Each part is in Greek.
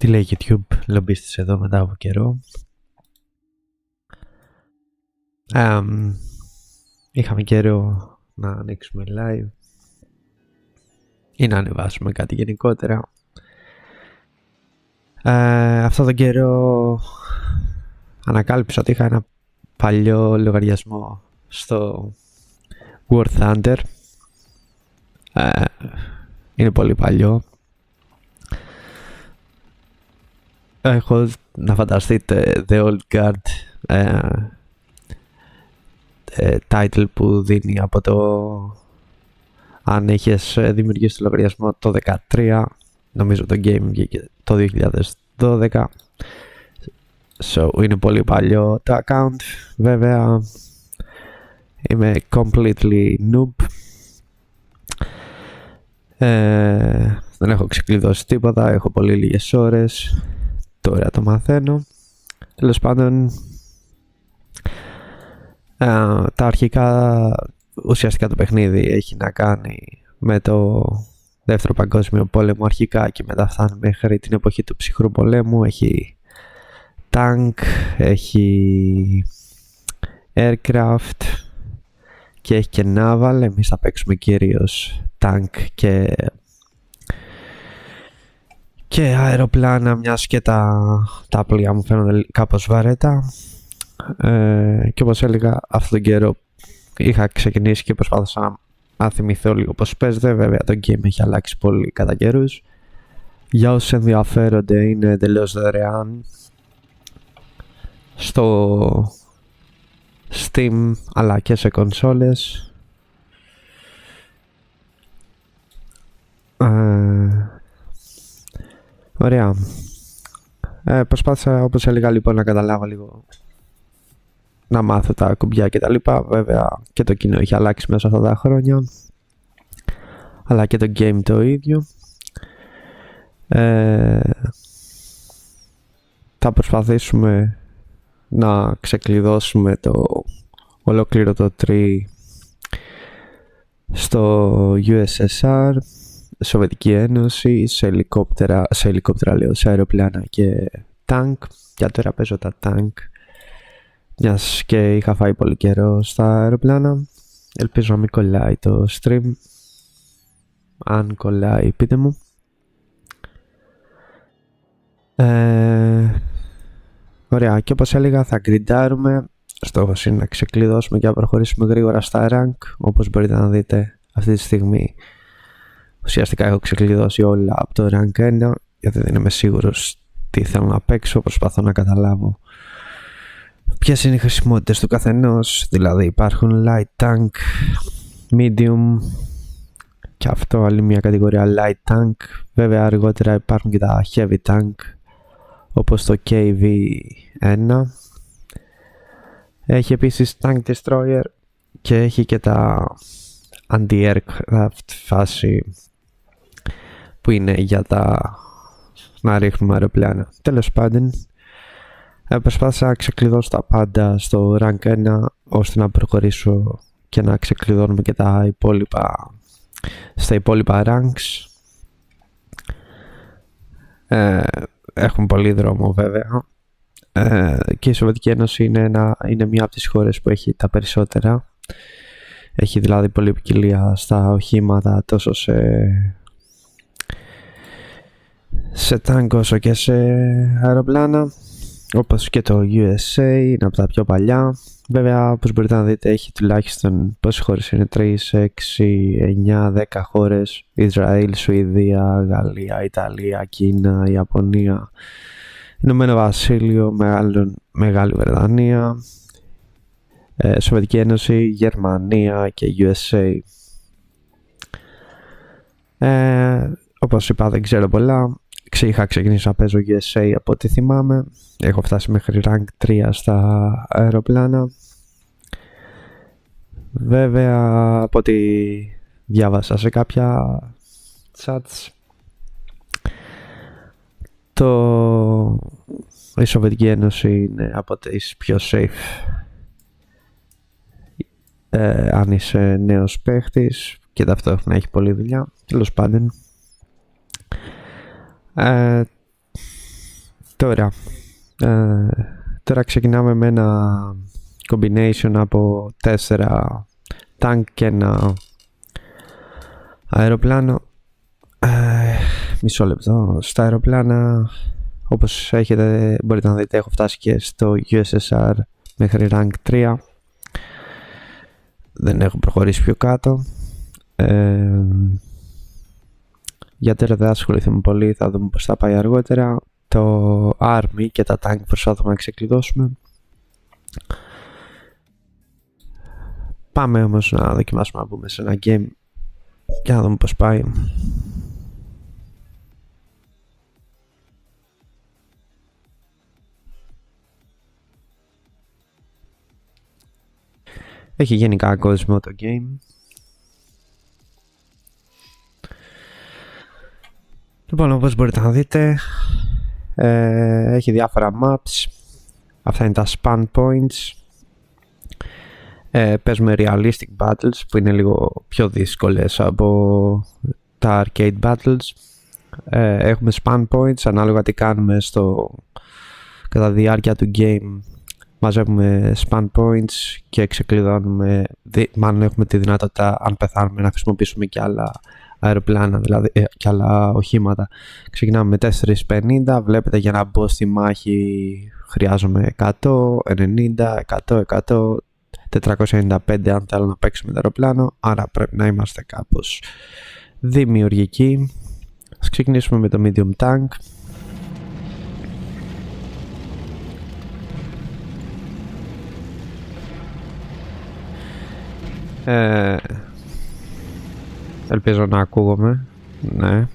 Τι λέει YouTube, λομπίστης εδώ μετά από καιρό. Είχαμε καιρό να ανοίξουμε live ή να ανεβάσουμε κάτι γενικότερα. Αυτό τον καιρό ανακάλυψα ότι είχα ένα παλιό λογαριασμό στο War Thunder. Είναι πολύ παλιό. Έχω να φανταστείτε The Old Guard title που δίνει από το αν έχεις δημιουργήσει το λογαριασμό το 2013, νομίζω το game βγήκε το 2012, so είναι πολύ παλιό το account. Βέβαια είμαι completely noob, δεν έχω ξεκλειδώσει τίποτα, έχω πολύ λίγες ώρες, τώρα το μαθαίνω. Τέλος πάντων, τα αρχικά, ουσιαστικά το παιχνίδι έχει να κάνει με το δεύτερο παγκόσμιο πόλεμο αρχικά και μετά φτάνει μέχρι την εποχή του ψυχρού πολέμου. Έχει tank, έχει aircraft και έχει και naval. Εμείς θα παίξουμε κυρίως tank και αεροπλάνα, μιας και τα πλοία μου φαίνονται κάπως βαρέτα. Και όπως έλεγα, αυτόν τον καιρό είχα ξεκινήσει και προσπάθησα να θυμηθώ λίγο πώς παίζεται. Βέβαια το game έχει αλλάξει πολύ κατά καιρούς. Για όσους ενδιαφέρονται, είναι εντελώς δωρεάν στο Steam αλλά και σε κονσόλες. Ωραία. Προσπάθησα, όπως έλεγα, λοιπόν, να καταλάβω λίγο, να μάθω τα κουμπιά και τα λοιπά. Βέβαια και το κοινό έχει αλλάξει μέσα αυτά τα χρόνια, αλλά και το game το ίδιο. Θα προσπαθήσουμε να ξεκλειδώσουμε το ολόκληρο το tree στο USSR, Σοβιετική Ένωση, σε ελικόπτερα λέω, σε αεροπλάνα και tank. Για τώρα παίζω τα tank, μιας και είχα φάει πολύ καιρό στα αεροπλάνα. Ελπίζω να μην κολλάει το stream. Αν κολλάει, πείτε μου. Ωραία, και όπως έλεγα, θα γκριντάρουμε. Στόχος είναι να ξεκλειδώσουμε και να προχωρήσουμε γρήγορα στα rank. Όπως μπορείτε να δείτε αυτή τη στιγμή, ουσιαστικά έχω ξεκλειδώσει όλα από το rank 1, γιατί δεν είμαι σίγουρος τι θέλω να παίξω. Προσπαθώ να καταλάβω ποιες είναι οι χρησιμότητες του καθενός. Δηλαδή υπάρχουν light tank, medium και αυτό άλλη μια κατηγορία light tank. Βέβαια αργότερα υπάρχουν και τα heavy tank, όπως το KV-1. Έχει επίσης tank destroyer και έχει και τα anti-aircraft φάση που είναι για να ρίχνουμε αεροπλάνα. Τέλος πάντων, προσπάθησα να ξεκλειδώσω τα πάντα στο rank 1, ώστε να προχωρήσω και να ξεκλειδώνουμε και στα υπόλοιπα ranks. Έχουμε πολύ δρόμο βέβαια, και η Σοβιετική Ένωση είναι μία από τις χώρες που έχει τα περισσότερα. Έχει δηλαδή πολλή ποικιλία στα οχήματα, τόσο σε tank όσο και σε αεροπλάνα, όπως και το USA είναι από τα πιο παλιά. Βέβαια, όπως μπορείτε να δείτε, έχει τουλάχιστον, πόσες χώρες είναι, 3, 6, 9, 10 χώρες. Ισραήλ, Σουηδία, Γαλλία, Ιταλία, Κίνα, Ιαπωνία, Ηνωμένο Βασίλειο, Μεγάλη Βρετανία, Σοβιετική Ένωση, Γερμανία και USA. Όπως είπα, δεν ξέρω πολλά. Είχα ξεκινήσει να παίζω USA από ό,τι θυμάμαι. Έχω φτάσει μέχρι rank 3 στα αεροπλάνα. Βέβαια, από ό,τι διάβασα σε κάποια chats, η Σοβιετική Ένωση είναι από τις πιο safe αν είσαι νέος παίχτης και ταυτόχρονα έχει πολλή δουλειά. Τέλος πάντων, Τώρα, τώρα ξεκινάμε με ένα combination από 4 tank και ένα αεροπλάνο. Μισό λεπτό. Στα αεροπλάνα, όπως μπορείτε να δείτε, έχω φτάσει και στο USSR μέχρι rank 3. Δεν έχω προχωρήσει πιο κάτω. Για τώρα δεν ασχοληθούμε πολύ, θα δούμε πώς θα πάει αργότερα. Το Army και τα tank προσπαθούμε να ξεκλειδώσουμε. Πάμε όμως να δοκιμάσουμε να μπούμε σε ένα game και να δούμε πώς πάει. Έχει γενικά κόσμο το game. Λοιπόν, όπως μπορείτε να δείτε, έχει διάφορα maps. Αυτά είναι τα span points. Παίζουμε realistic battles που είναι λίγο πιο δύσκολες από τα arcade battles. Έχουμε span points ανάλογα τι κάνουμε κατά διάρκεια του game. Μαζεύουμε span points και ξεκλειδώνουμε, μάλλον έχουμε τη δυνατότητα, αν πεθάνουμε, να χρησιμοποιήσουμε και άλλα αεροπλάνα, δηλαδή και άλλα οχήματα. Ξεκινάμε με 450, βλέπετε για να μπω στη μάχη χρειάζομαι 100, 90, 100, 100, 495 αν θέλω να παίξω με το αεροπλάνο, άρα πρέπει να είμαστε κάπως δημιουργικοί. Ας ξεκινήσουμε με το medium tank. Ελπίζω να ακούγομαι. Ναι.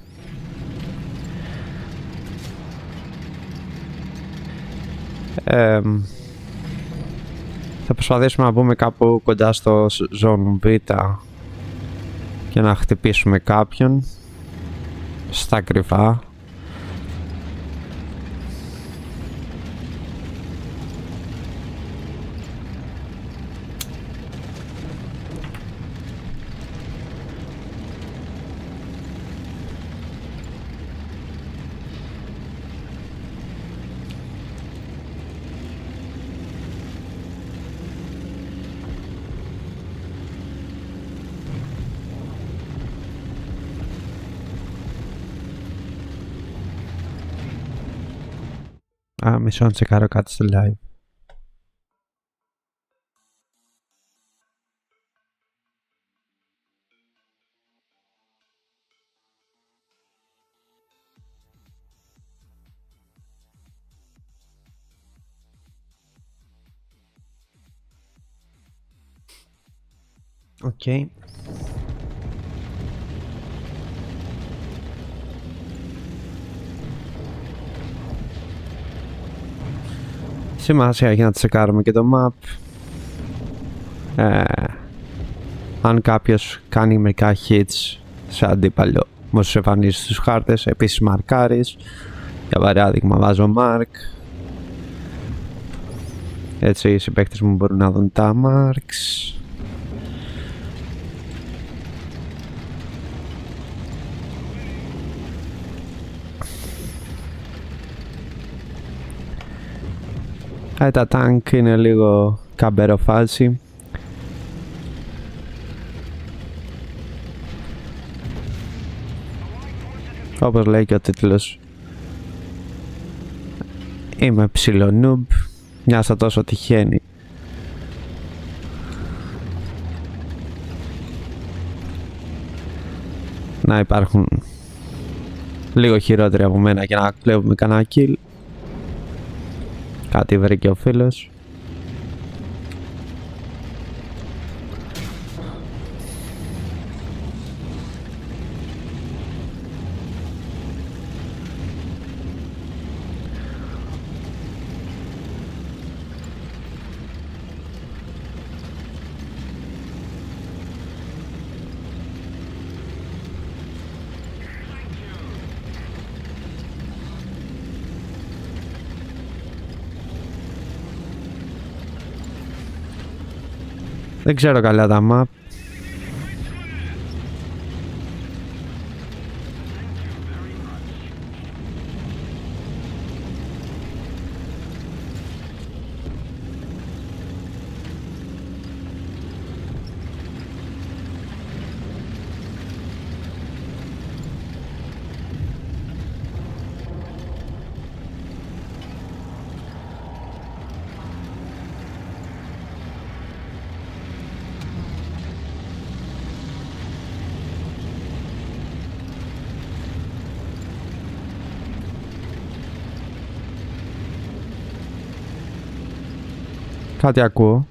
Θα προσπαθήσουμε να μπούμε κάπου κοντά στο Zone Β και να χτυπήσουμε κάποιον στα κρυφά. Μισό να τσεκάρω κάτι στο live. Okay. Σημασία έχει να τσεκάρουμε και το map. Αν κάποιος κάνει μερικά hits σε αντίπαλο, όμως σε εμφανίζει στους χάρτες, επίσης μαρκάρεις. Για παράδειγμα βάζω mark. Έτσι οι συμπαίκτες μου μπορούν να δουν τα marks. Τα tank είναι λίγο καμπεροφάση. Όπως λέει και ο τίτλος, είμαι ψηλό noob, μοιάζα τόσο τυχαίνει. Να υπάρχουν λίγο χειρότεροι από μένα για να κλέβουμε κανένα kill. Κάτι βρήκε ο φίλος. Δεν ξέρω καλά τα map. Κάτι ακούω.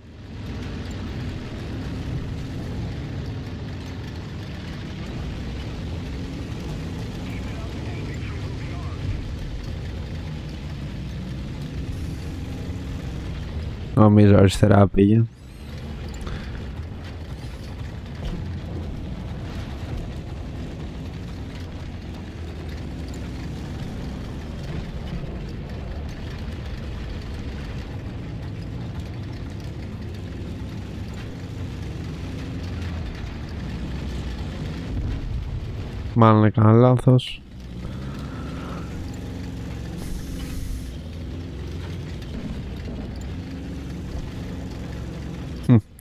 Νομίζω αριστερά πήγε. Μάλλον έκανα λάθος.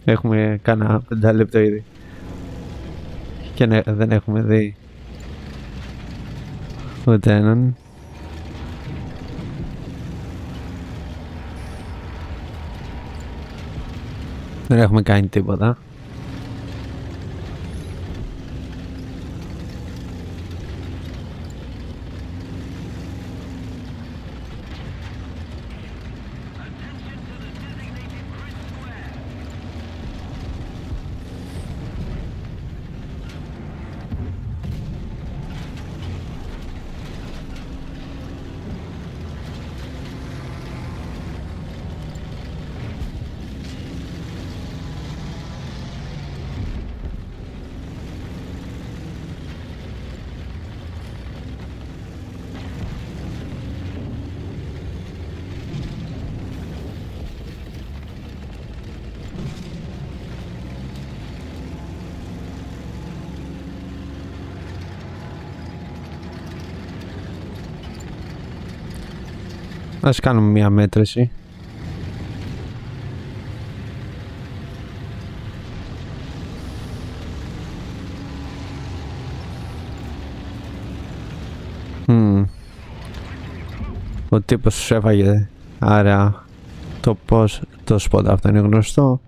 Έχουμε κάνα 5 λεπτό ήδη. Και ναι, δεν έχουμε δει ούτε έναν. Δεν έχουμε κάνει τίποτα. Ας κάνουμε μια μέτρηση. Ο τύπος σου έφαγε, άρα το πώς το σποτ αυτό είναι γνωστό.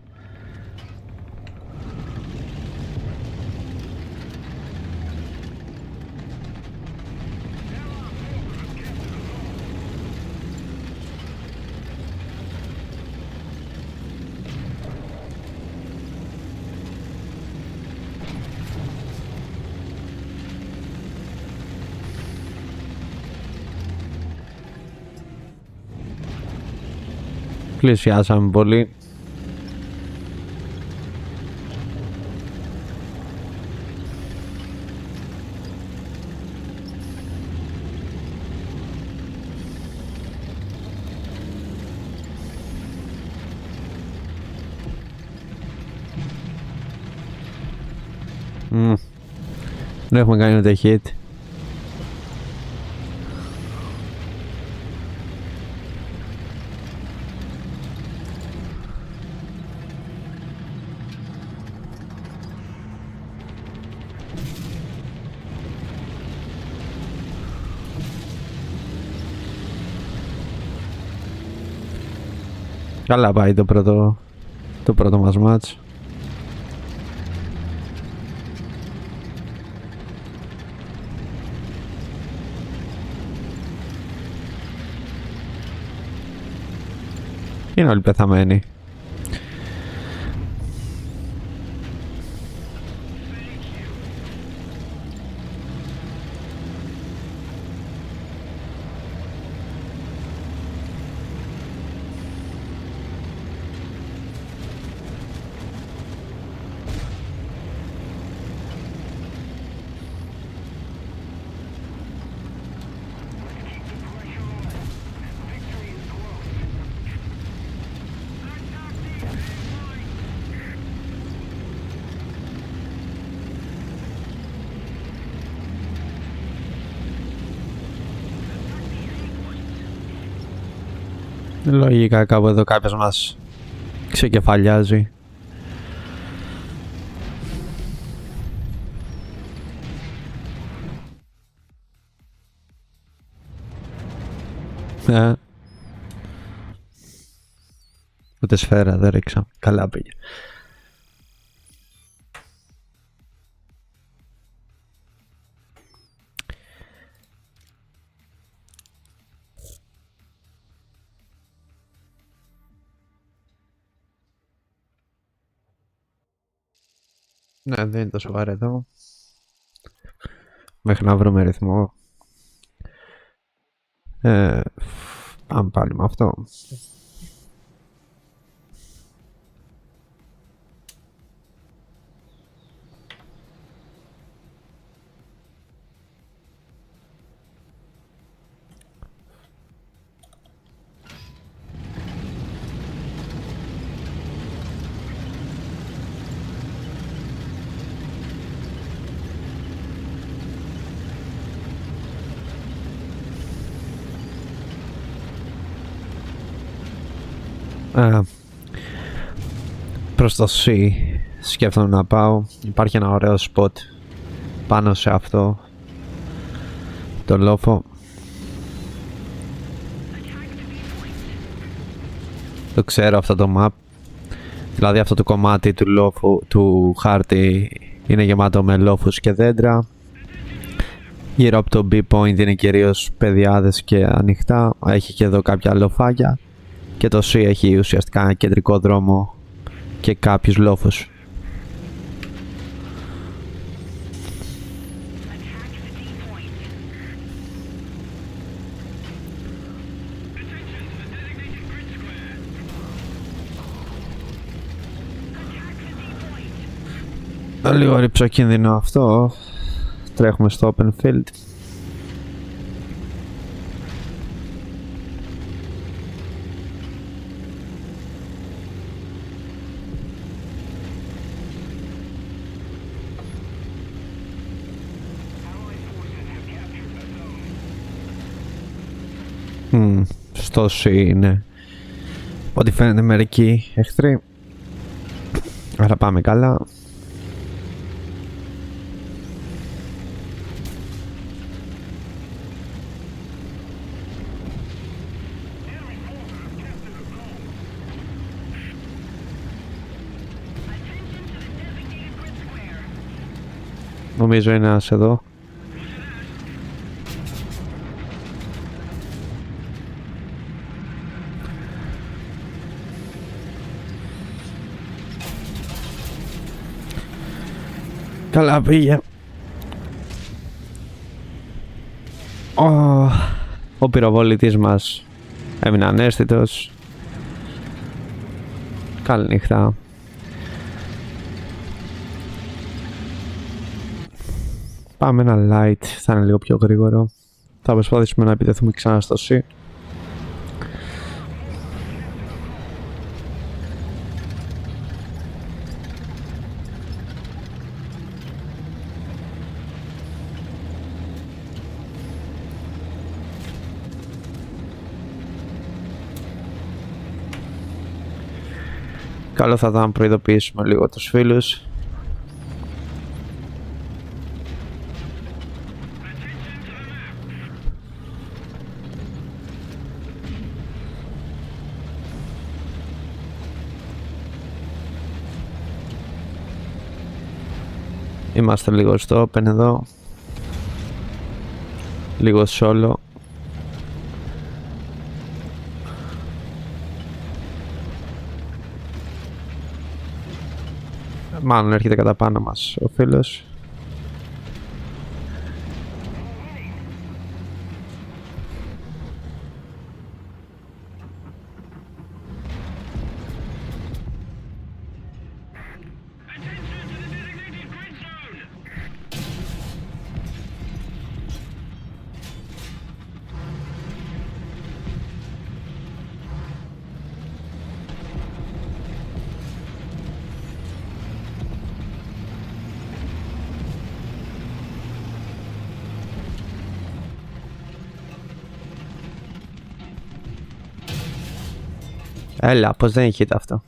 Πλησιάσαμε πολύ. Δεν έχουμε κάνει ούτε hit. Καλά πάει το πρώτο μας μάτς. Είναι όλοι πεθαμένοι. Λογικά κάπου εδώ κάποιος μας ξεκεφαλιάζει. Ούτε σφαίρα δεν ρίξα. Καλά πήγε. Ναι, δεν είναι τόσο βαρετό. Μέχρι να βρούμε ρυθμό. Πάμε πάλι με αυτό. Προς το C σκέφτομαι να πάω. Υπάρχει ένα ωραίο spot πάνω σε αυτό το λόφο. Το ξέρω αυτό το map. Δηλαδή αυτό το κομμάτι του λόφου, του χάρτη, είναι γεμάτο με λόφους και δέντρα. Γύρω από το B-point είναι κυρίως πεδιάδες και ανοιχτά. Έχει και εδώ κάποια λοφάκια. Και το C έχει ουσιαστικά ένα κεντρικό δρόμο και κάποιους λόφους. Λίγο ρυψοκίνδυνο αυτό. Τρέχουμε στο open field. Στο C είναι ό,τι φαίνεται μερικοί εχθροί. Άρα πάμε καλά. Νομίζω είναι ένας εδώ. Καλά πήγε. Ο πυροβολητής μας έμεινε ανέστητος. Καλή νύχτα. Πάμε ένα light, θα είναι λίγο πιο γρήγορο. Θα προσπαθήσουμε να επιτεθούμε ξανά στο C. Καλό θα ήταν να προειδοποιήσουμε λίγο τους φίλους. Είμαστε λίγο στο open εδώ. Λίγο solo. Μάλλον έρχεται κατά πάνω μας ο φίλος. Έλα, πως δεν είχε αυτό.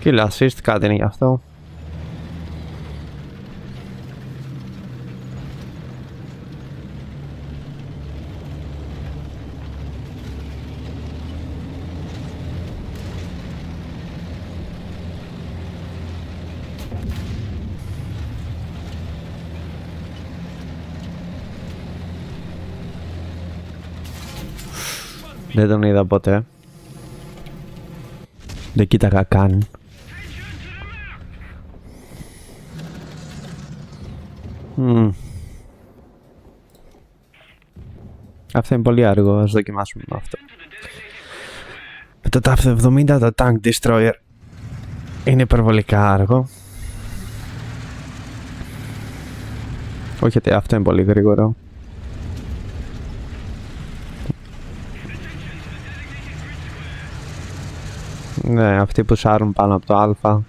Kill assist, κάτι είναι γι' αυτό. Δεν τον είδα ποτέ. Δεν κοίταγα καν. Αυτό είναι πολύ αργό, ας δοκιμάσουμε με αυτό. Με το TAF 70 το Tank Destroyer είναι υπερβολικά αργό. Όχι ότι αυτό είναι πολύ γρήγορο. Ναι, αυτοί που σάρουν πάνω από το Α.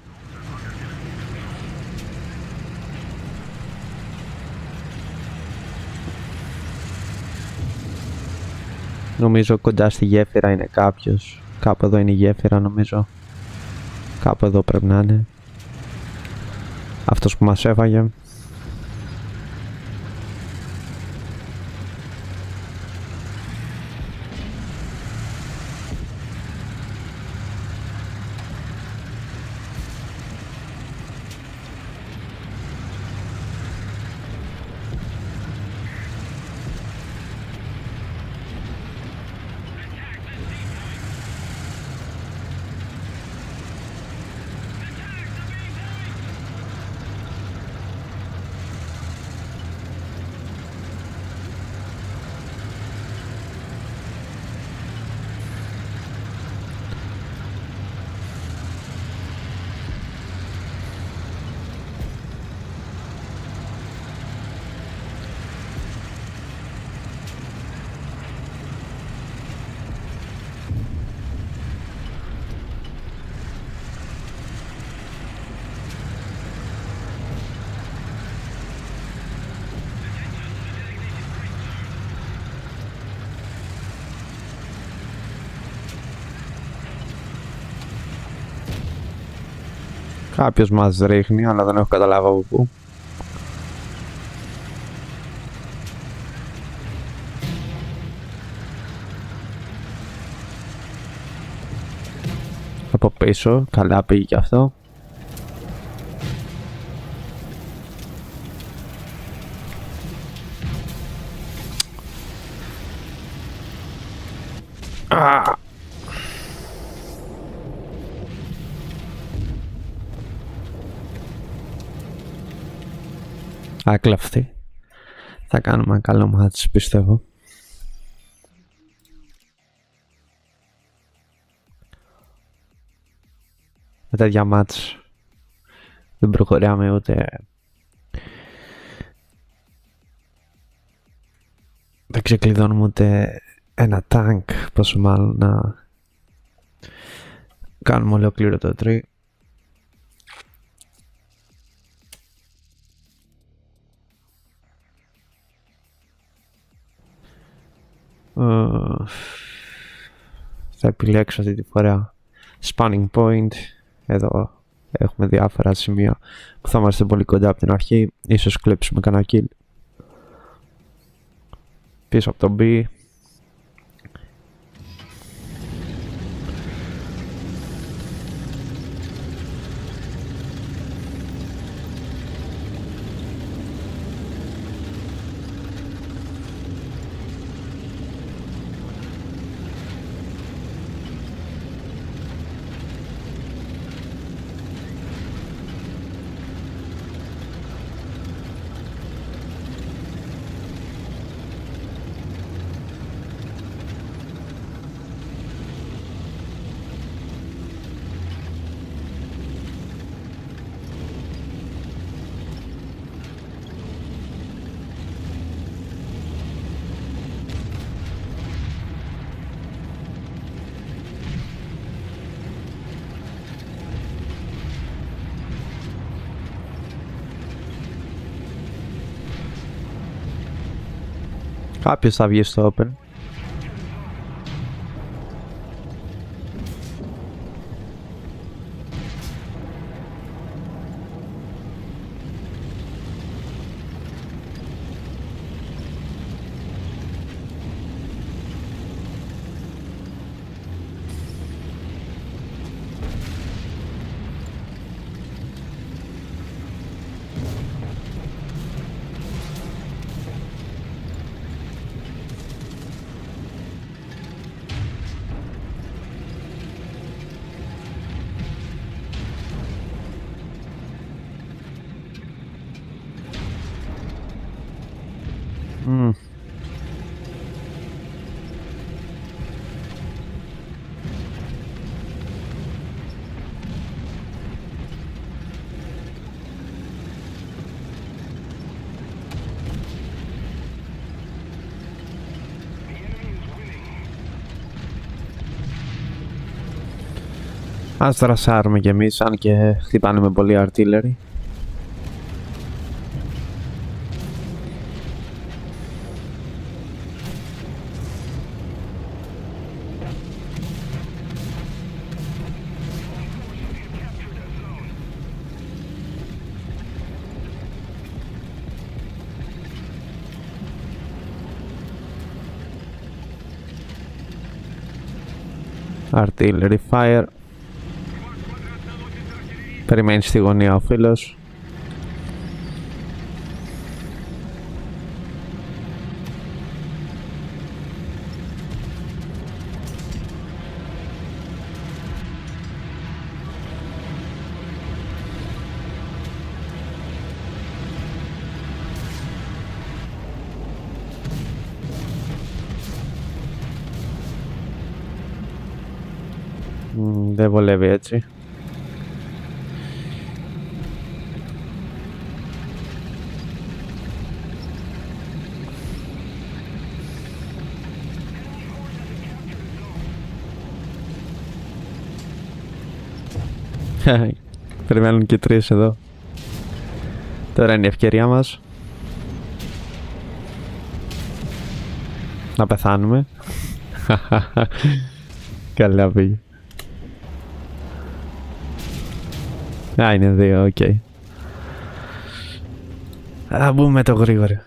Νομίζω κοντά στη γέφυρα είναι κάποιος. Κάπου εδώ είναι η γέφυρα νομίζω. Κάπου εδώ πρέπει να είναι. Αυτός που μας έφαγε. Κάποιος μας ρίχνει, αλλά δεν έχω καταλάβει από πού. Από πίσω, καλά πήγε και αυτό. Άκλαυτη. Θα κάνουμε ένα καλό μάτς, πιστεύω. Με τέτοια μάτς δεν προχωράμε ούτε... Δεν ξεκλειδώνουμε ούτε ένα τάγκ, πόσο μάλλον να κάνουμε ολοκλήρωτο τρί. Θα επιλέξω αυτή τη φορά spanning point. Εδώ έχουμε διάφορα σημεία που θα είμαστε πολύ κοντά από την αρχή. Ίσως κλέψουμε κανένα kill πίσω από τον B. Κάποιος θα βγει στο open. Ας δρασάρουμε κι εμείς, αν και χτυπάνε με πολύ artillery. Artillery fire. Περιμένει στη γωνία ο φίλος. Δεν βολεύει έτσι. Περιμένουν και τρεις εδώ. Τώρα είναι η ευκαιρία μας να πεθάνουμε. Καλά πήγε. Α, είναι δύο, οκ. Θα μπούμε το γρήγορο.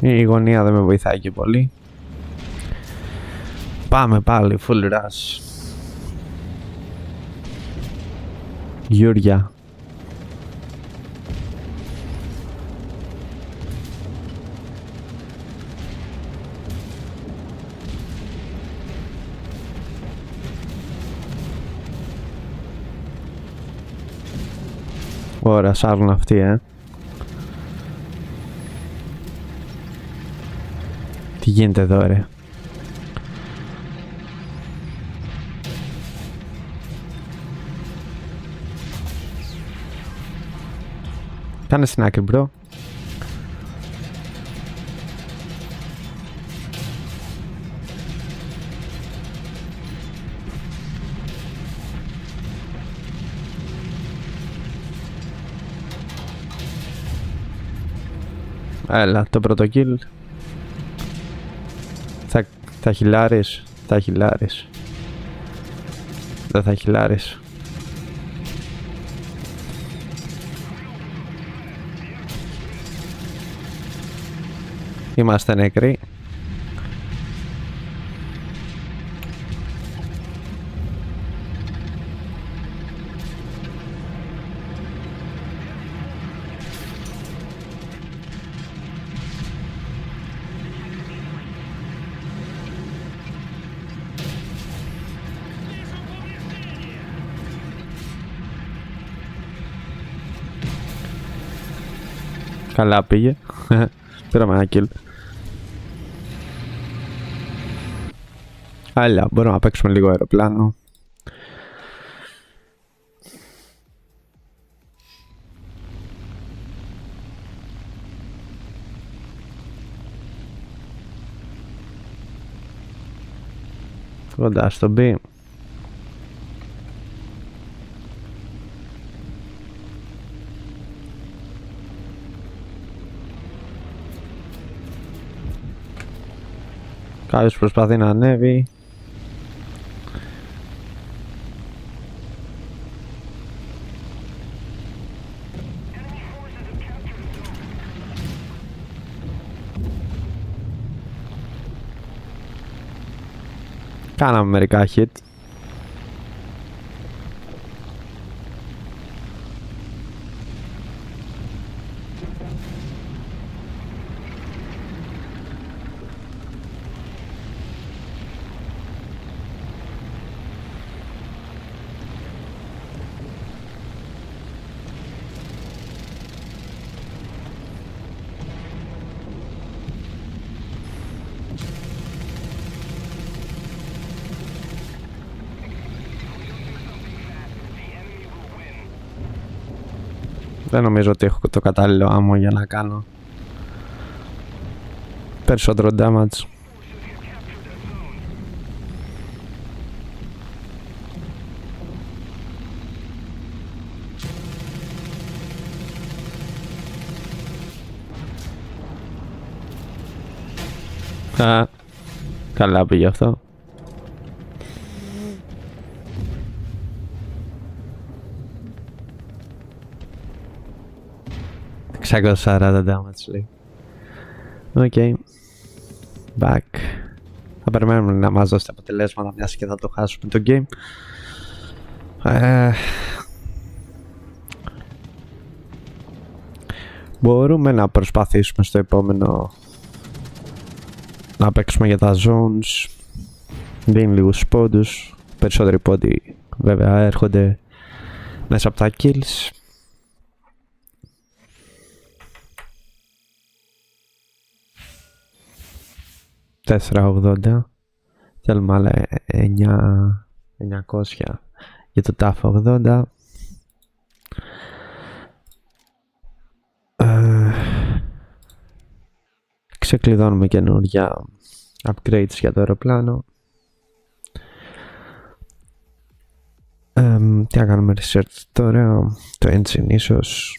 Η γωνία δεν με βοηθάει και πολύ. Πάμε πάλι full rush. Γιούρια. Ωραία, σάρουν αυτοί, Τι γίνεται εδώ, ρε? Κάνε στην άκρη, bro. Έλα, το πρώτο kill. Θα χιλάρεις, θα χιλάρεις. Δεν θα χιλάρεις. Είμαστε νεκροί. Καλά πήγε. Πήραμε ένα kill. Άλλα, μπορούμε να παίξουμε λίγο αεροπλάνο. Κοντά στο B. Κάποιος προσπαθεί να ανέβει. Κάναμε μερικά hit. Δεν νομίζω ότι έχω το κατάλληλο άμμο για να κάνω περισσότερο damage. Καλά πήγε αυτό. Ξάκωσα 40 damage λέει. Οκ. Back. Θα περιμένουμε να μας δώσει τα αποτελέσματα μιας και θα το χάσουμε το game. Μπορούμε να προσπαθήσουμε στο επόμενο να παίξουμε για τα zones. Δίνει λίγους πόντους. Περισσότεροι πόντοι βέβαια έρχονται μέσα από τα kills. $480. Θέλουμε άλλα 900 για το TAF 80. Ξεκλειδώνουμε καινούργια upgrades για το αεροπλάνο. Τι να κάνουμε research τώρα. Το engine ίσως.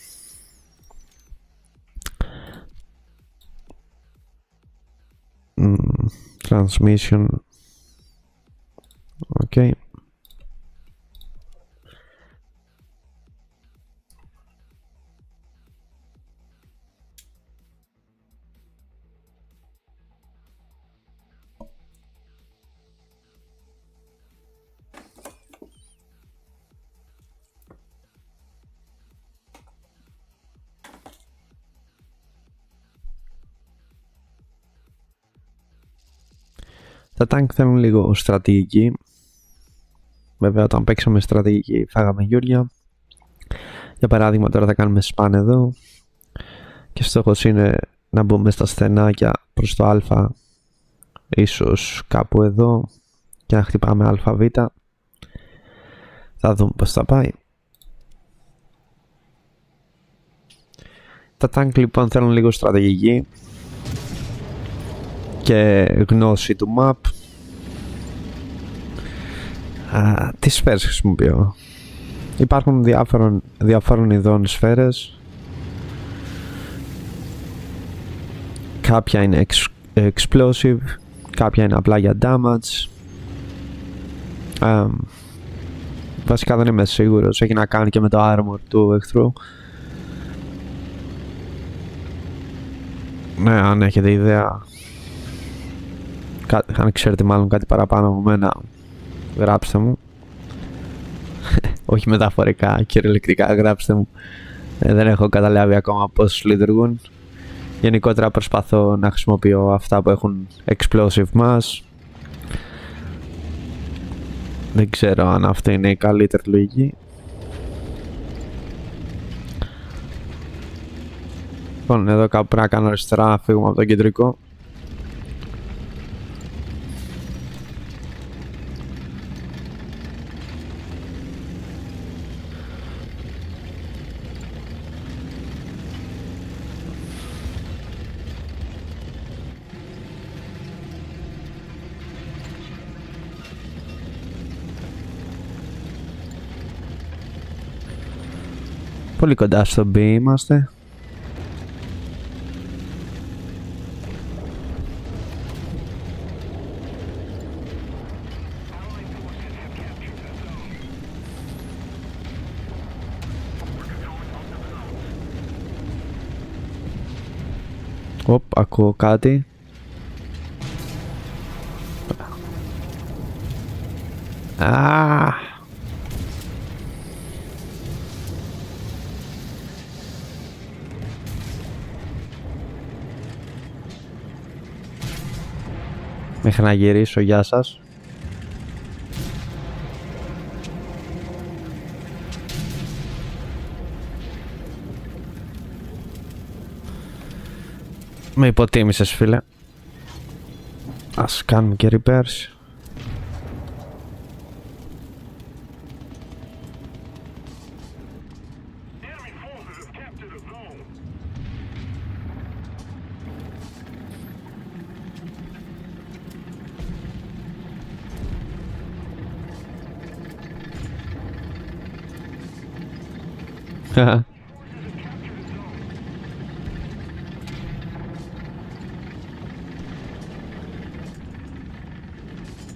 Transmission. Okay. Τα tank θέλουν λίγο στρατηγική. Βέβαια όταν παίξαμε στρατηγική φάγαμε γιούρια. Για παράδειγμα τώρα θα κάνουμε spam εδώ. Και στόχος είναι να μπούμε στα στενάκια προς το α. Ίσως κάπου εδώ. Και να χτυπάμε αβ. Θα δούμε πως θα πάει. Τα tank λοιπόν θέλουν λίγο στρατηγική και γνώση του map. Τι σφαίρες χρησιμοποιώ? Υπάρχουν διάφορων ειδών σφαίρες. Κάποια είναι explosive, κάποια είναι απλά για damage. Βασικά δεν είμαι σίγουρος, έχει να κάνει και με το armor του εχθρού. Ναι, αν έχετε ιδέα, αν ξέρετε μάλλον κάτι παραπάνω από μένα, γράψτε μου. Όχι μεταφορικά, κυριολεκτικά γράψτε μου. Δεν έχω καταλάβει ακόμα πώς λειτουργούν. Γενικότερα προσπαθώ να χρησιμοποιώ αυτά που έχουν explosive mass. Δεν ξέρω αν αυτή είναι η καλύτερη λογική. Λοιπόν, εδώ κάπου πρέπει να κάνω αριστερά να φύγουμε από το κεντρικό. Πολύ κοντά στο B είμαστε. Οπ, ακούω κάτι. Μέχρι να γυρίσω, γεια σας. Με υποτίμησες, φίλε. Ας κάνουμε και repairs.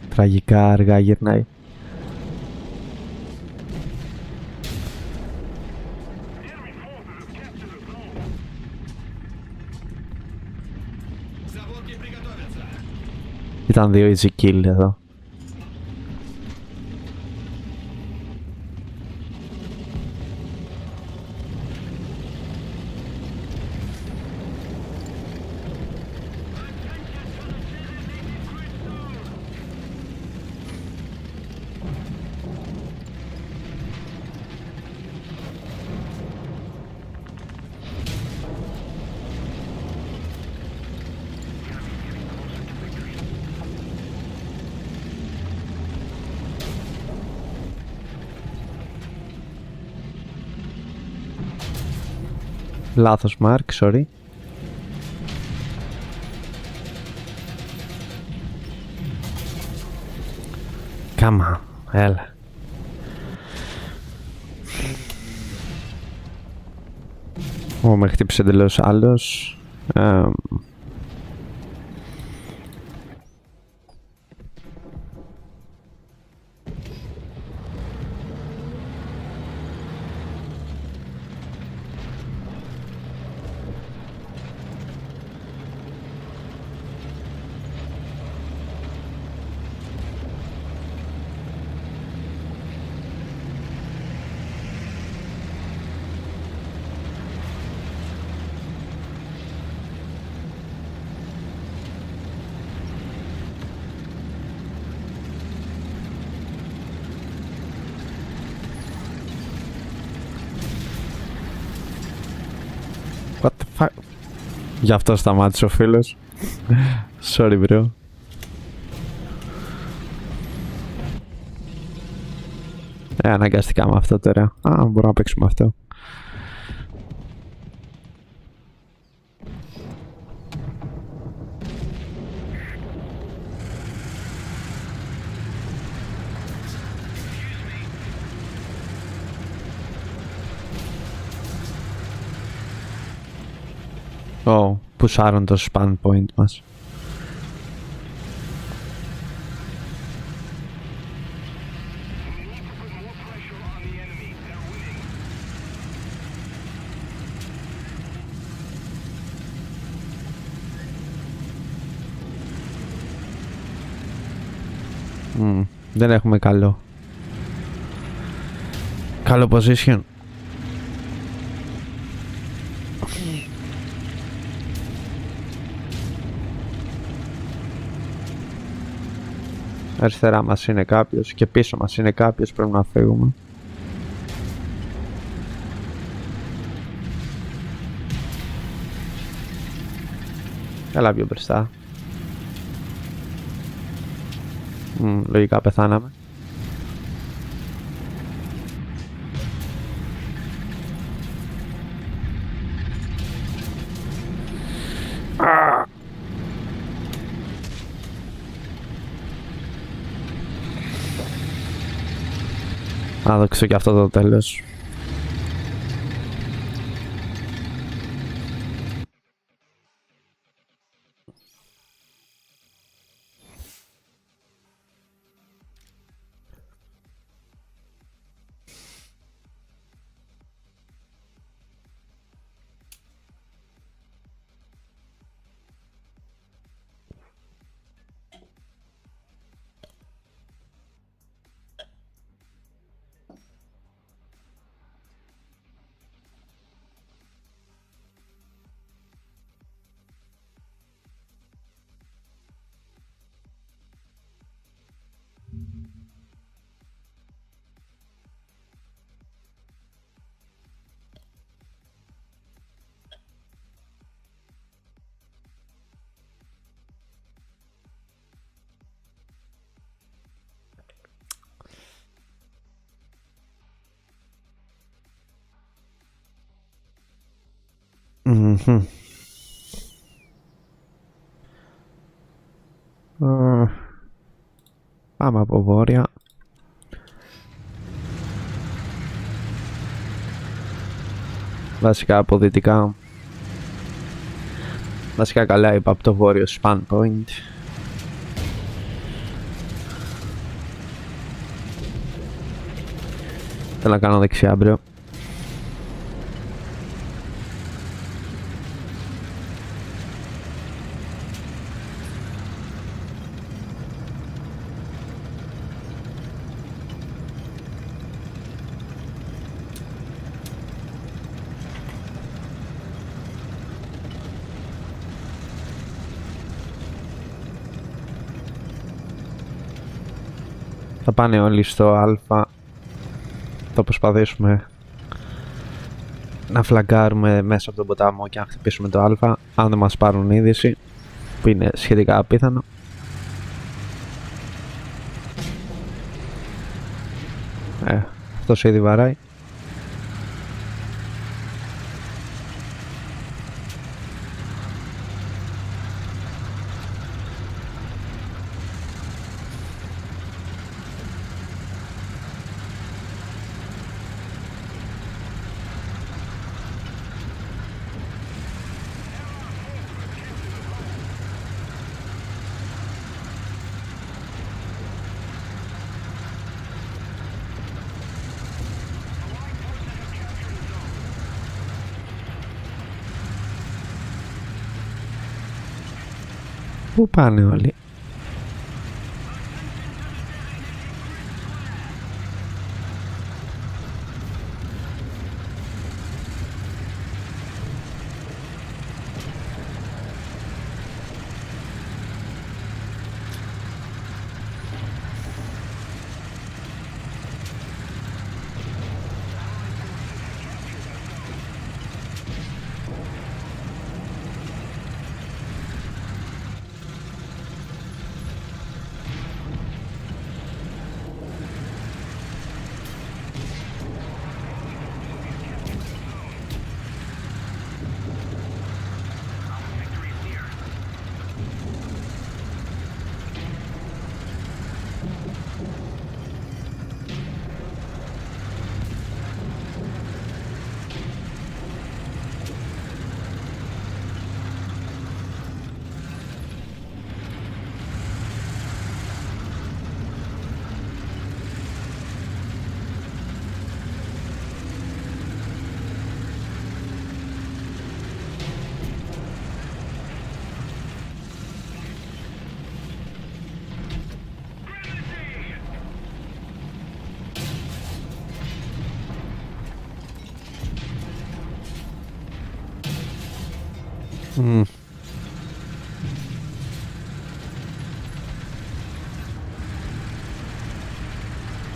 Τραγικά αργά γυρνάει. Ήταν 2 easy kill εδώ. Λάθος mark, sorry. Κάμα, έλα. Με χτύπησε εντελώς άλλος. What the fuck. Γι' αυτό σταμάτησε ο φίλος. Sorry bro. Αναγκαστικά με αυτό τώρα. Μπορούμε να παίξουμε αυτό. Πουσάρουν το spawn point μας. Δεν έχουμε καλό position. Αριστερά μας είναι κάποιος και πίσω μας είναι κάποιος, πρέπει να φύγουμε. Έλα πιο μπροστά. Λογικά πεθάναμε. Να δείξω και αυτό το τέλος. Πάμε από βόρεια. Βασικά από δυτικά. Βασικά καλά είπα από το βόρειο Span Point. Θέλω να κάνω δεξιά μπρο. Θα πάνε όλοι στο Α. Θα προσπαθήσουμε να φλαγκάρουμε μέσα από τον ποτάμο και να χτυπήσουμε το Α. Αν δεν μας πάρουν είδηση, που είναι σχετικά απίθανο. Αυτός ήδη βαράει. Πού πάνε όλοι?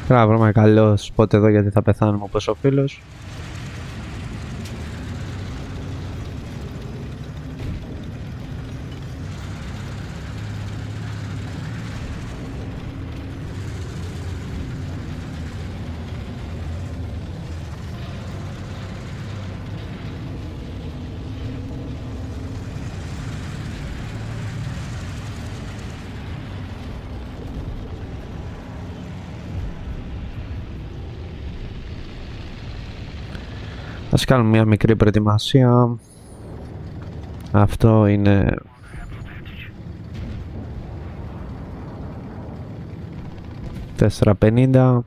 Πρέπει να βρούμε καλό σπότ εδώ γιατί θα πεθάνουμε όπως ο φίλος. Ας κάνουμε μια μικρή προετοιμασία. Αυτό είναι... $4.50.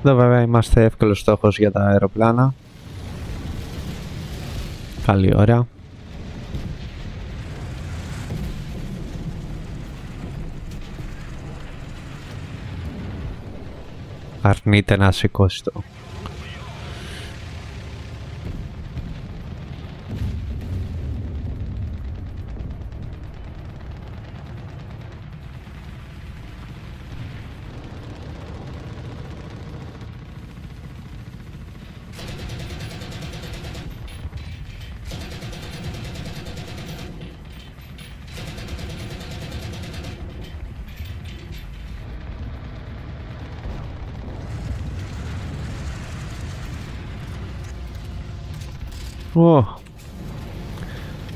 Εδώ βέβαια είμαστε εύκολος στόχος για τα αεροπλάνα. Καλή ώρα. Αρνείται να σηκώσει το. Ω,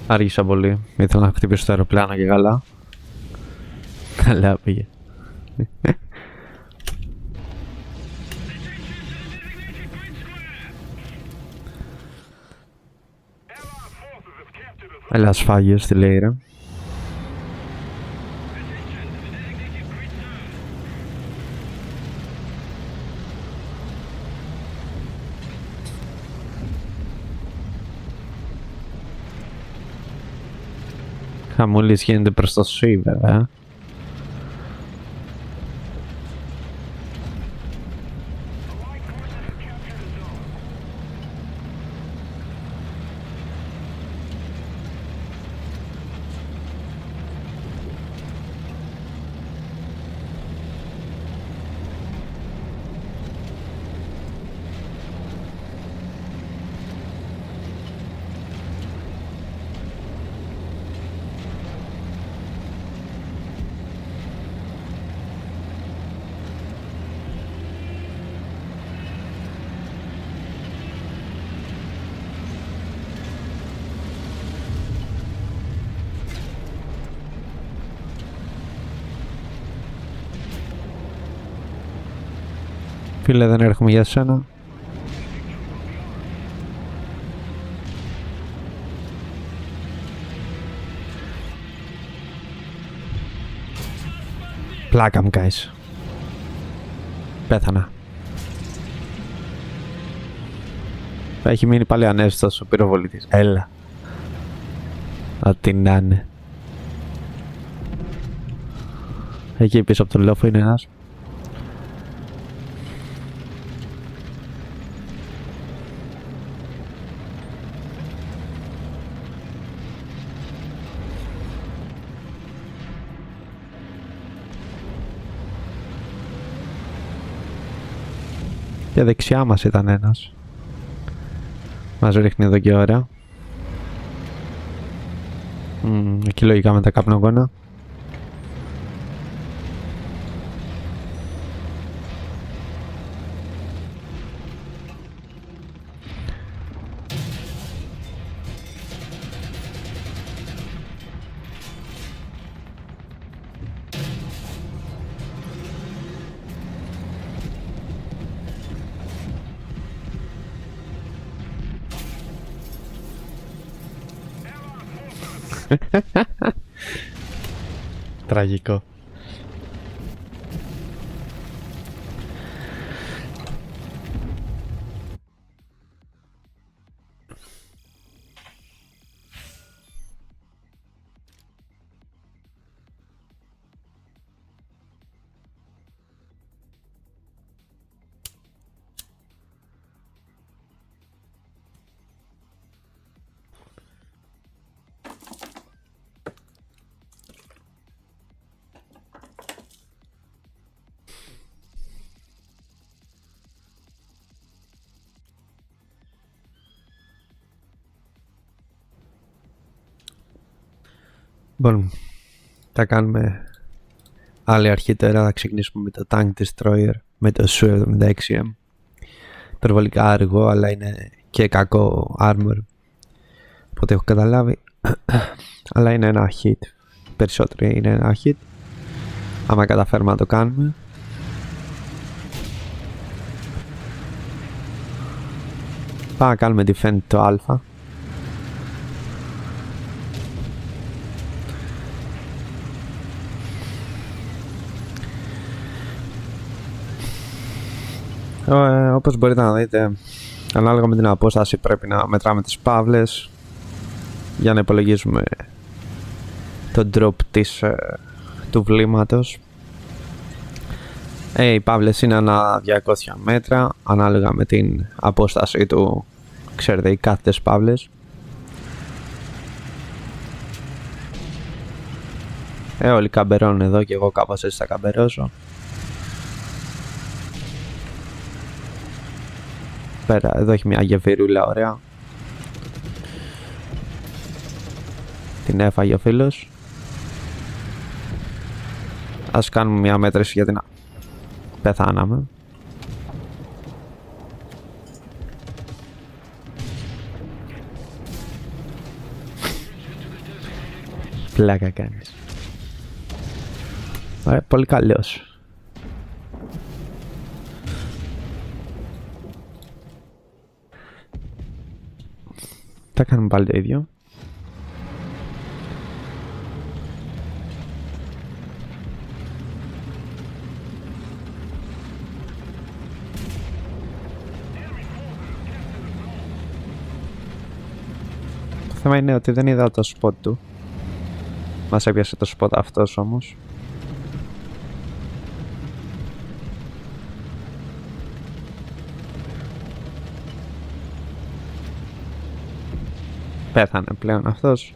άργησα πολύ. Ήθελα να χτυπήσω το αεροπλάνο και καλά. Καλά πήγε. Έλα σφάγιος, τι λέει ρε. Χαμούλης γίνεται προς το ΣΥ βέβαια. Φίλε, δεν έρχομαι για σένα. Πλάκα μου κάνεις. Πέθανα. Έχει μείνει πάλι ανέστητος ο πυροβολητής. Έλα. Ό,τι να είναι. Εκεί πίσω από τον λόφο είναι ένας. Και δεξιά μας ήταν ένας. Μας ρίχνει εδώ και ώρα. Εκεί λογικά με τα καπνογόνα. Τραγικό. Λοιπόν, θα κάνουμε άλλη αρχίτερα, θα ξεκινήσουμε με το Tank Destroyer, με το Su-76M. Υπερβολικά αργό, αλλά είναι και κακό armor, οπότε έχω καταλάβει. Αλλά είναι ένα hit, περισσότερο είναι ένα hit, άμα καταφέρουμε να το κάνουμε. Πάμε να κάνουμε defend το α. Όπως μπορείτε να δείτε, ανάλογα με την απόσταση πρέπει να μετράμε τις παύλες για να υπολογίζουμε το drop του βλήματος. Οι παύλες είναι ανά 200 μέτρα, ανάλογα με την απόσταση του, ξέρετε, οι κάθετες παύλες. Όλοι καμπερώνουν εδώ και εγώ κάπως έτσι θα καμπερώσω. Πέρα, εδώ έχει μια γεφυρούλα ωραία. Την έφαγε ο φίλος. Ας κάνουμε μια μέτρηση γιατί να πεθάναμε. Πλάκα κάνεις. Ωραία, πολύ καλός. Θα κάνουμε πάλι το ίδιο. Το θέμα είναι ότι δεν είδα το spot του. Μας έπιασε το spot αυτός όμως. Πέθανε πλέον αυτός.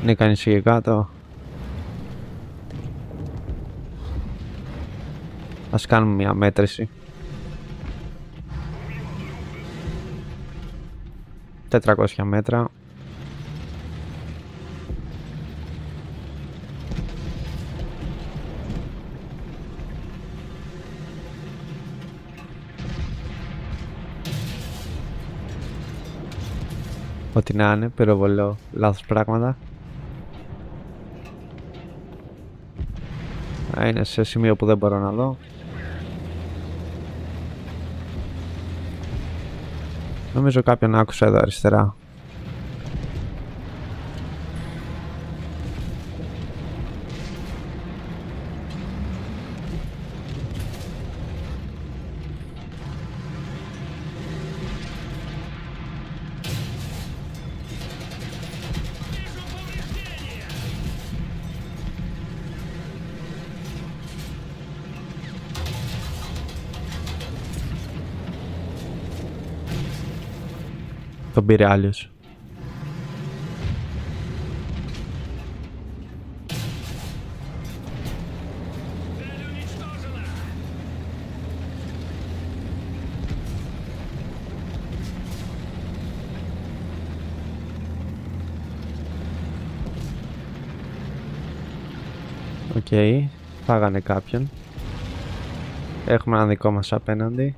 Είναι κανείς εκεί κάτω. Ας κάνουμε μια μέτρηση. 400 μέτρα. Ό,τι να είναι, πυροβολώ λάθος πράγματα. Είναι σε σημείο που δεν μπορώ να δω. Νομίζω κάποιον άκουσα εδώ αριστερά. Τον πήρε άλλος. Οκ, φάγανε κάποιον. Έχουμε έναν δικό μας απέναντι.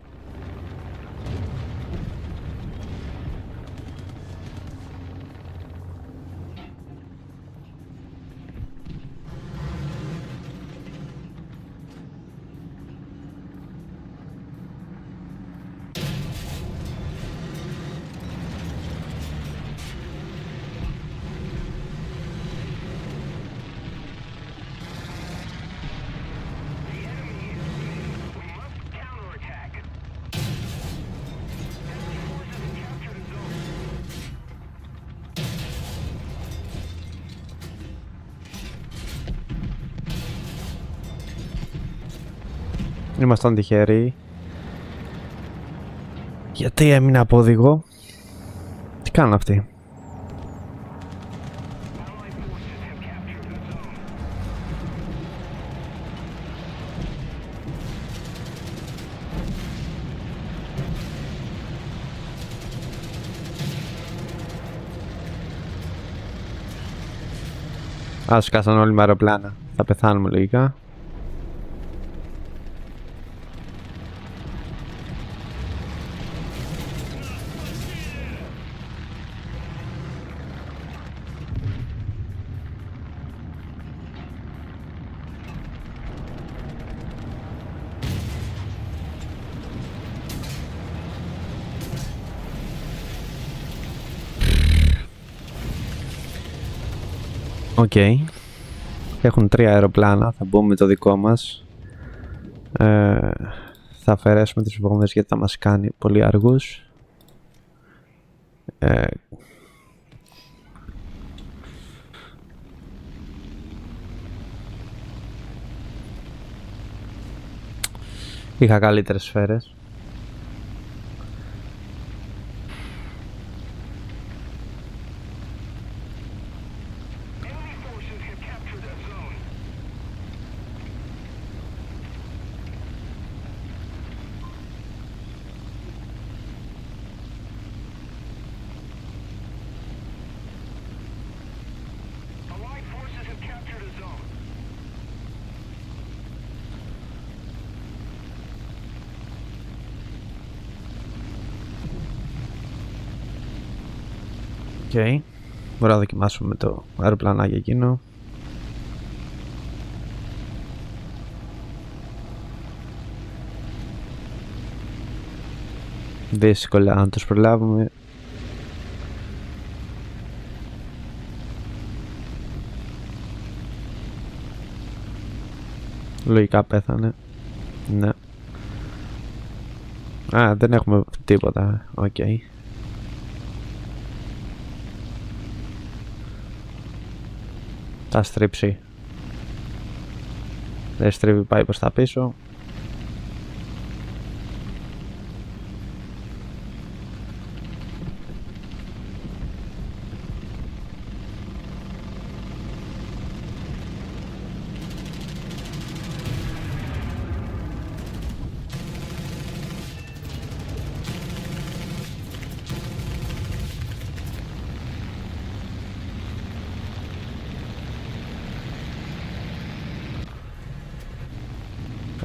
Ήμασταν τυχεροί. Γιατί έμεινα από οδηγό. Τι κάνουν αυτοί. Ας σκάσαν όλοι με αεροπλάνα. Θα πεθάνουμε λογικά. Οκ. Έχουν 3 αεροπλάνα, θα μπούμε με το δικό μας. Θα αφαιρέσουμε τις βόμβες γιατί θα μας κάνει πολύ αργούς. Είχα καλύτερες σφαίρες. Μπορούμε να δοκιμάσουμε το αεροπλανάκι εκείνο. Δύσκολα να τους προλάβουμε. Λογικά πέθανε. Ναι. Δεν έχουμε τίποτα. Οκ. Θα στρίψει. Δεν στρίβει, πάει προς τα πίσω.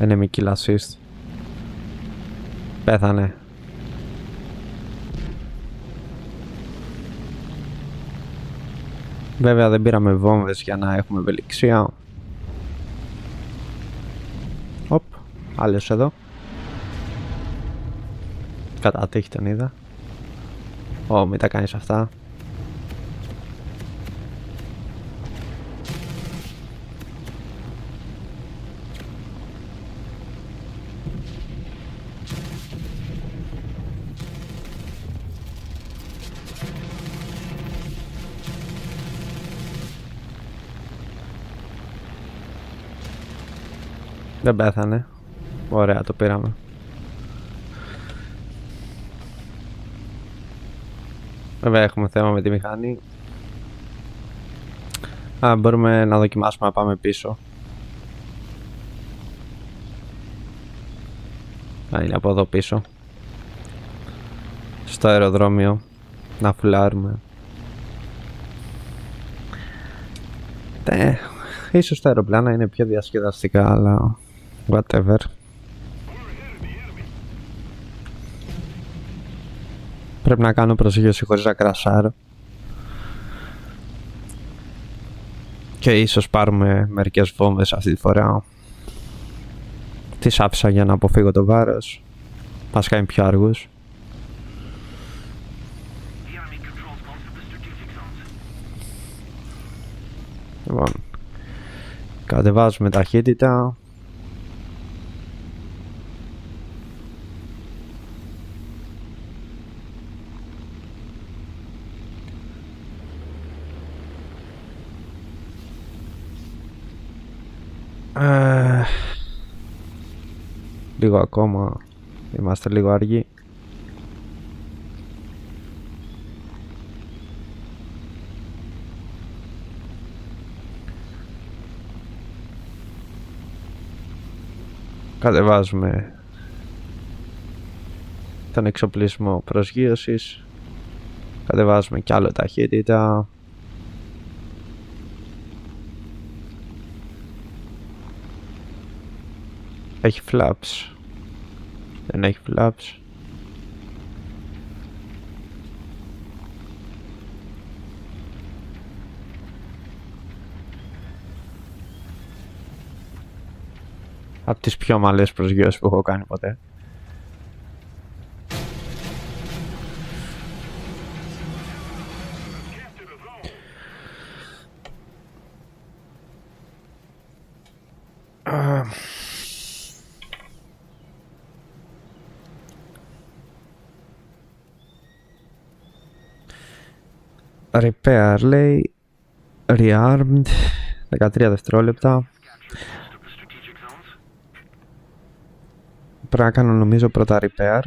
Enemy kill assist. Πέθανε. Βέβαια δεν πήραμε βόμβες για να έχουμε ευελιξία. Οπ, άλλος εδώ. Κατά τύχη τον είδα. Μην τα κάνεις αυτά. Δεν πέθανε. Ωραία, το πήραμε. Βέβαια έχουμε θέμα με τη μηχανή. Μπορούμε να δοκιμάσουμε να πάμε πίσω. Είναι από εδώ πίσω. Στο αεροδρόμιο. Να φουλάρουμε. Ίσως τα αεροπλάνα είναι πιο διασκεδαστικά, αλλά whatever. Πρέπει να κάνω προσγείωση χωρίς να κρασάρω. Και ίσως πάρουμε μερικές βόμβες αυτή τη φορά. Τις άφησα για να αποφύγω το βάρος. Μας κάνει πιο αργούς. Λοιπόν, κατεβάζουμε ταχύτητα. Λίγο ακόμα, είμαστε λίγο αργοί. Κατεβάζουμε τον εξοπλισμό προσγείωσης. Κατεβάζουμε κι άλλο ταχύτητα. Έχει flaps. Δεν έχει flaps. Από τις πιο ομαλές προσγειώσεις που έχω κάνει ποτέ. Repair λέει. Rearmed. 13 δευτερόλεπτα. Πρέπει να κάνω νομίζω πρώτα repair.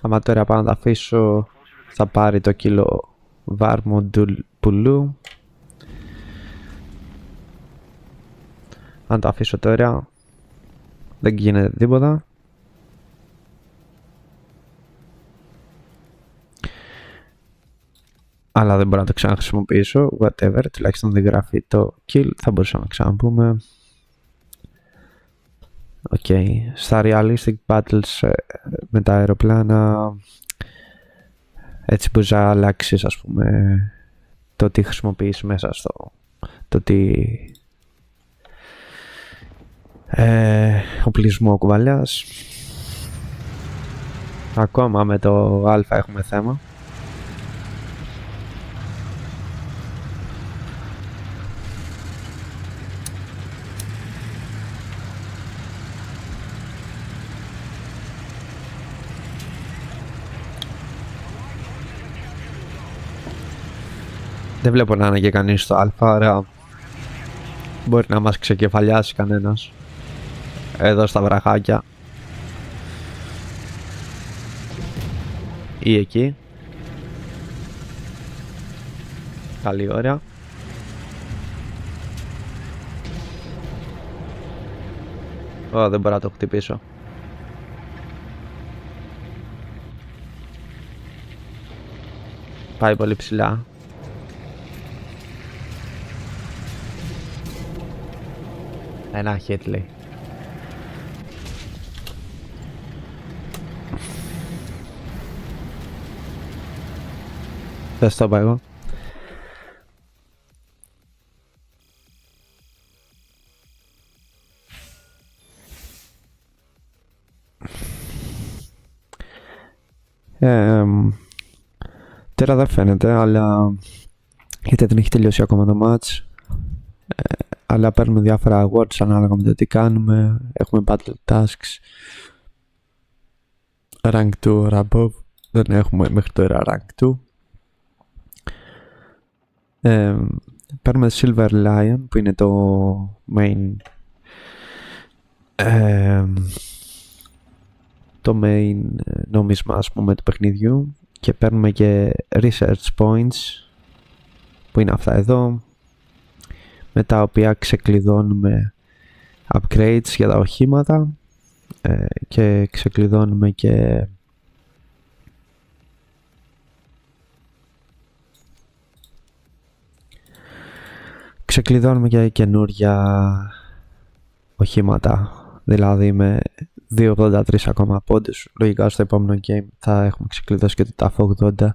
Άμα τώρα πάω να τα αφήσω, θα πάρει το κιλό βάρμου πουλού. Αν το αφήσω τώρα, δεν γίνεται τίποτα. Αλλά δεν μπορώ να το ξαναχρησιμοποιήσω. Whatever, τουλάχιστον δεν γράφει το kill. Θα μπορούσαμε να ξαναπούμε. Στα realistic battles με τα αεροπλάνα έτσι μπορείς να αλλάξεις, ας πούμε, το τι χρησιμοποιείς μέσα στο... το τι... οπλισμό κουβαλιάς. Ακόμα με το α έχουμε θέμα. Δεν βλέπω να είναι και κανείς στο α, άρα μπορεί να μας ξεκεφαλιάσει κανένας εδώ στα βραχάκια ή εκεί. Καλή ώρα. Δεν μπορώ να το χτυπήσω. Πάει πολύ ψηλά. Ένα hit λέει. Δεν στο είπα εγώ. Τώρα δεν φαίνεται, αλλά γιατί δεν έχει τελειώσει ακόμα το match. Αλλά παίρνουμε διάφορα awards ανάλογα με το τι κάνουμε. Έχουμε battle tasks, rank 2 or above. Δεν έχουμε μέχρι τώρα rank 2. Παίρνουμε Silver Lion που είναι το main το main νόμισμα, ας πούμε, του παιχνιδιού, και παίρνουμε και research points που είναι αυτά εδώ, με τα οποία ξεκλειδώνουμε upgrades για τα οχήματα και ξεκλειδώνουμε και καινούρια οχήματα, δηλαδή με 283 ακόμα πόντους. Λογικά στο επόμενο game θα έχουμε ξεκλειδώσει και το TAF 80,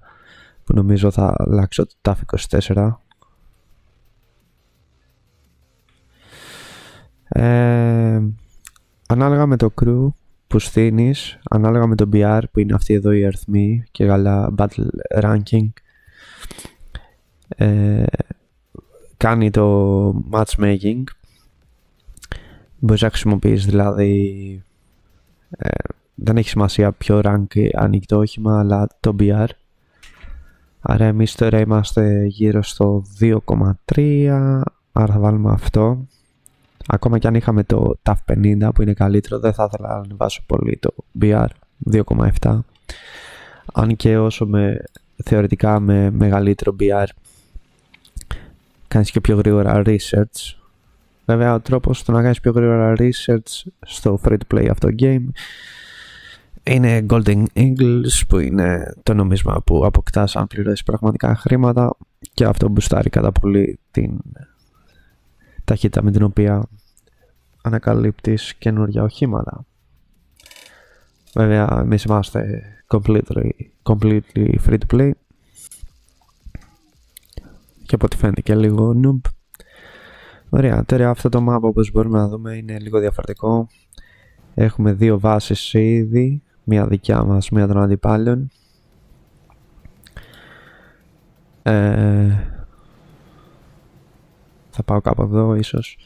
που νομίζω θα αλλάξω το TAF 24. Ανάλογα με το crew που στείνεις, ανάλογα με το BR που είναι αυτή εδώ η αριθμή και καλά battle ranking, κάνει το matchmaking. Μπορείς να χρησιμοποιείς, δηλαδή δεν έχει σημασία ποιο rank ανοίγει το όχημα, αλλά το BR. Άρα εμείς τώρα είμαστε γύρω στο 2,3, άρα θα βάλουμε αυτό. Ακόμα και αν είχαμε το TAF 50 που είναι καλύτερο, δεν θα ήθελα να ανεβάσω πολύ το BR 2,7. Αν και όσο θεωρητικά με μεγαλύτερο BR κάνεις και πιο γρήγορα research. Βέβαια ο τρόπος το να κάνεις πιο γρήγορα research στο free to play αυτό game είναι Golden Eagles, που είναι το νόμισμα που αποκτάς αν πληρώσεις πραγματικά χρήματα, και αυτό μπουστάρει κατά πολύ την ταχύτητα με την οποία ανακαλύπτεις καινούργια οχήματα. Βέβαια εμείς είμαστε completely free to play και από ό,τι φαίνεται και λίγο noob. Ωραία, τώρα αυτό το map, όπως μπορούμε να δούμε, είναι λίγο διαφορετικό. Έχουμε δύο βάσεις ήδη, μία δικιά μας, μία των αντιπάλων. Θα πάω κάπου εδώ ίσως.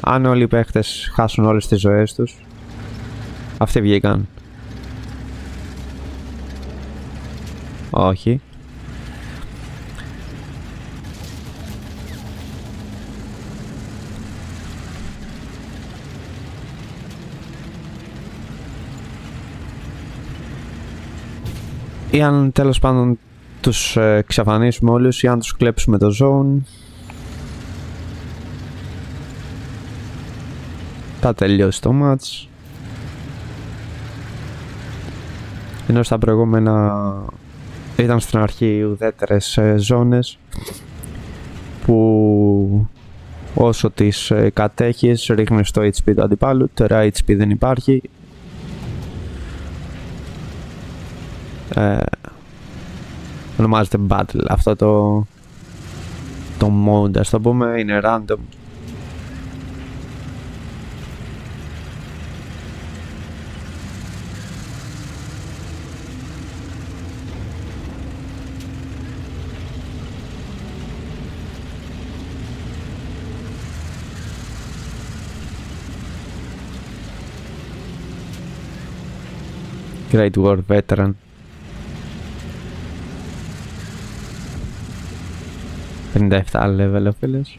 Αν όλοι οι παίχτες χάσουν όλες τις ζωές τους, αυτοί βγήκαν. Όχι. Ή αν τέλος πάντων τους εξαφανίσουμε όλους, ή αν τους κλέψουμε το zone, θα τελειώσει το match. Ενώ στα προηγούμενα ήταν στην αρχή ουδέτερες ζώνες που όσο τις κατέχεις ρίχνεις το HP του αντιπάλου. Τώρα HP δεν υπάρχει, ονομάζεται Battle. Αυτό το mode, ας το πούμε, είναι random. Great War Veteran. ...57 level ο φίλος.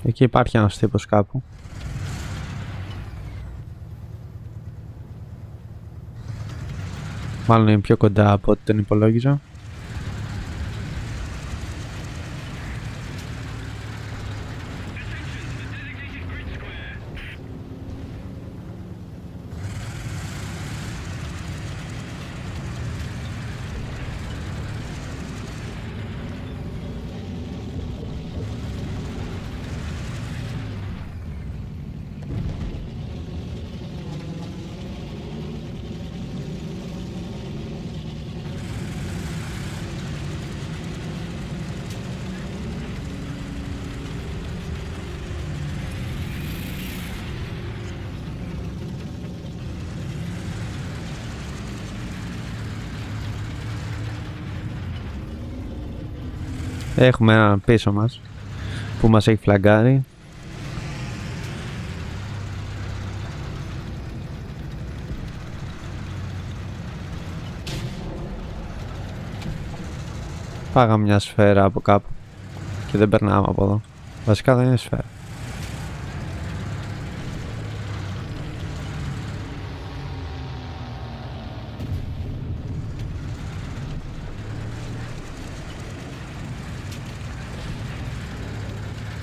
Εκεί υπάρχει ένας τύπος κάπου. Μάλλον είναι πιο κοντά από ό,τι τον υπολόγιζα. Έχουμε έναν πίσω μας που μας έχει φλαγκάρει. Πάγαμε μια σφαίρα από κάπου και δεν περνάμε από εδώ. Βασικά δεν είναι σφαίρα.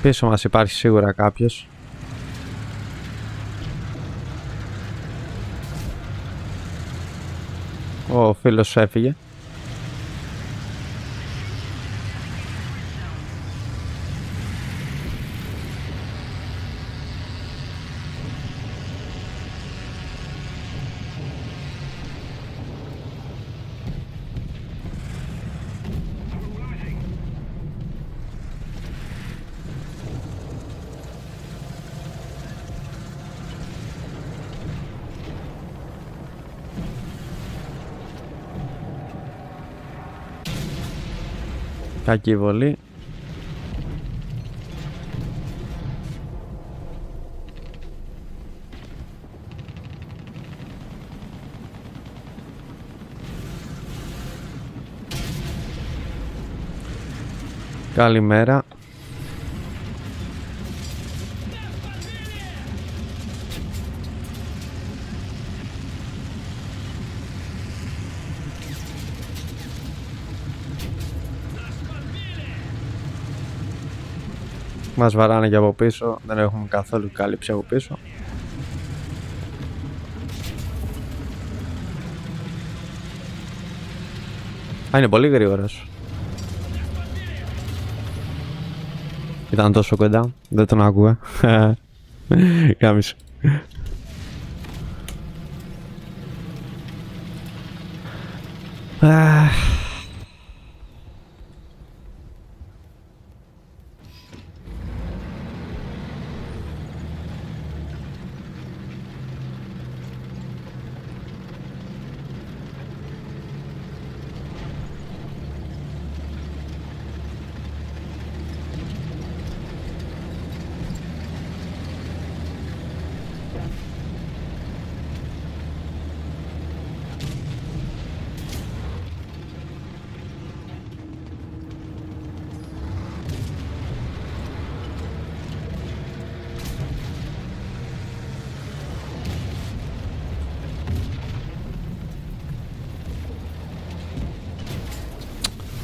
Πίσω μας υπάρχει σίγουρα κάποιος. Ο φίλος σου έφυγε. Κακή βολή. Καλημέρα. Μας βαράνε και από πίσω, δεν έχουμε καθόλου κάλυψη από πίσω. Α, είναι πολύ γρήγορος. Ήταν τόσο κοντά, δεν τον άκουγα. Κάμισε.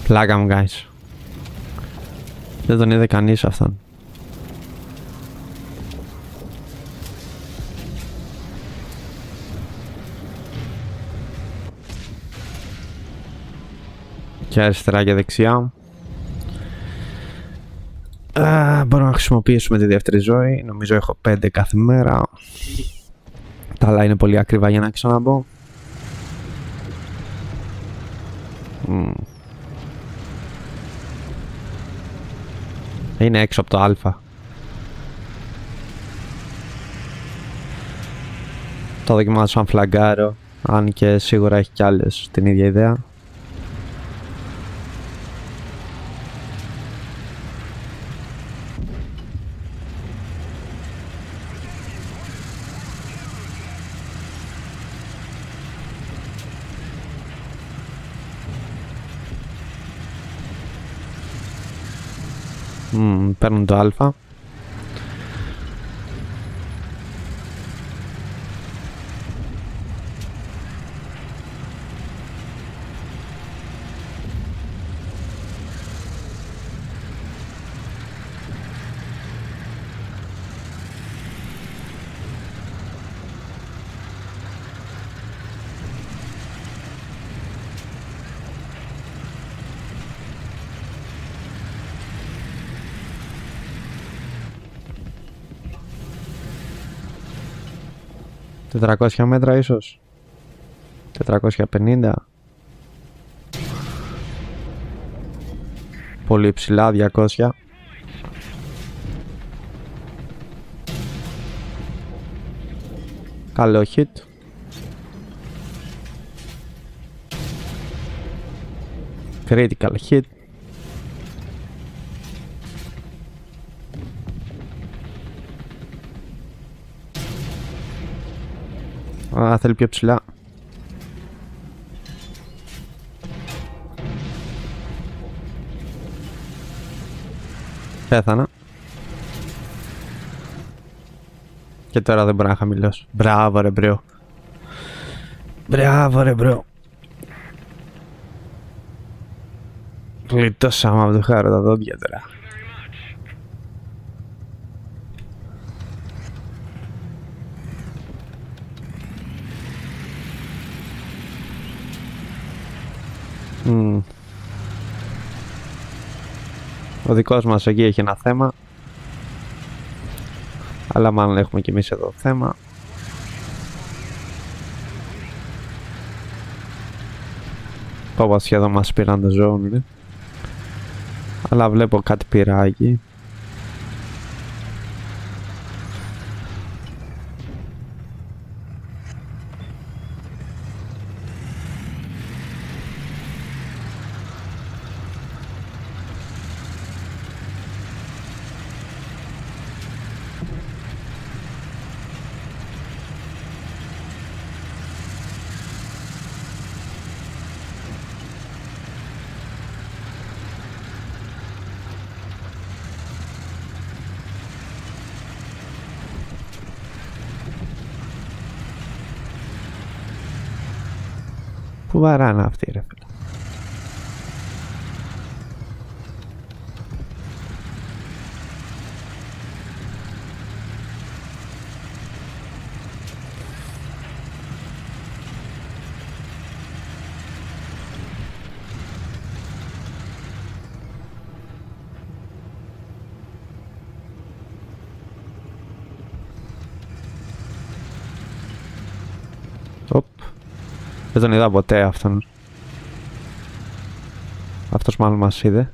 Πλάκα μου κάνεις. Δεν τον είδε κανείς αυτόν. Και αριστερά και δεξιά. Μπορώ να χρησιμοποιήσουμε τη δεύτερη ζωή. Νομίζω έχω 5 κάθε μέρα. Τα άλλα είναι πολύ ακριβά για να ξαναμπω. Είναι έξω από το α. Το δοκιμάζω σαν φλαγκάρο. Αν και σίγουρα έχει κι άλλες την ίδια ιδέα. Παίρνουν το α. $400 μέτρα ίσως. 450. Πολύ ψηλά, 200. Καλό hit. Critical hit. Θέλει πιο ψηλά. Πέθανα. Και τώρα δεν μπορώ να χαμηλώσω. Μπράβο ρε μπρο. Μπράβο ρε μπρο. Γλιτώσαμε από το χάρο τα δόντια τώρα. Ο δικός μας εκεί έχει ένα θέμα. Αλλά μάλλον έχουμε κι εμείς εδώ θέμα. Πάπα σχεδόν μας πήραν το ζώνη. Αλλά βλέπω κάτι πυράκι. Πού βαράνε αυτοί ρε φίλε. Δεν τον είδα ποτέ αυτόν. Αυτός μάλλον μας είδε.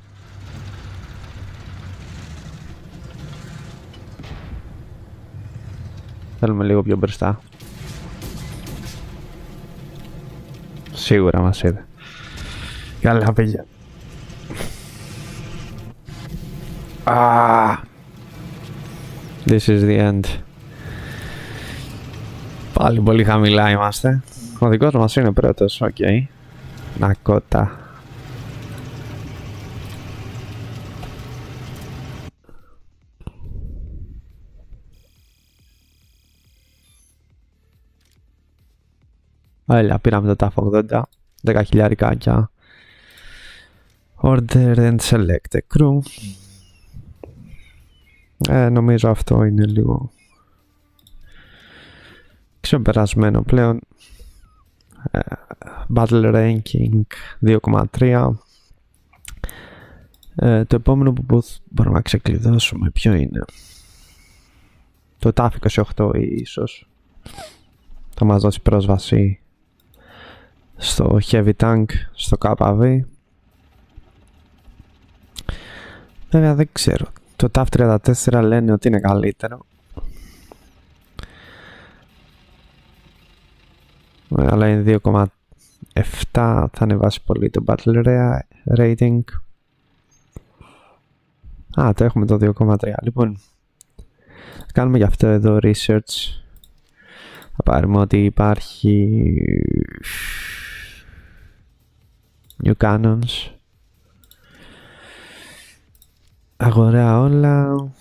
Θέλουμε λίγο πιο μπροστά. Σίγουρα μας είδε. Καλά παιδιά. This is the end. Πάλι πολύ χαμηλά είμαστε. Ο δικός μας είναι πρώτος, οκ. Νακότα. Έλα, πήραμε το TAF 80, 10 χιλιάρικάκια. Order and select a crew. Νομίζω αυτό είναι λίγο ξεπερασμένο πλέον. Battle Ranking 2,3. Το επόμενο που μπορούμε να ξεκλειδώσουμε ποιο είναι? Το TAF 28 ίσως. Θα μας δώσει πρόσβαση στο Heavy Tank, στο KV. Βέβαια δεν ξέρω. Το TAF 34 λένε ότι είναι καλύτερο. Αλλά είναι 2,7. Θα ανεβάσει πολύ το Battle Rating. Το έχουμε το 2,3. Λοιπόν, θα κάνουμε γι' αυτό εδώ research. Θα πάρουμε ότι υπάρχει New Cannons. Αγορά όλα.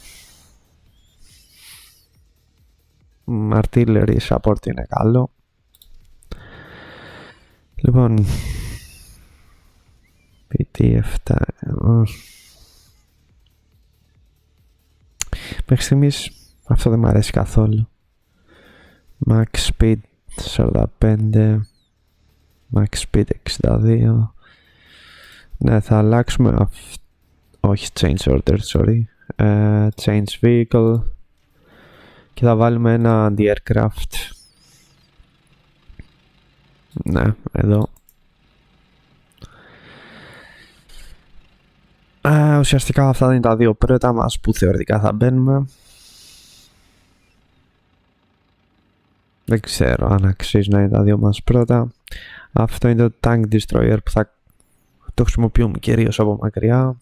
Artillery support είναι καλό. Λοιπόν, PT7. Μέχρι στιγμής αυτό δεν μου αρέσει καθόλου. Max Speed 45, Max Speed 62. Ναι, θα αλλάξουμε όχι change order, sorry. Change vehicle. Και θα βάλουμε ένα anti-aircraft. Ναι, εδώ. Ουσιαστικά αυτά είναι τα δύο πρώτα μας που θεωρητικά θα μπαίνουμε. Δεν ξέρω αν αξίζει να είναι τα δύο μας πρώτα. Αυτό είναι το Tank Destroyer που θα το χρησιμοποιούμε κυρίως από μακριά.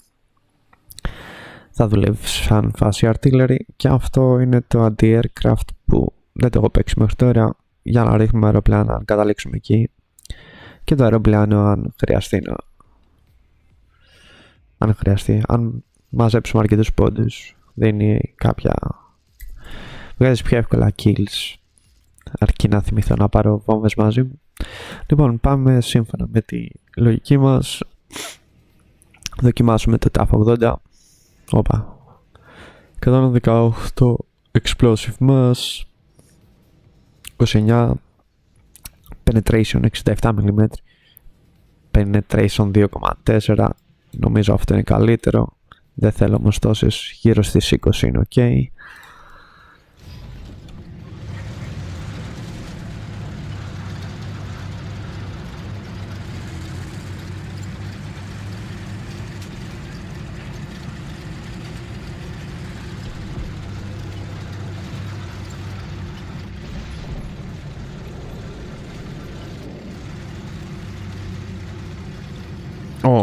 Θα δουλεύει σαν φάση artillery. Και αυτό είναι το anti-aircraft που δεν το έχω παίξει μέχρι τώρα, για να ρίχνουμε αεροπλάνα αν καταλήξουμε εκεί. Και το αεροπλάνο αν χρειαστεί, αν μαζέψουμε αρκετούς πόντους, δίνει κάποια... βγάζει πιο εύκολα kills, αρκεί να θυμηθώ να πάρω βόμβες μαζί μου. Λοιπόν, πάμε σύμφωνα με τη λογική μας. Δοκιμάσουμε το TAF 80. Όπα. 118 explosive mass, 29 penetration 67 mm, penetration 2,4. Νομίζω αυτό είναι καλύτερο. Δεν θέλω όμως τόσες, γύρω στις 20 είναι ok.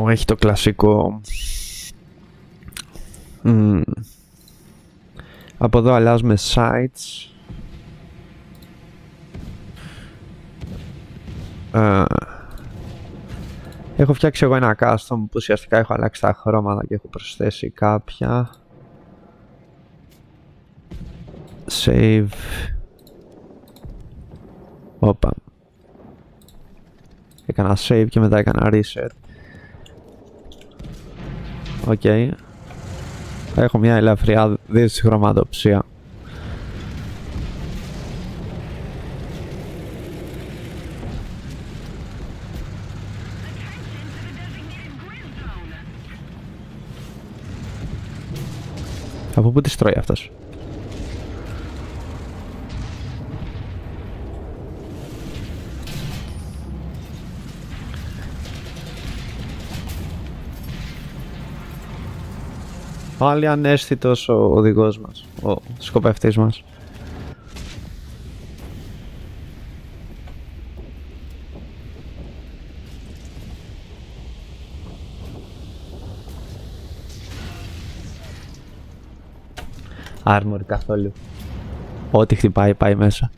Έχει το κλασικό. Από εδώ αλλάζουμε sites. Έχω φτιάξει εγώ ένα custom που ουσιαστικά έχω αλλάξει τα χρώματα και έχω προσθέσει κάποια. Save. Όπα. Έκανα save και μετά έκανα reset. Οκ. Έχω μια ελαφριά δύση χρωματοψία. Από πού τις τρώει αυτός? Πάλι αναίσθητος ο οδηγός μας, ο σκοπευτής μας. Armor καθόλου. Ό,τι χτυπάει πάει μέσα.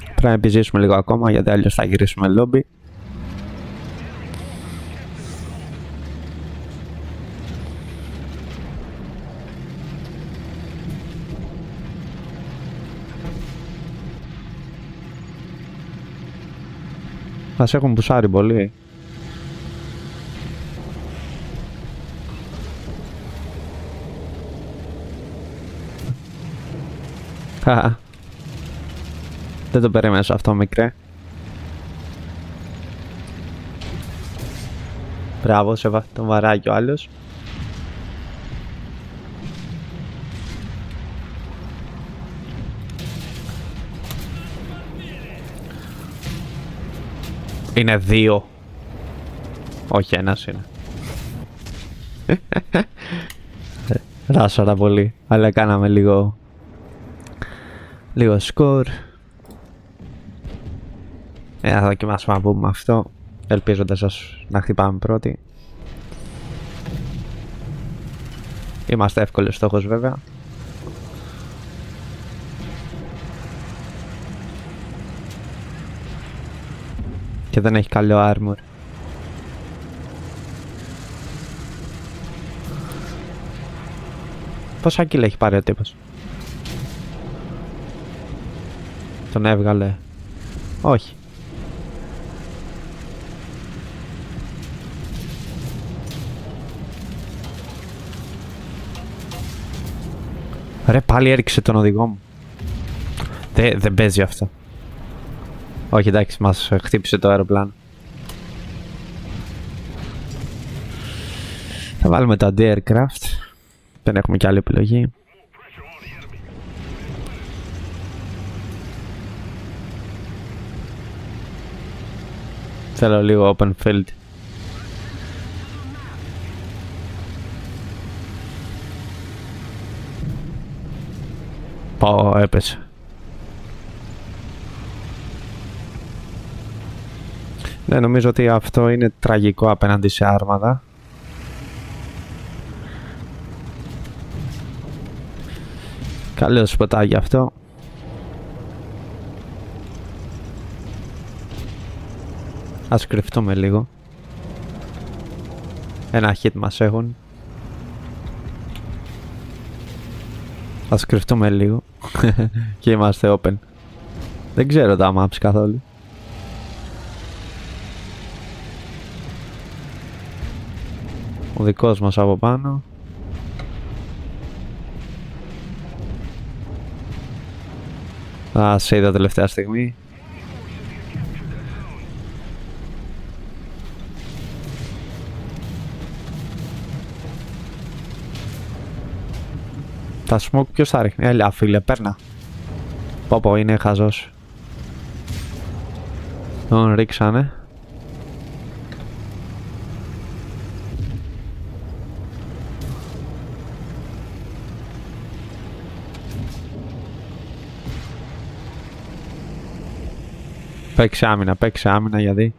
Πρέπει να επιζήσουμε λίγο ακόμα, γιατί αλλιώς θα γυρίσουμε λόμπι. Μας έχουν πουσάρει πολύ. Δεν το περίμενες αυτό, μικρέ. Μπράβο, σε τον βαράκι ο άλλος. Είναι δύο. Όχι, ένας είναι. Ράσαρα πολύ, αλλά κάναμε λίγο σκορ. Θα δοκιμάσουμε να πούμε αυτό, ελπίζοντας να χτυπάμε πρώτοι. Είμαστε εύκολος στόχος βέβαια. Και δεν έχει καλό armor. Πόσα kill έχει πάρει ο τύπος? Τον έβγαλε. Όχι. Ρε, πάλι έριξε τον οδηγό μου. Δεν παίζει αυτό. Όχι, εντάξει, μας χτύπησε το αεροπλάνο. Θα βάλουμε το anti-aircraft. Δεν έχουμε κι άλλη επιλογή. Θέλω λίγο open field. Πάω, έπεσε. Ναι, νομίζω ότι αυτό είναι τραγικό απέναντι σε άρμαδα. Καλό σποτάκι αυτό. Ας κρυφτούμε λίγο. Ένα hit μας έχουν. Ας κρυφτούμε λίγο. Και είμαστε open. Δεν ξέρω τα maps καθόλου. Ο δικός μας από πάνω. Σε είδα τελευταία στιγμή. Τα smoke ποιος θα ρίχνει? Έλα φίλε, παίρνα. Πω, είναι χαζός. Τον ρίξανε. Παίξε άμυνα γιατί.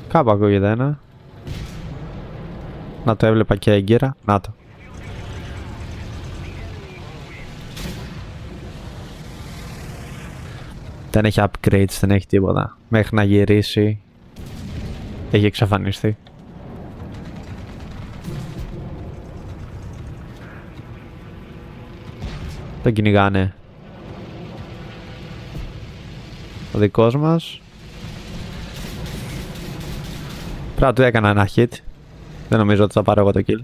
Κάπου ακούγεται ένα. Να το έβλεπα και έγκυρα. Να το. Δεν έχει upgrades, δεν έχει τίποτα. Μέχρι να γυρίσει έχει εξαφανιστεί. Τον κυνηγάνε. Ο δικός μας. Πρέπει να του έκανα ένα hit. Δεν νομίζω ότι θα πάρω εγώ το kill.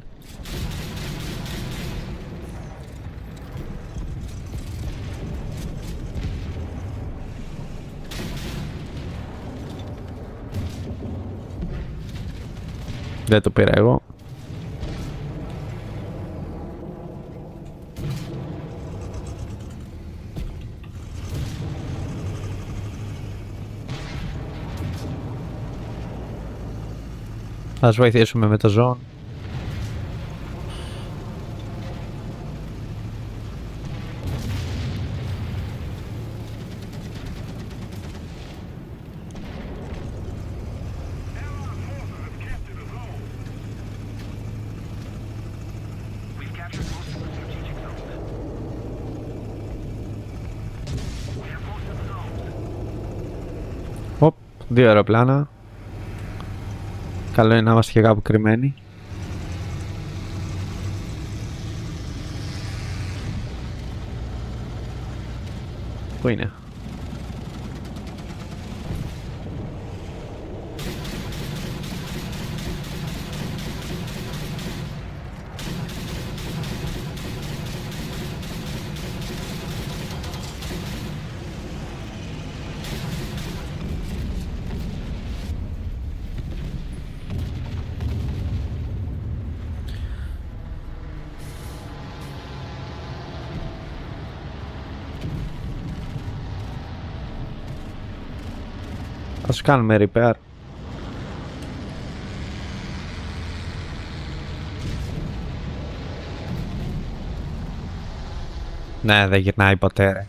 Δεν το πήρα εγώ. Ας βοηθήσουμε με το ζώο. 2 αεροπλάνα. Καλό είναι να είμαστε και κάπου κρυμμένοι. Πού είναι? Ας κάνουμε repair. Ναι, δεν γυρνάει ποτέ ρε.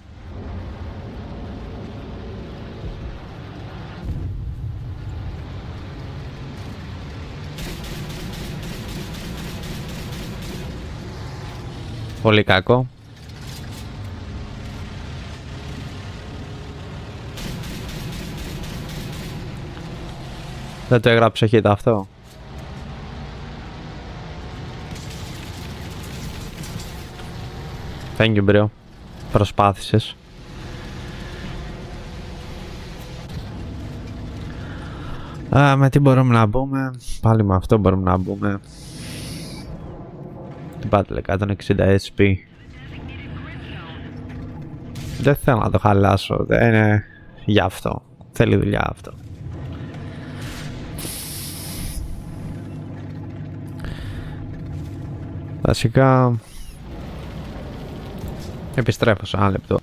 Πολύ κακό. Δεν το έγραψε hit αυτό. Thank you bro. Προσπάθησες. Με τι μπορούμε να μπούμε? Πάλι με αυτό μπορούμε να μπούμε. Την Battle 160 SP. Δεν θέλω να το χαλάσω. Δεν είναι για αυτό. Θέλει δουλειά αυτό. Βασικά επιστρέφω σε ένα λεπτό.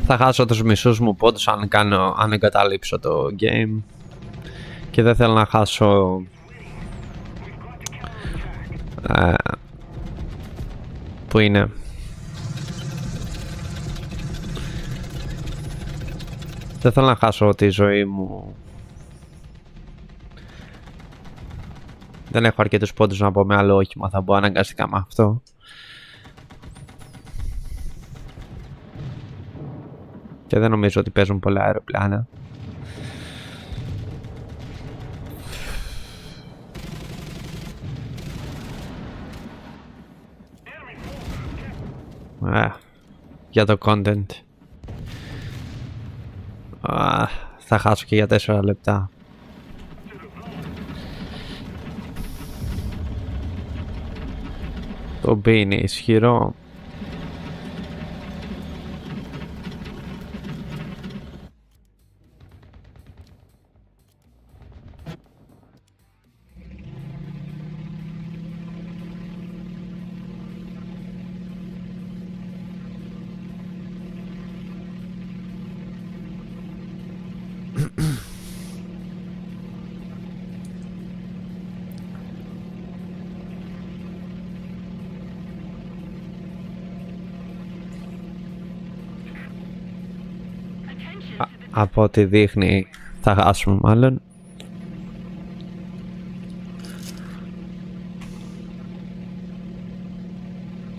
Θα χάσω τους μισούς μου πόντους αν εγκαταλείψω το game. Και δεν θέλω να χάσω που είναι δεν θέλω να χάσω τη ζωή μου. Δεν έχω αρκετούς πόντους να πω με άλλο όχημα. Θα μπω αναγκαστικά με αυτό. Και δεν νομίζω ότι παίζουν πολλά αεροπλάνα. Για το content. Θα χάσω και για 4 λεπτά. Το B είναι ισχυρό. Από ό,τι δείχνει θα χάσουμε μάλλον.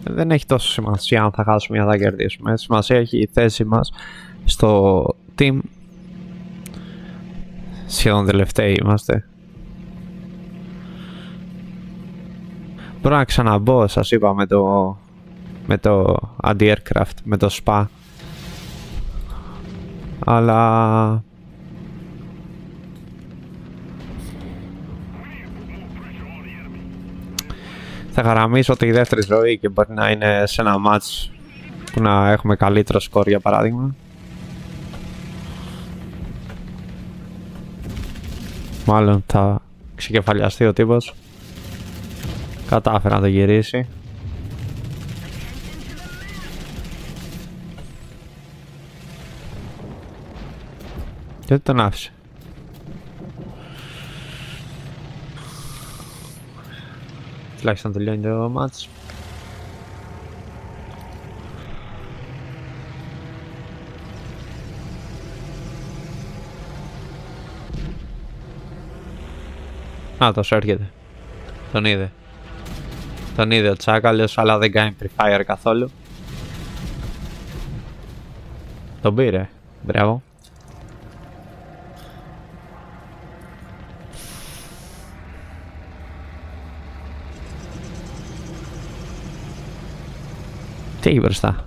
δεν έχει τόσο σημασία αν θα χάσουμε ή αν θα κερδίσουμε. Σημασία έχει η θέση μας στο team. Σχεδόν τελευταίοι είμαστε. Μπορώ να ξαναμπω, σας είπα, με το anti-aircraft, με το SPA. Αλλά θα χαραμίσω τη δεύτερη ζωή και μπορεί να είναι σε ένα match που να έχουμε καλύτερο σκορ, για παράδειγμα. Μάλλον θα ξεκεφαλιαστεί ο τύπος. Κατάφερε να το γυρίσει. Γιατί τον άφησε. Τουλάχιστον τελειώνει το match. Α, τόσο έρχεται. Τον είδε. Τον είδε ο Τσάκαλος, αλλά δεν κάνει pre-fire καθόλου. Τον πήρε. Μπράβο. Τι έχει μπροστά.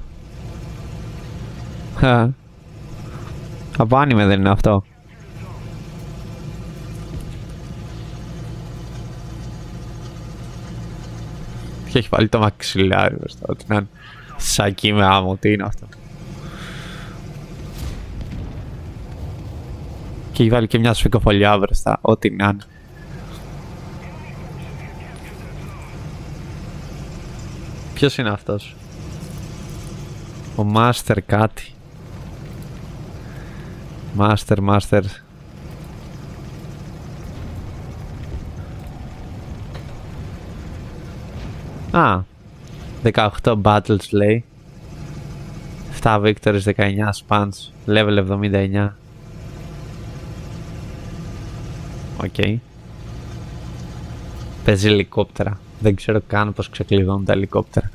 Από άνιμε δεν είναι αυτό. Και έχει βάλει το μαξιλάρι μπροστά. Ότι να είναι σακί με άμμο. Τι είναι αυτό. Και έχει βάλει και μια σφικοφολιά μπροστά. Ό,τι να είναι. Ποιος είναι αυτός? Ο Master κάτι. Master. Α, 18 battles λέει. 7 victories, 19 spans, level 79. Οκ. Παίζει ελικόπτερα. Δεν ξέρω καν πως ξεκλειδώνουν τα ελικόπτερα.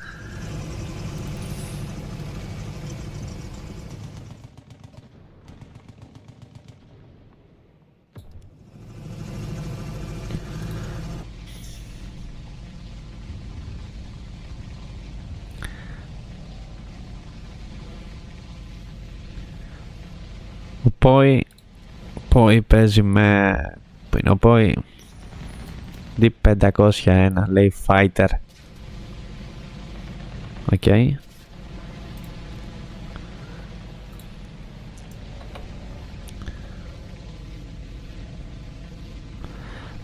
Ο Πόη παίζει με... Πού είναι ο Πόη? D501 λέει fighter. Οκ.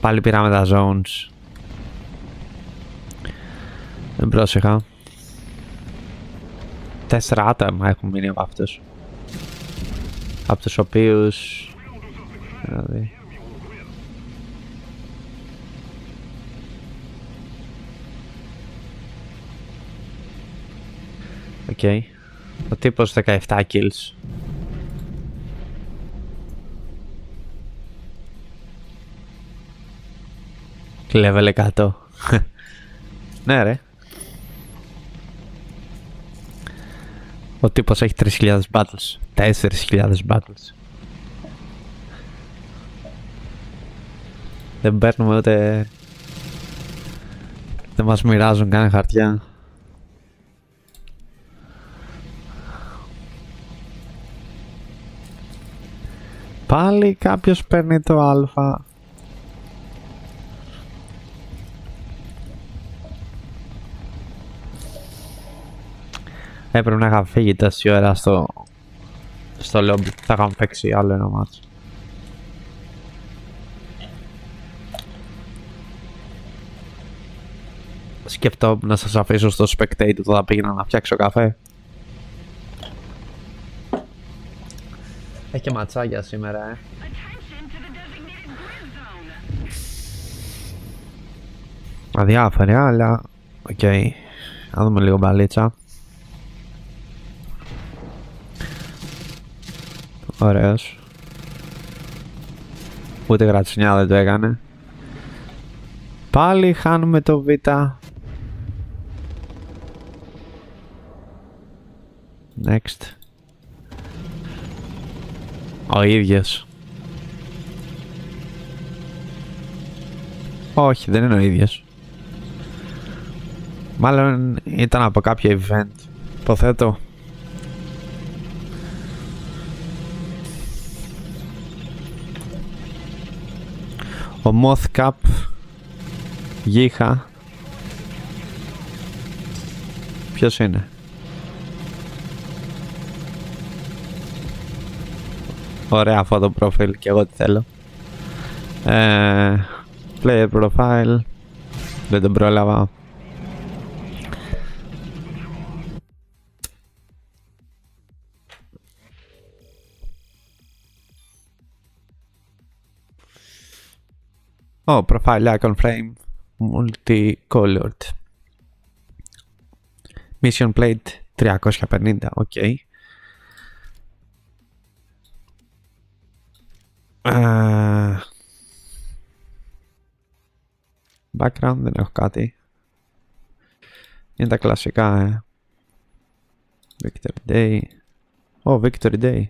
Πάλι πήραμε τα zones. Δεν πρόσεχα. 4 άτομα έχουν μείνει από αυτούς. Από τους οποίους... Δηλαδή... Οκ. Ο τύπος 17 kills. Level 100. Ναι ρε. Ο τύπος έχει 3.000 battles. 4.000 battles. Δεν παίρνουμε ούτε... Δεν μας μοιράζουν καν χαρτιά. Πάλι κάποιος παίρνει το αλφα. Έπρεπε να είχα φύγει τόση ώρα στο lobby. Θα είχαμε παίξει άλλο ένα μάτσο. Σκεφτόμουν να σας αφήσω στο spectate που θα πήγαινα να φτιάξω καφέ. Έχει και ματσάκια σήμερα, Αδιάφορη, αλλά... Οκ. Να δούμε λίγο μπαλίτσα. Ωραίος. Ούτε γρατσινιά δεν το έκανε. Πάλι χάνουμε το Β. Next. Ο ίδιος. Όχι, δεν είναι ο ίδιος. Μάλλον ήταν από κάποιο event. Υποθέτω. Ο Mothcap Γίχα. Ποιος είναι? Ωραία photo profile και εγώ τι θέλω. Player profile. Δεν τον πρόλαβα. Profile icon frame multicolored. Mission plate 350, ok. Background δεν έχω κάτι. Είναι τα κλασικά. Victory Day. Victory Day.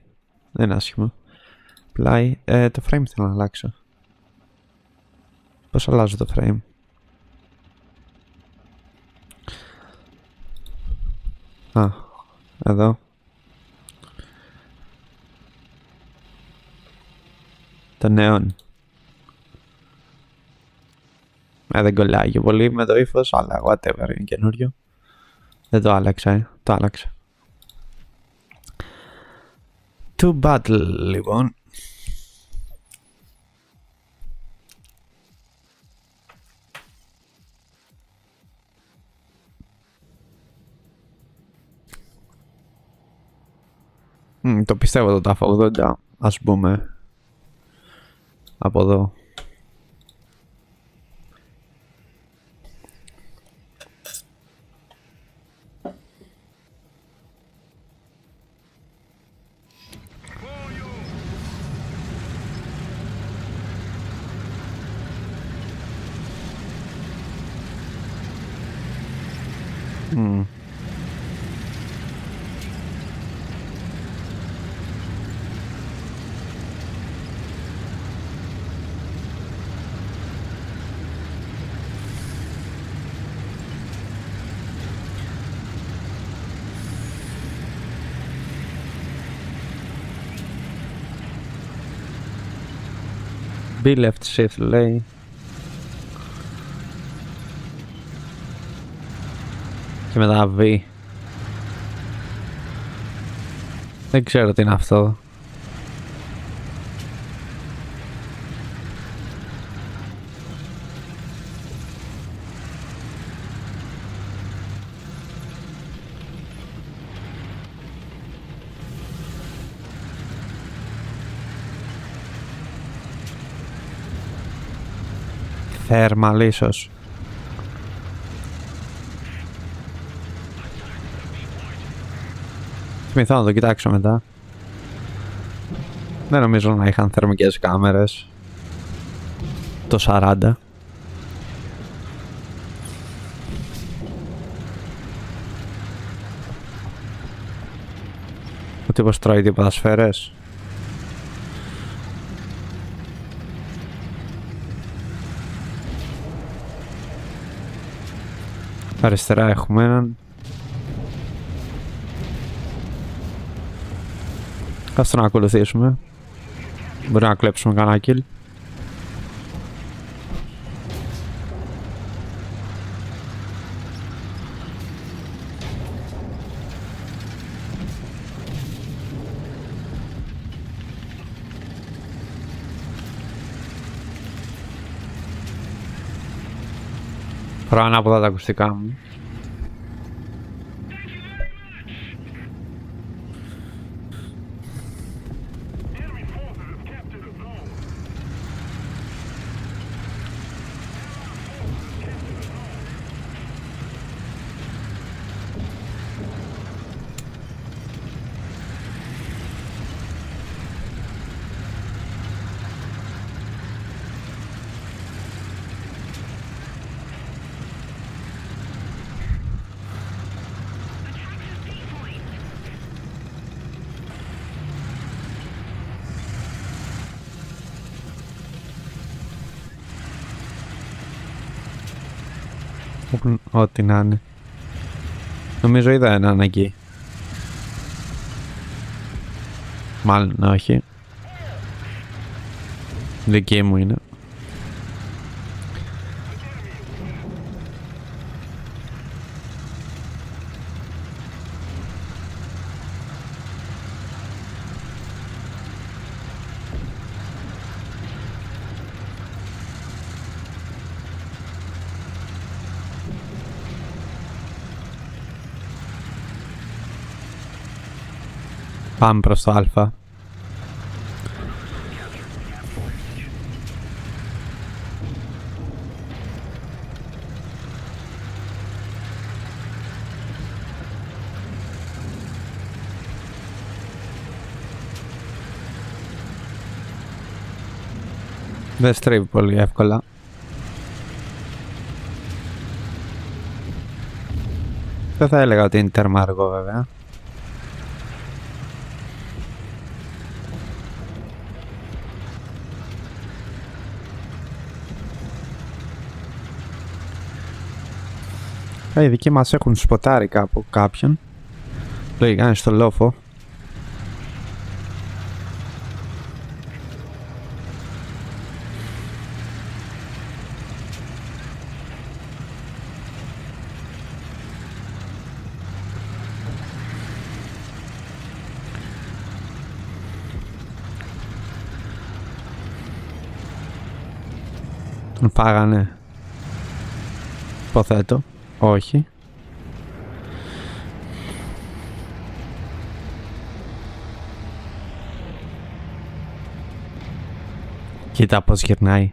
Δεν είναι άσχημο. Play. Το frame θέλω να αλλάξω. Πώς αλλάζω το frame? Εδώ. Το νέον. Δεν κολλάει και πολύ με το ύφος, αλλά whatever, είναι καινούριο. Δεν το άλλαξα, το άλλαξα. To battle, λοιπόν. Το πιστεύω το TAF 80, ας πούμε. Από εδώ. B left shift λέει. Και μετά V. Δεν ξέρω τι είναι αυτό. Thermal ίσως. Θυμηθώ να το κοιτάξω μετά. Δεν νομίζω να είχαν θερμικές κάμερες. Το 40. Ο τύπος τρώει τίποτα σφαίρες. Αριστερά έχουμε έναν. Ας τον ακολουθήσουμε. Μπορεί να κλέψουμε κανένα kill. Φοράω ανάποδα τα ακουστικά μου. Ό,τι να είναι. Νομίζω είδα έναν εκεί. Μάλλον όχι. Δική μου είναι. Πάμε προς το Α. Δεν στρίβει πολύ εύκολα. Δεν θα έλεγα ότι είναι τέρμα αργό βέβαια. Οι δικοί μας έχουν σποτάρει κάπου κάποιον. Λογικά είναι στο λόφο. Τον φάγανε. Υποθέτω. Όχι. Κοίτα πως γυρνάει.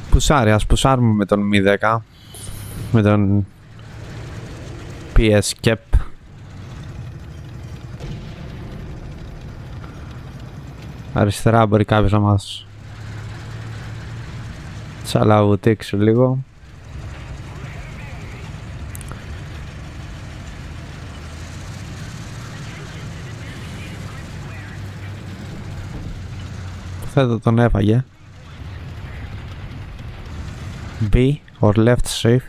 Πουσάρει, ας πουσάρουμε με τον Mi-10. Με τον PS Kep. Αριστερά μπορεί κάποιος να μας τσαλαβουτήξει λίγο. Θέτω τον έφαγε. B or left shift.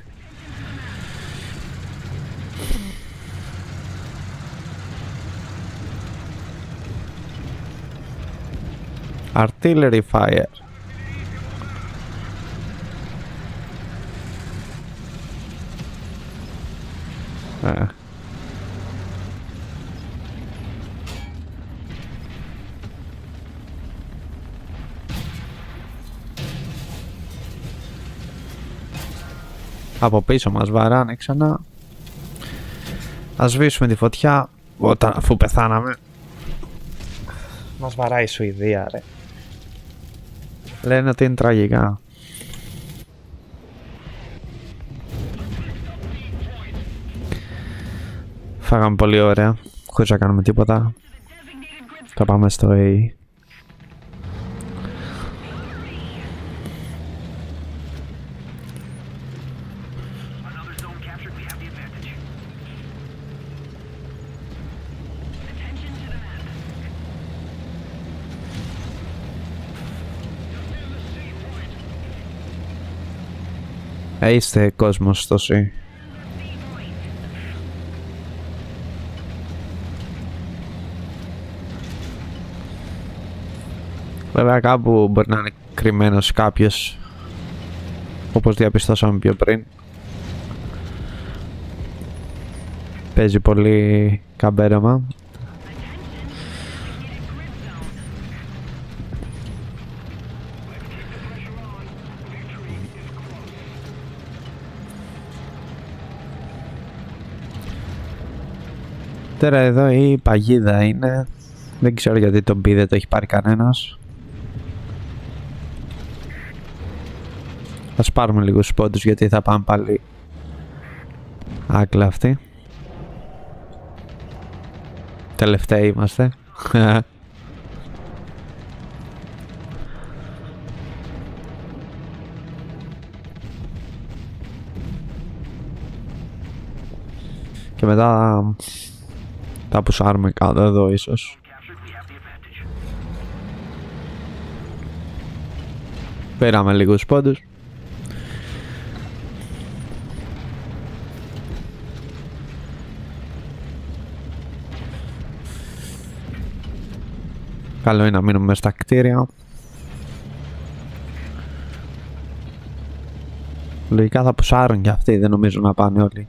Artillery fire. Από πίσω μας βαράνε ξανά. Ας σβήσουμε τη φωτιά αφού πεθάναμε. Μας βαράει η Σουηδία ρε. Λένε ότι είναι τραγικά. Φάγαμε πολύ ωραία, χωρίς να κάνουμε τίποτα. Θα πάμε στο A. Είστε κόσμος στο C. Βέβαια κάπου μπορεί να είναι κρυμμένος κάποιος, όπως διαπιστώσαμε πιο πριν. Παίζει πολύ καμπέραμα. Τώρα εδώ η παγίδα είναι. Δεν ξέρω γιατί τον B δεν το έχει πάρει κανένας. Ας πάρουμε λίγους πόντους γιατί θα πάμε πάλι άκλα αυτή. Τελευταίοι είμαστε. Και μετά θα πουσάρουμε κάτω εδώ ίσως. Πήραμε λίγους πόντους. Καλό είναι να μείνουμε μέσα στα κτίρια. Λογικά θα πουσάρουν κι αυτοί, δεν νομίζω να πάνε όλοι.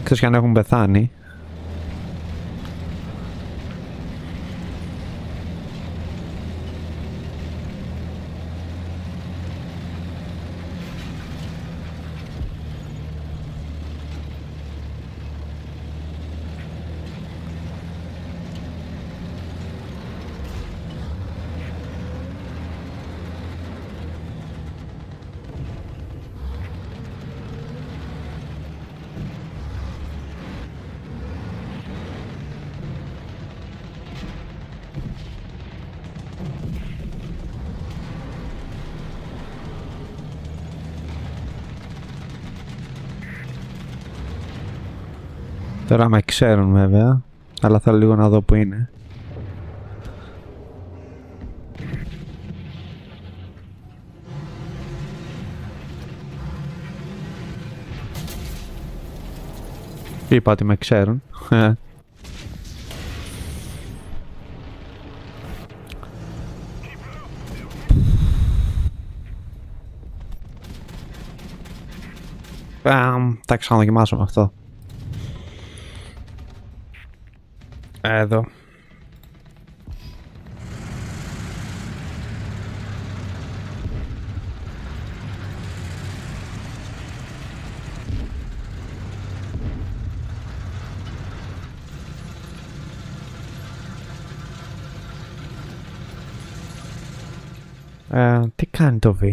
Ξέρεις κι αν έχουν πεθάνει. Τώρα με ξέρουν βέβαια, αλλά θέλω λίγο να δω που είναι. Είπα ότι με ξέρουν. Θα ξαναδοκιμάσουμε αυτό. Εδώ. Τι κάνει το V?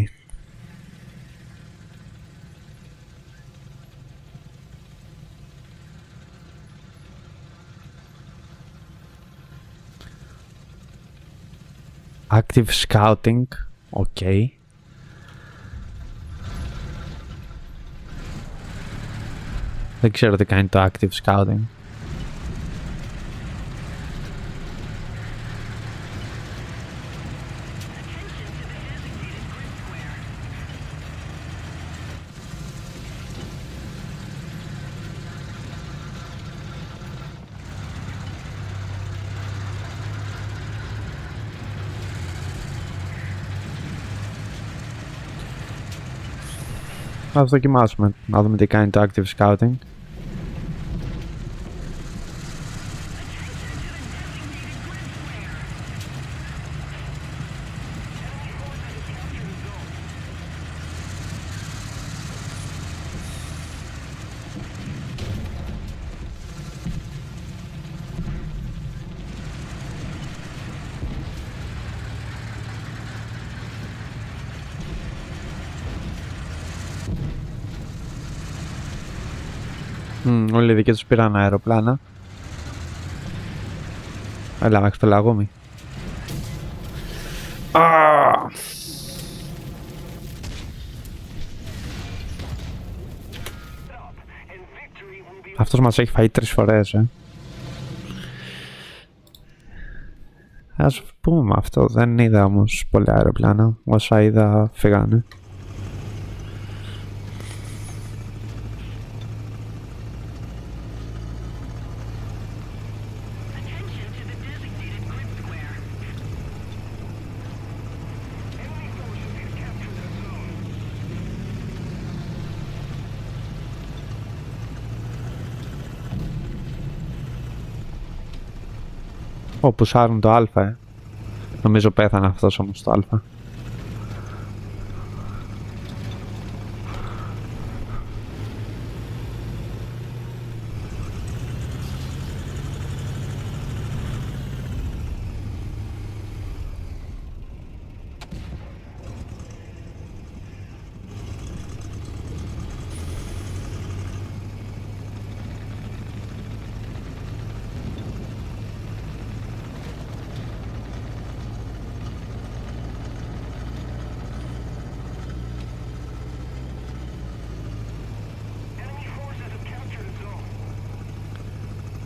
Active Scouting, ok. Δεν ξέρω τι κάνει το Active Scouting. Ας δοκιμάσουμε, να δούμε τι κάνει το Active Scouting. Όλοι οι δικοί τους πήραν αεροπλάνα. Έλα, μ' πελαγούμι. Αυτός μας έχει φάει 3 φορές, Ας πούμε αυτό, δεν είδα όμως πολλά αεροπλάνα. Όσα είδα φύγανε. Όπου σάρουν το α, Νομίζω πέθανε αυτός όμως το α.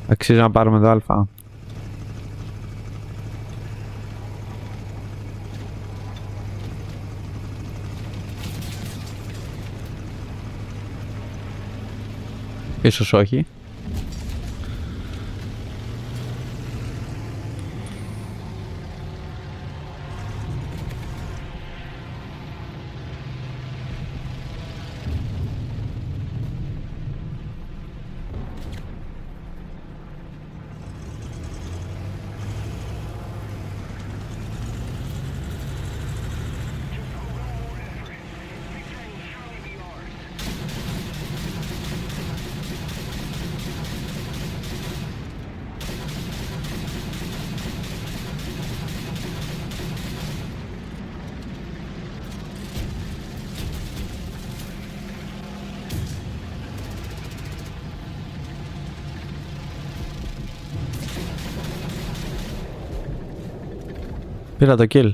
Αξίζει να πάρουμε το α. Ίσως όχι. Πήρα το kill.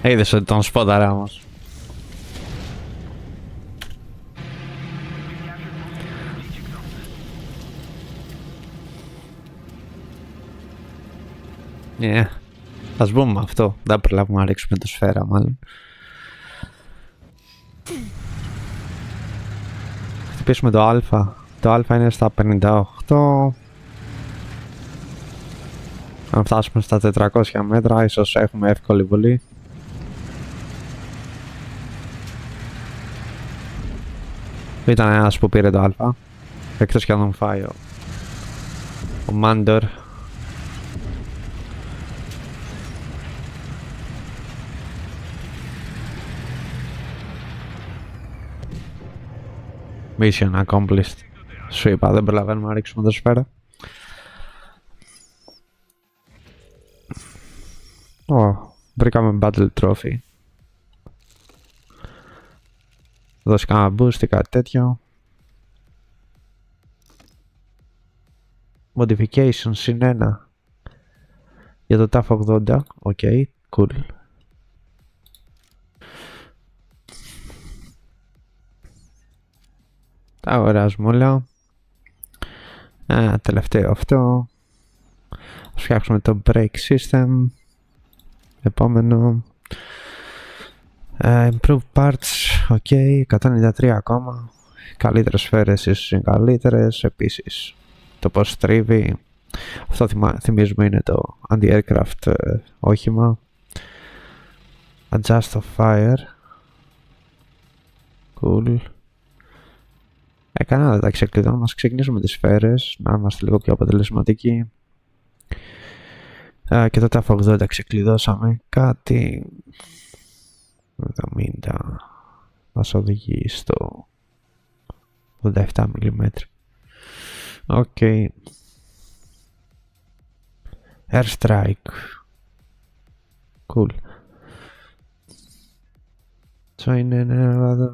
Είδες ότι τον σπόταρα όμως. Ας πούμε αυτό. Δεν προλάβουμε να ρίξουμε το σφαίρα μάλλον. Χτυπήσουμε το α. Το α είναι στα 58. Αν φτάσουμε στα 400 μέτρα ίσως έχουμε εύκολη βολή. Ήταν ένας που πήρε το α. Εκτός κι αν τον φάει ο Μάντορ. Mission accomplished. Σου είπα, δεν προλαβαίνουμε να ρίξουμε το σφαίρα. Βρήκαμε battle trophy. Δώσει κανένα boost ή κάτι τέτοιο. Modification συν 1 για το TAF 80. Οκ, cool. Τα αγοράζουμε όλα. Τελευταίο αυτό. Ας φτιάξουμε το brake system. Επόμενο. Improve parts. Ok, 193 ακόμα. Καλύτερες σφαίρες ίσως είναι καλύτερες. Επίσης το πώς τρίβει. Αυτό θυμίζουμε είναι το anti-aircraft όχημα. Adjust of fire. Cool. Κανένα δεν τα ξεκλειδώνουμε. Μας ξεκινήσουμε τις σφαίρες. Να είμαστε λίγο πιο αποτελεσματικοί. Και τότε από 80 ξεκλειδώσαμε κάτι. 70 μας οδηγεί στο 87 mm. Οκ. Airstrike. Cool. So in another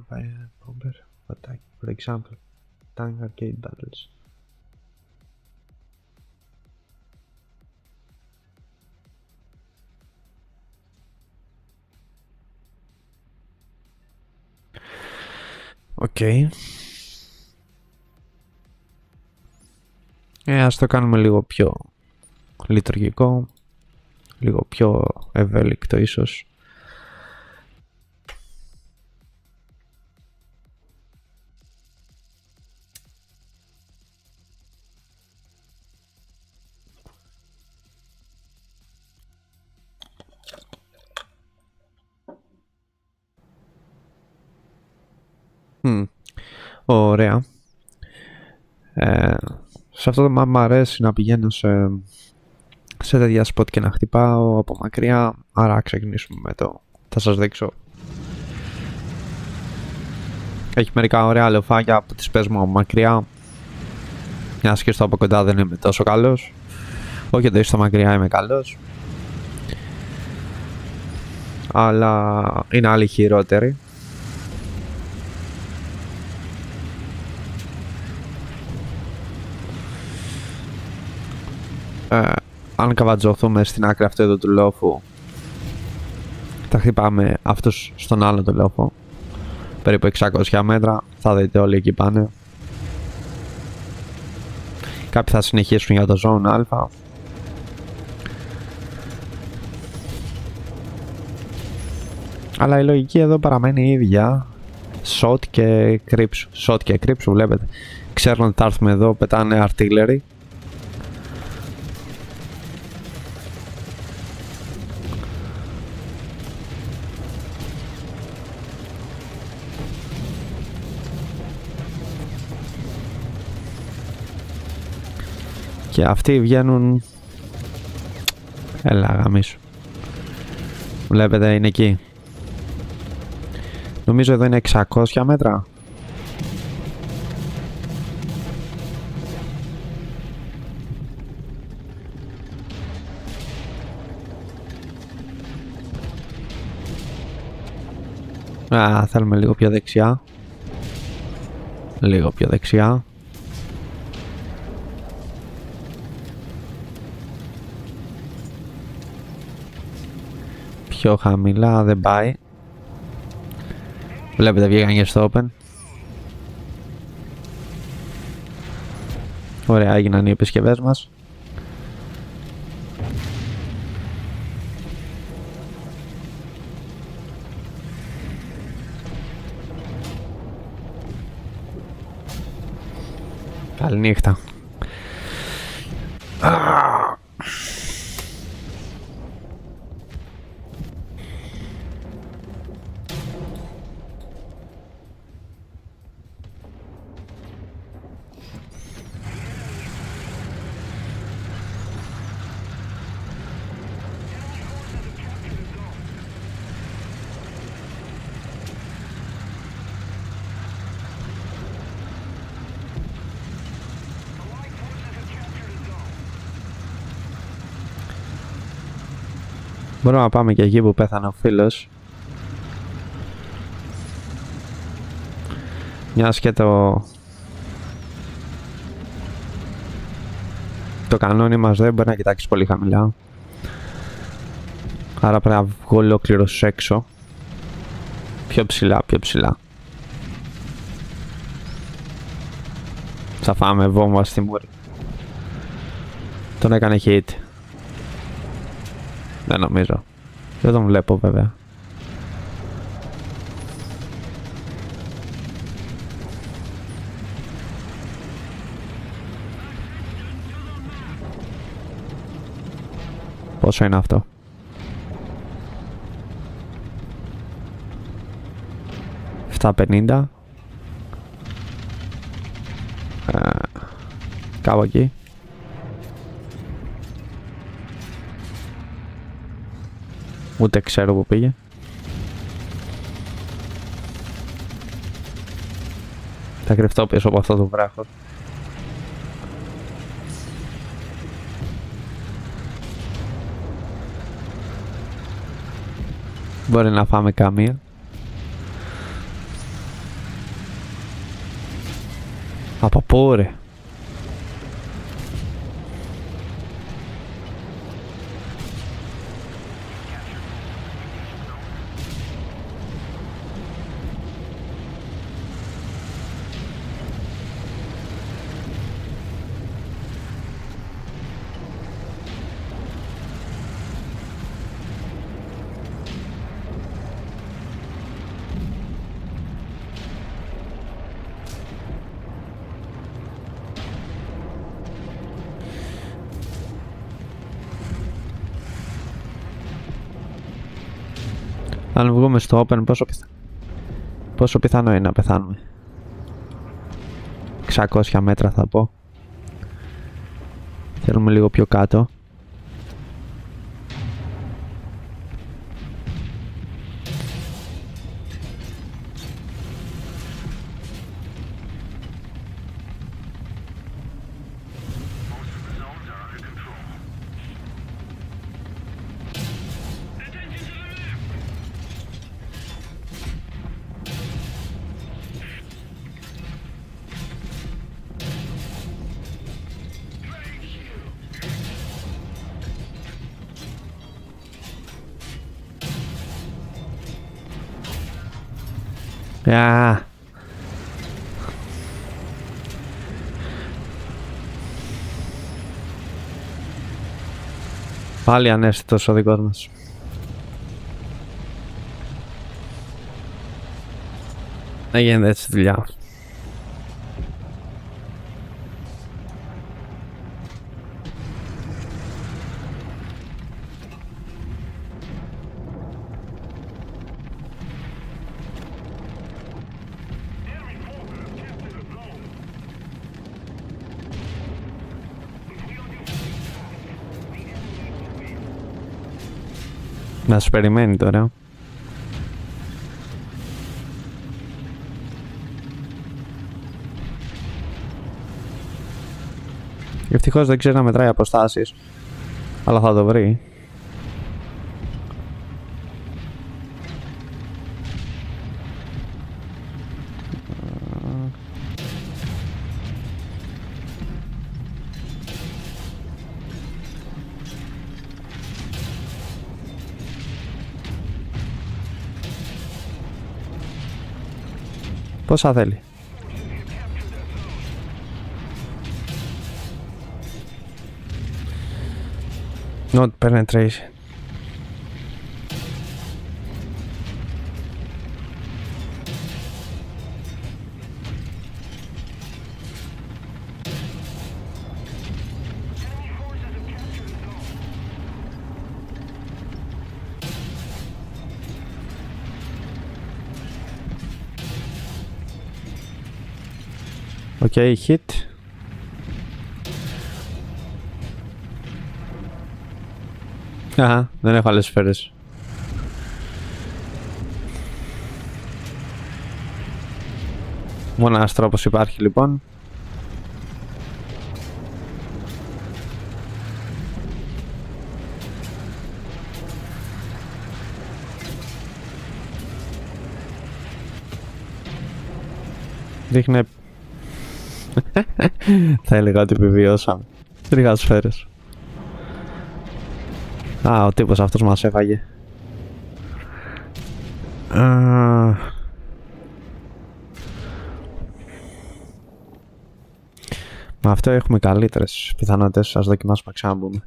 bomber attack, for example, tank arcade battles. Οκ. Ας το κάνουμε λίγο πιο λειτουργικό, λίγο πιο ευέλικτο ίσως. Ωραία. Σε αυτό το map μου αρέσει να πηγαίνω σε τέτοια spot και να χτυπάω από μακριά. Άρα ξεκινήσουμε με το. Θα σας δείξω. Έχει μερικά ωραία λοφάγια που τις παίζουμε από μακριά. Μιας και στο από κοντά δεν είμαι τόσο καλός. Όχι ότι στο μακριά είμαι καλός. Αλλά είναι άλλοι χειρότεροι. Αν καβατζωθούμε στην άκρη αυτού εδώ του λόφου Τα χτυπάμε αυτούς στον άλλο το λόφο. Περίπου 600 μέτρα. Θα δείτε όλοι εκεί πάνε. Κάποιοι θα συνεχίσουν για το Zone Α. Αλλά η λογική εδώ παραμένει η ίδια. Shot και κρύψου. Shot και κρύψου, βλέπετε. Ξέρουν ότι θα έρθουμε εδώ, πετάνε artillery. Και αυτοί βγαίνουν. Έλα γαμίσου. Βλέπετε είναι εκεί. Νομίζω εδώ είναι 600 μέτρα. Α, θέλουμε λίγο πιο δεξιά. Λίγο πιο δεξιά. Πιο χαμηλά δεν πάει. Βλέπετε βγήκαν και στο open. Ωραία, έγιναν οι επισκευές μας. Καληνύχτα. Μπορούμε να πάμε και εκεί που πέθανε ο φίλος. Μιας και το κανόνι μας δεν μπορεί να κοιτάξει πολύ χαμηλά. Άρα πρέπει να βγω ολόκληρος έξω. Πιο ψηλά, πιο ψηλά. Θα φάμε βόμβα στη μούρη. Τον έκανε hit. Δεν νομίζω. Δεν τον βλέπω βέβαια. Πόσο είναι αυτό? $750. Κάπου εκεί. Ούτε ξέρω που πήγε. Θα κρυφτώ πίσω από αυτό το βράχο. Μπορεί να φάμε καμία. Από πού ρε? Αν βγούμε στο open, πόσο πιθανό είναι να πεθάνουμε? 600 μέτρα θα πω. Θέλουμε λίγο πιο κάτω. Γεια. Πάλι ανέστητος ο δικός μας. Δεν γίνεται έτσι δουλειά. Να σου περιμένει τώρα. Ευτυχώς δεν ξέρει να μετράει αποστάσεις. Αλλά θα το βρει. Πόσα θέλει? Not penetration. Okay, hit. Αχα, δεν έχω άλλες σφαίρες. Μόνο ένας τρόπος υπάρχει λοιπόν. Δείχνε... Θα έλεγα ότι επιβιώσαμε. Τρία σφαίρες. Α, ο τύπος αυτός μας έφαγε. Με αυτό έχουμε καλύτερες πιθανότητες. Ας δοκιμάσουμε να ξαναμπούμε.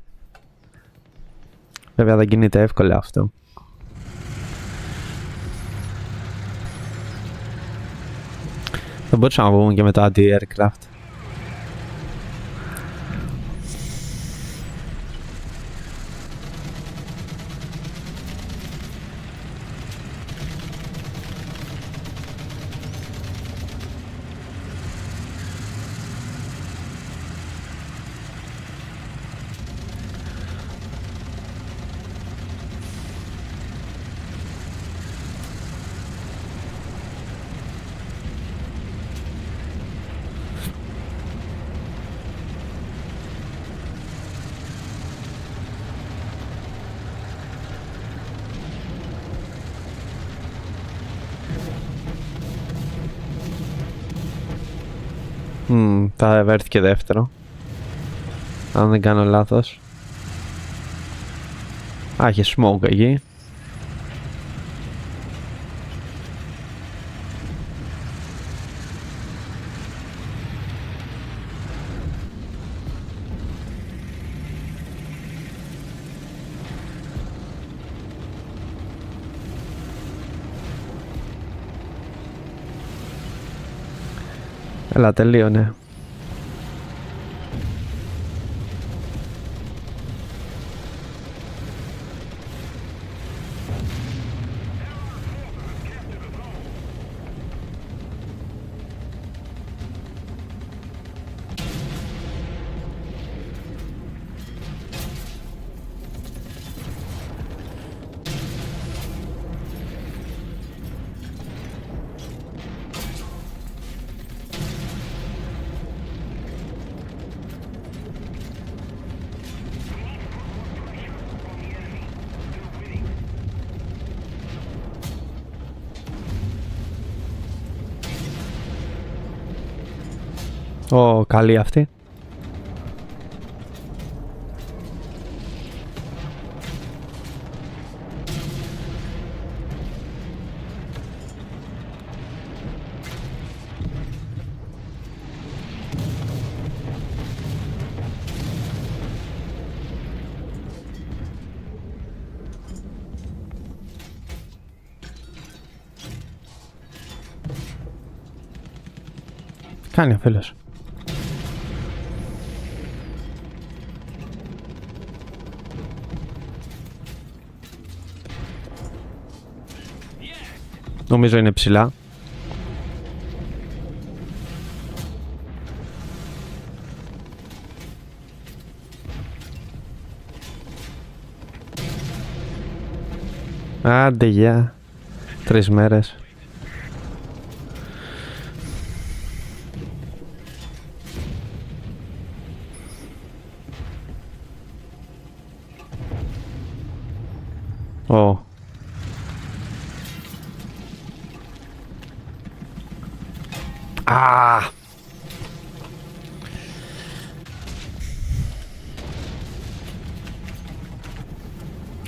Βέβαια δεν κινείται εύκολα αυτό. Θα μπορούσαμε να μπούμε και με το anti-aircraft. Θα έρθει και δεύτερο. Αν δεν κάνω λάθος. Α, έχει smoke εκεί. Έλα, τελείωνε. Ω, καλή αυτή. Κάνει ο φίλος. Νομίζω είναι ψηλά. Άντε γεια. 3 μέρες. Ω. Α!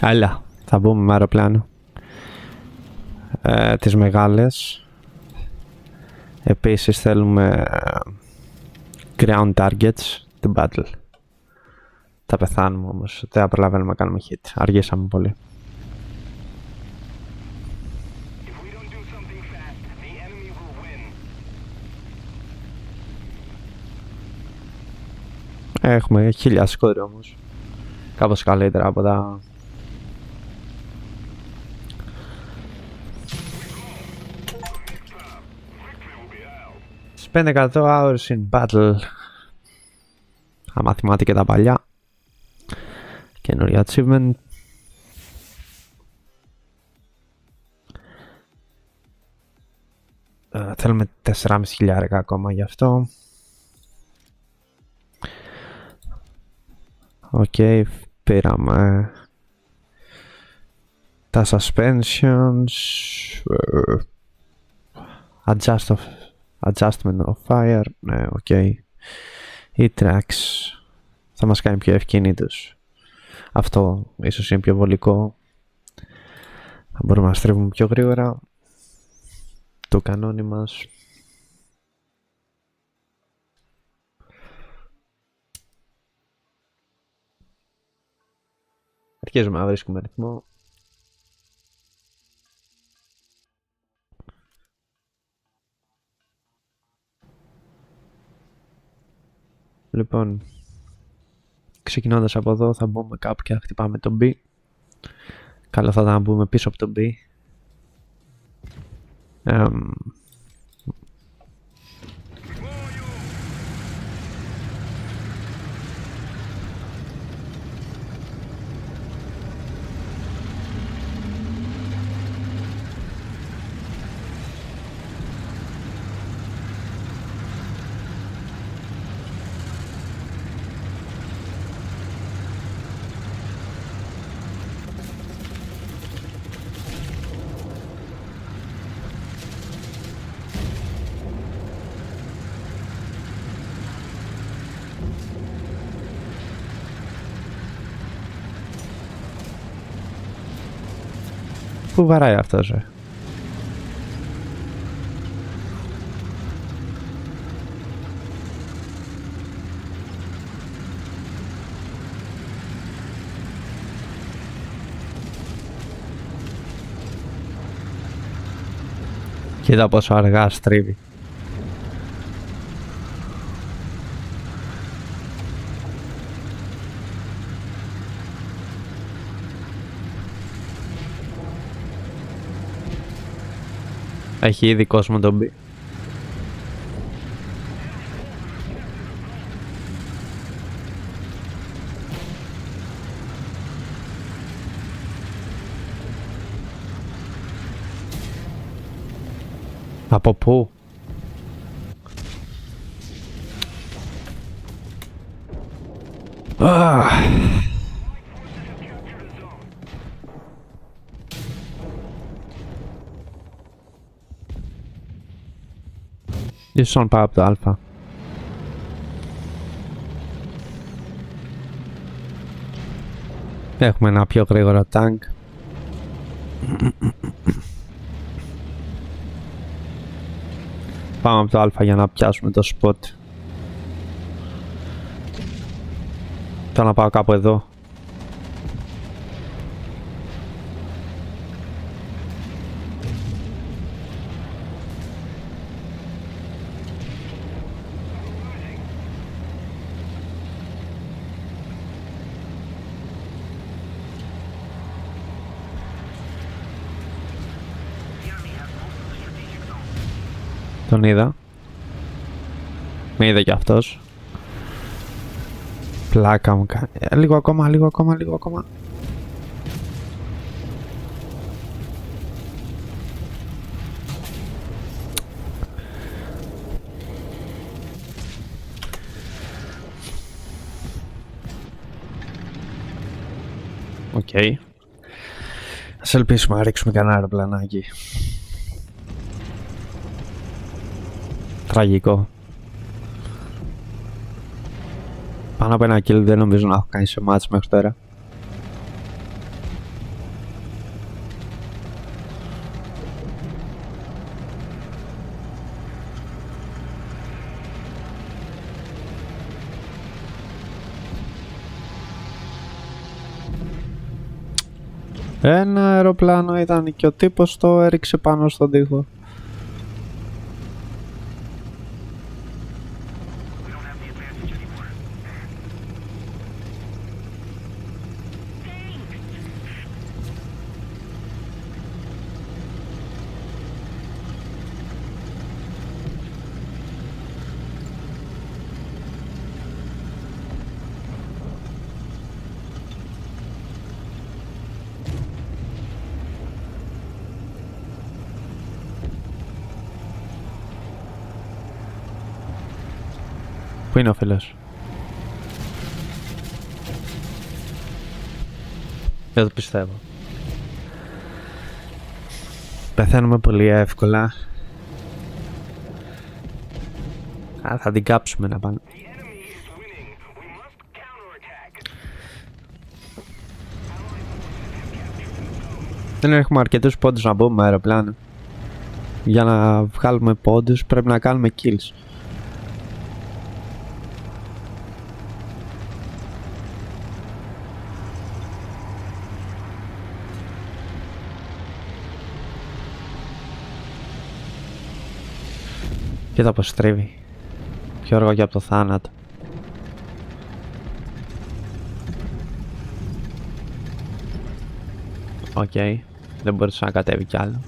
Άλλα. Θα μπούμε με αεροπλάνο. Τις μεγάλες. Επίσης θέλουμε ground targets, την battle. Θα πεθάνουμε όμως, δεν θα προλαβαίνουμε να κάνουμε hit. Αργήσαμε πολύ. Έχουμε 1000 σκόρ όμως. Κάπως καλύτερα από τα... Spend 100 hours in battle. Αν θυμάται και τα παλιά. Καινούργια achievement. Θέλουμε 4.500 ακόμα γι' αυτό. Οκ, πήραμε τα suspensions, adjustment of fire, ναι, οκ. Οι tracks θα μας κάνει πιο ευκίνητους. Αυτό ίσως είναι πιο βολικό. Θα μπορούμε να στρίβουμε πιο γρήγορα το κανόνι μας. Αρχίζουμε να βρίσκουμε ρυθμό. Λοιπόν, ξεκινώντας από εδώ θα μπούμε κάπου και θα χτυπάμε το B. Καλό θα ήταν να μπούμε πίσω από το B. Πού βαράει αυτός, Κοίτα πόσο αργά στρίβει. Έχει ήδη κόσμο τον μπει. Από πού? Ίσως να πάω από το Α. Έχουμε ένα πιο γρήγορο τάγκ. Πάμε από το Α για να πιάσουμε το spot. Θέλω να πάω κάπου εδώ. Τον είδα. Με είδε κι αυτός. Πλάκα μου κάνει. Λίγο ακόμα. Οκ. Ας ελπίσουμε να ρίξουμε κανένα αεροπλανάκι. Τραγικό. Πάνω από ένα kill δεν νομίζω να έχω κάνει σε μάτς μέχρι τώρα. Ένα αεροπλάνο ήταν και ο τύπος το έριξε πάνω στον τοίχο. Πού είναι ο φίλος? Δεν το πιστεύω. Πεθαίνουμε πολύ εύκολα. Θα την κάψουμε να πάνε. Δεν έχουμε αρκετούς πόντους να μπούμε με αεροπλάνο. Για να βγάλουμε πόντους πρέπει να κάνουμε kills. Κοίτα πως στρίβει. Πιο αργό και από το θάνατο. Οκ. Δεν μπορούσε να κατέβει κι άλλο.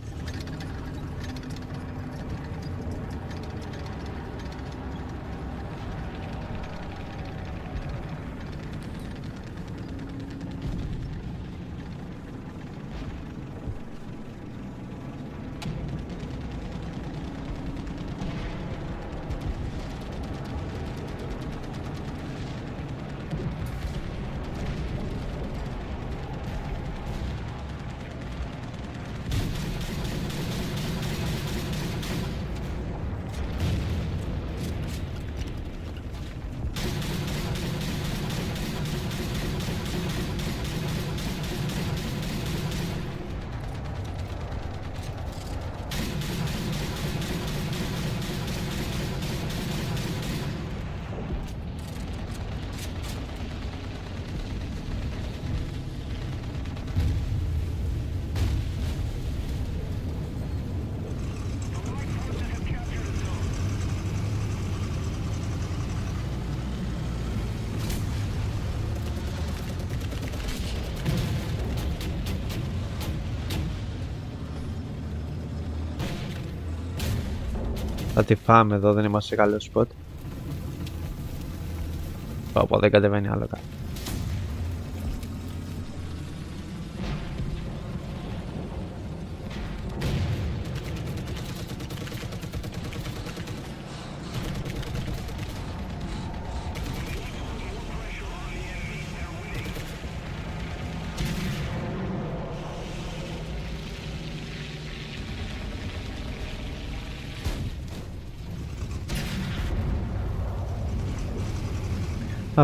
Θα τη φάμε εδώ, δεν είμαστε σε καλό spot. Πω, δεν κατεβαίνει άλλο κάτι.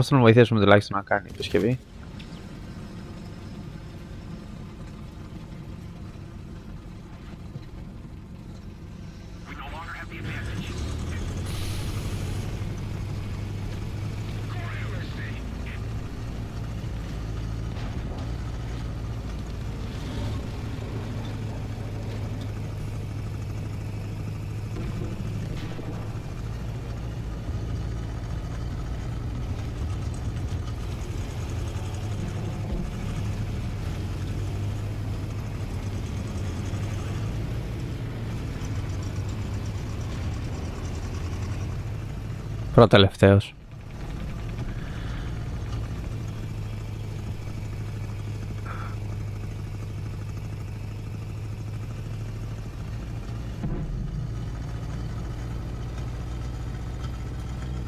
Θα να βοηθήσουμε τουλάχιστον να κάνει επισκευή. Προτελευταίος.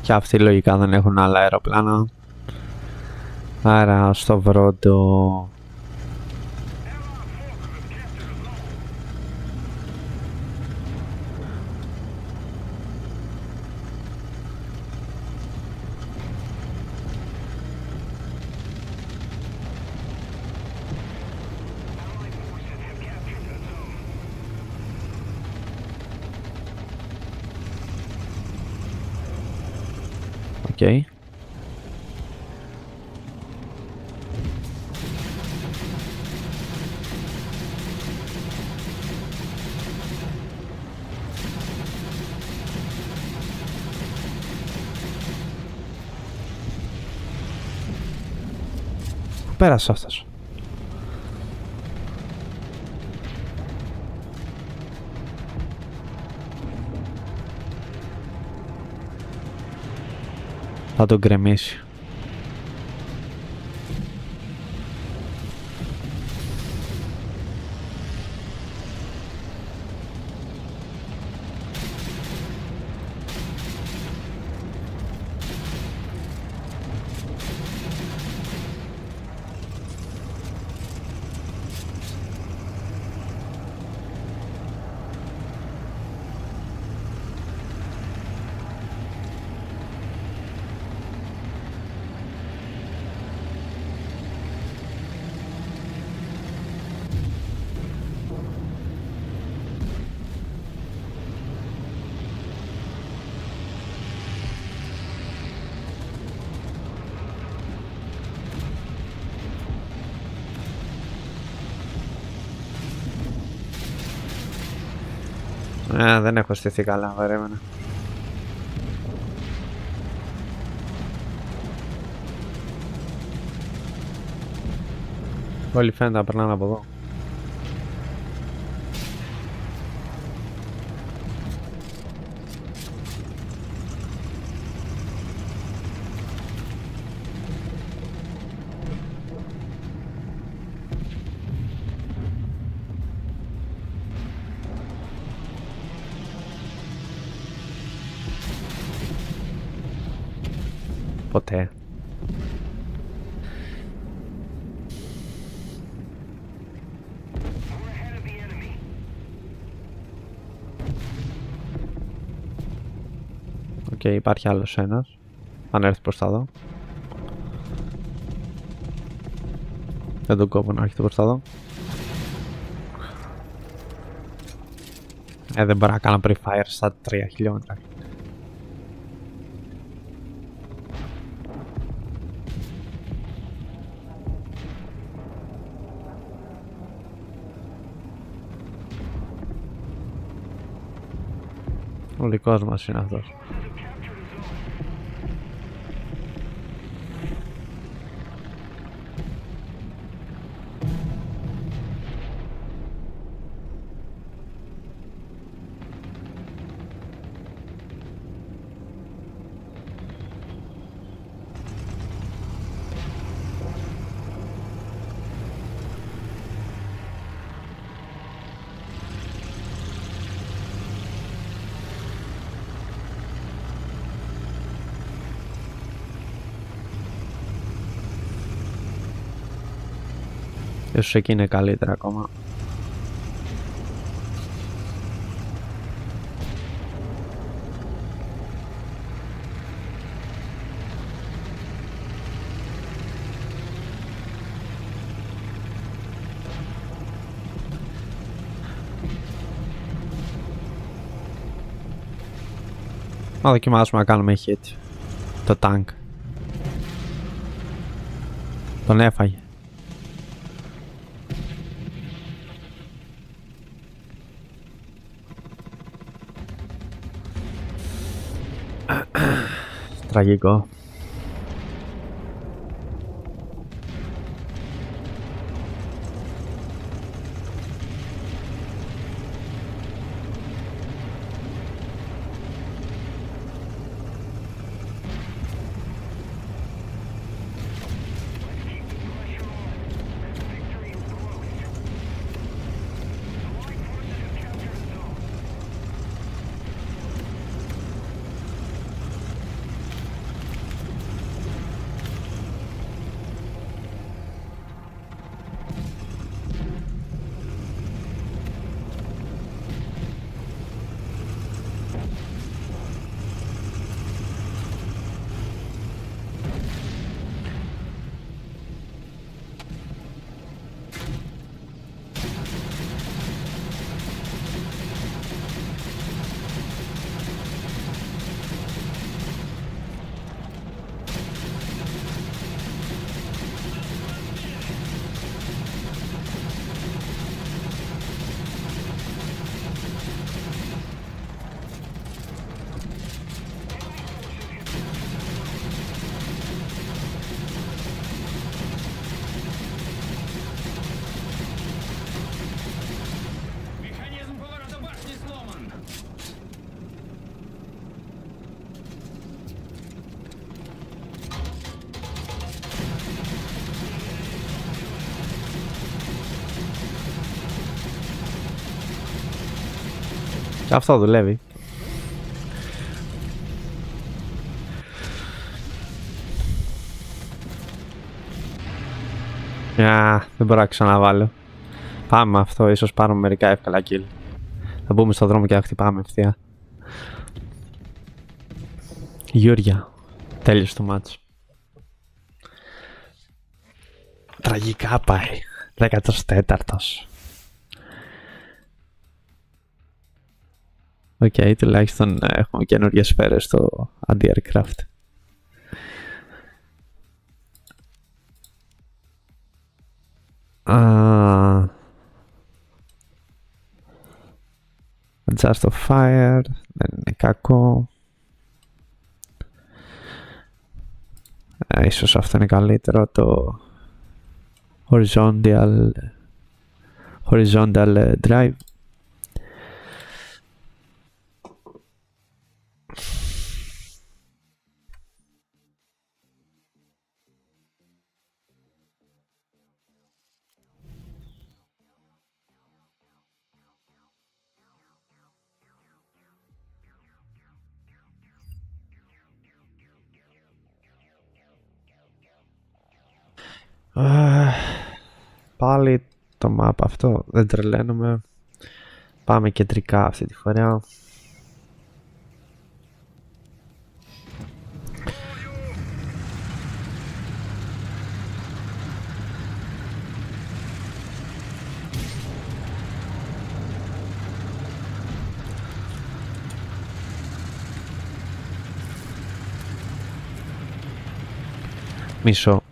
Και αυτοί λογικά δεν έχουν άλλα αεροπλάνα. Άρα στο Βρόντο οκ. Πού πέρασε αυτός? Θα τον γκρεμίσει. Δεν έχω στηθεί καλά, περίμενα. Όλοι φαίνεται να περνάνε από εδώ. Ποτέ. Οκ, υπάρχει άλλος ένας. Αν έρθει προς τα εδώ. Δεν τον κόβω να έρχεται προς τα εδώ. Δεν μπορώ να κάνω pre-fire στα 3 χιλιόμετρα. Ο δικός μας είναι αυτός. Ίσως εκεί είναι καλύτερα ακόμα. Να δοκιμάσουμε να κάνουμε hit το tank. Τον έφαγε. Τραγικό. Αυτό δουλεύει. Δεν μπορώ να ξαναβάλω. Πάμε με αυτό, ίσως πάρουμε μερικά εύκολα kill. Θα μπούμε στον δρόμο και θα χτυπάμε ευθεία. Γιούρια. Τέλειωσε το μάτς. Τραγικά πάει. 14ος. Οκ, τουλάχιστον έχουμε καινούργιες σφαίρες στο anti-aircraft. Adjust of fire, δεν είναι κακό. Ίσως αυτό είναι καλύτερο, το horizontal drive. Πάλι το map αυτό, δεν τρελαίνομαι. Πάμε κεντρικά αυτή τη φορά. Μισό.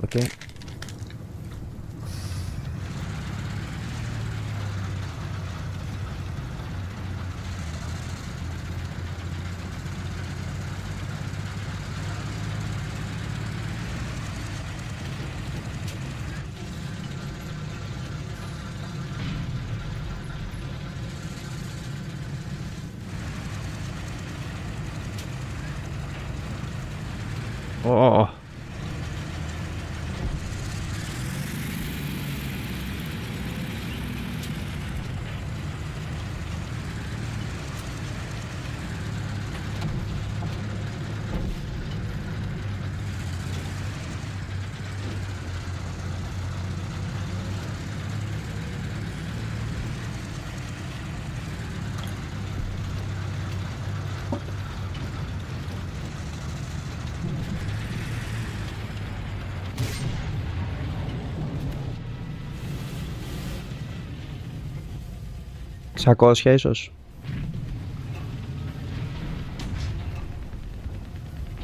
Okay. Oh. Σακώσια ίσως.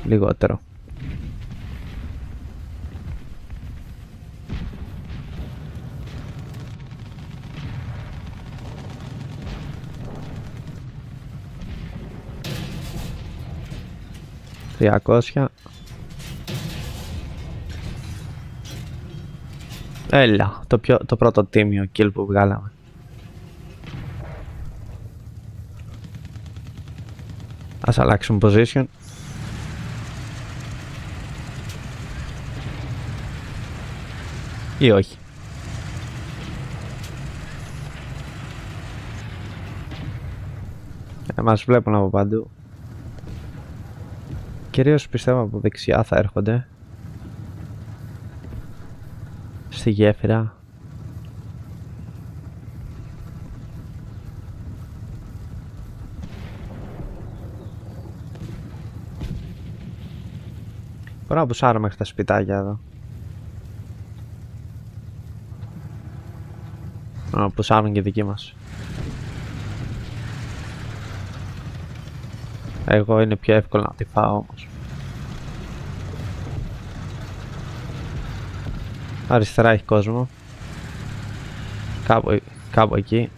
Λιγότερο. Τριακόσια. Έλα, το πρώτο τίμιο kill που βγάλαμε. Ας αλλάξουμε position. Ή όχι. Μας βλέπουν από παντού. Κυρίως πιστεύω από δεξιά θα έρχονται. Στη γέφυρα. Μπορώ να πουσάρω μέχρι τα σπιτάκια εδώ. Να πουσάρουν και δικοί μας. Εγώ είναι πιο εύκολο να τη φάω όμως. Αριστερά έχει κόσμο. Κάπου εκεί.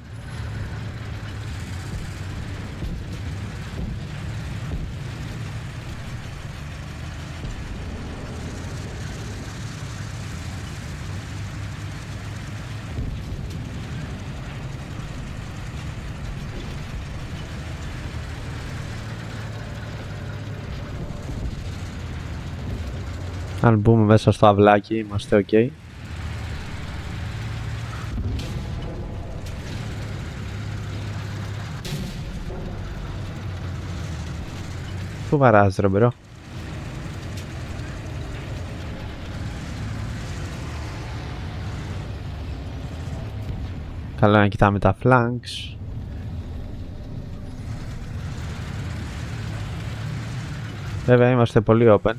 Αν μπούμε μέσα στο αυλάκι είμαστε ok. Πού βαράζεις ρε μπρο? Καλό να κοιτάμε τα flanks. Βέβαια είμαστε πολύ open.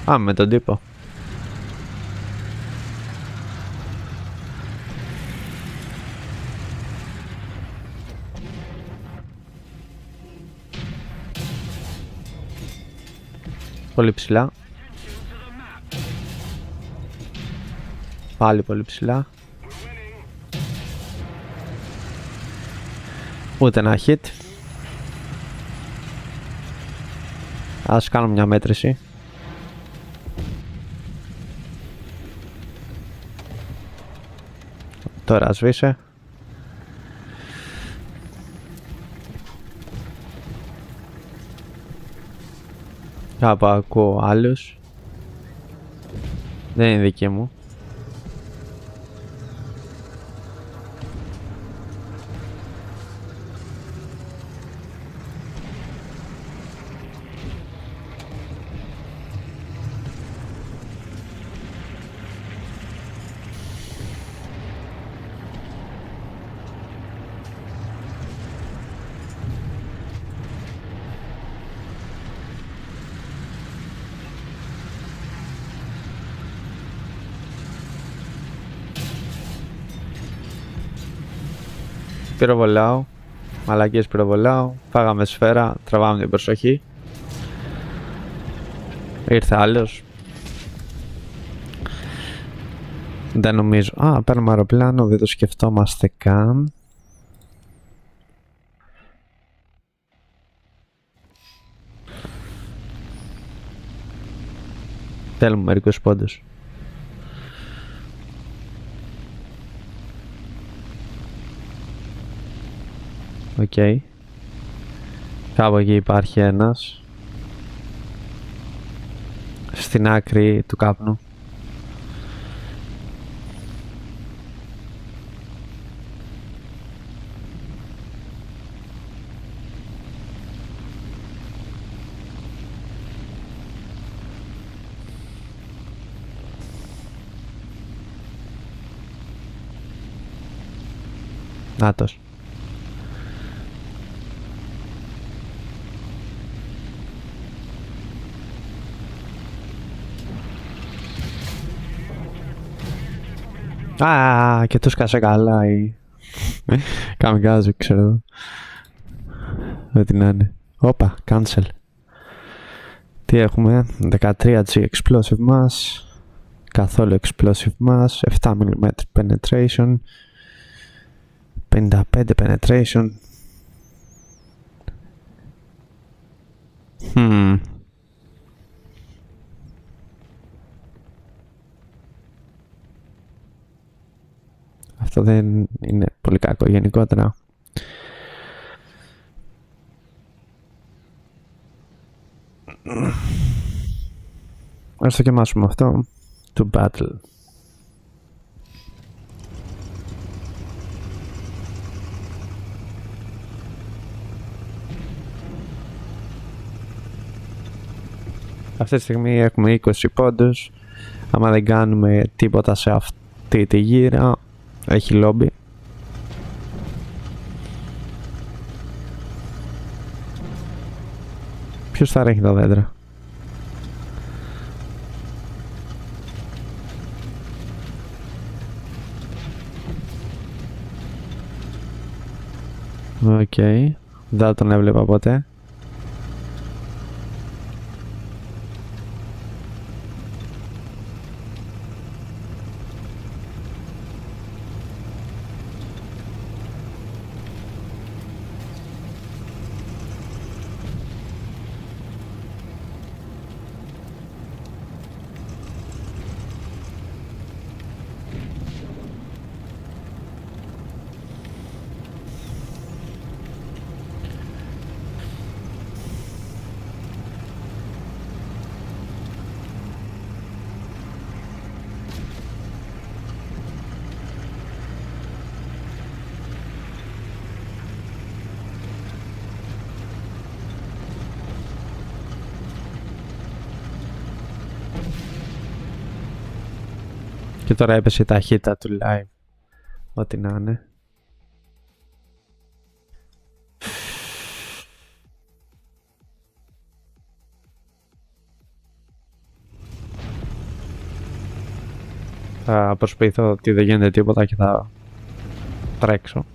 Πάμε με τον τύπο. Πολύ ψηλά. Πάλι πολύ ψηλά. Ούτε ένα hit. Ας κάνω μια μέτρηση. Τώρα σβήσε. Κάπου ακούω άλλους. Δεν είναι δική μου. Πυροβολάω. Μαλακίες πυροβολάω. Φάγαμε σφαίρα. Τραβάμε την προσοχή. Ήρθε άλλος. Δεν νομίζω. Α, παίρνουμε αεροπλάνο. Δεν το σκεφτόμαστε καν. Θέλουμε μερικούς πόντους. Οκ. Κάπου εκεί υπάρχει ένας. Στην άκρη του κάπνου. Νάτος. Α, και τους κάσε καλά ή... Καμικάζι, ξέρω. Ό,τι να είναι. Όπα, cancel. Τι έχουμε? 13G explosive mass. Καθόλου explosive mass. 7mm penetration. 55 penetration. Αυτό δεν είναι πολύ κακό γενικότερα. Ας το δοκιμάσουμε αυτό. To battle. Αυτή τη στιγμή έχουμε 20 πόντους. Άμα δεν κάνουμε τίποτα σε αυτή τη γύρα, έχει λόμπι. Ποιος θα ρέχει τα δέντρα? Οκ. Δεν τον έβλεπα ποτέ. τώρα έπεσε η ταχύτητα του live. Ό,τι να είναι. Θα προσπαθήσω ότι δεν γίνεται τίποτα και θα τρέξω.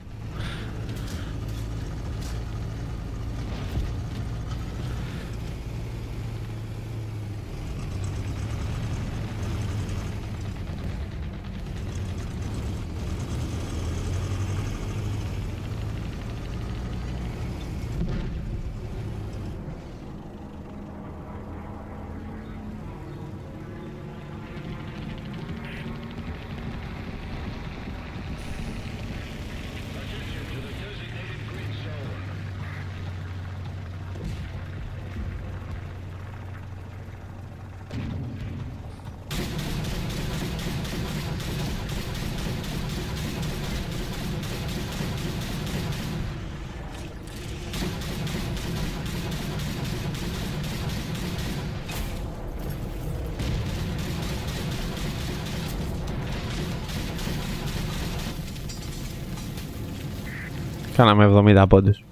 Κάναμε 70 πόντους.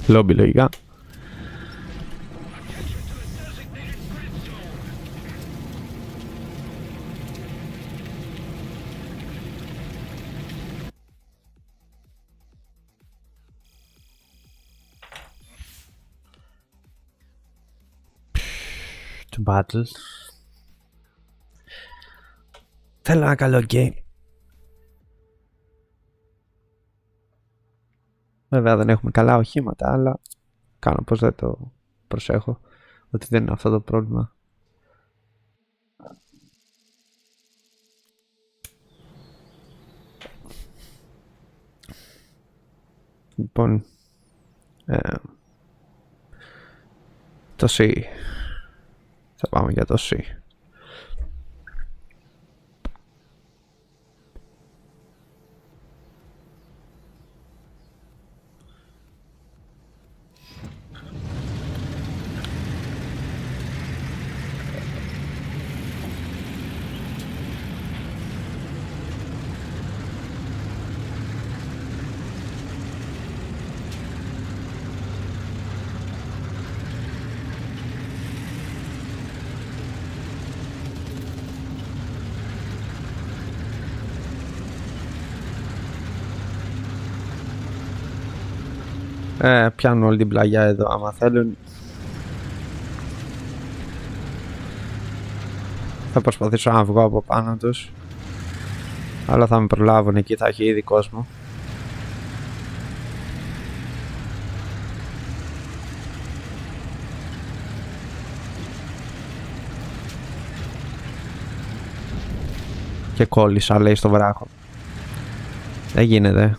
Λόμπι λογικά. To battle. Θέλω ένα καλό game. Βέβαια δεν έχουμε καλά οχήματα, αλλά κάνω πως δεν το προσέχω, ότι δεν είναι αυτό το πρόβλημα. Λοιπόν, το C. Θα πάμε για το C. Πιάνουν όλη την πλαγιά εδώ άμα θέλουν. Θα προσπαθήσω να βγω από πάνω τους, αλλά θα με προλάβουν εκεί, θα έχει ήδη κόσμο. Και κόλλησα, λέει, στο βράχο. Δεν γίνεται.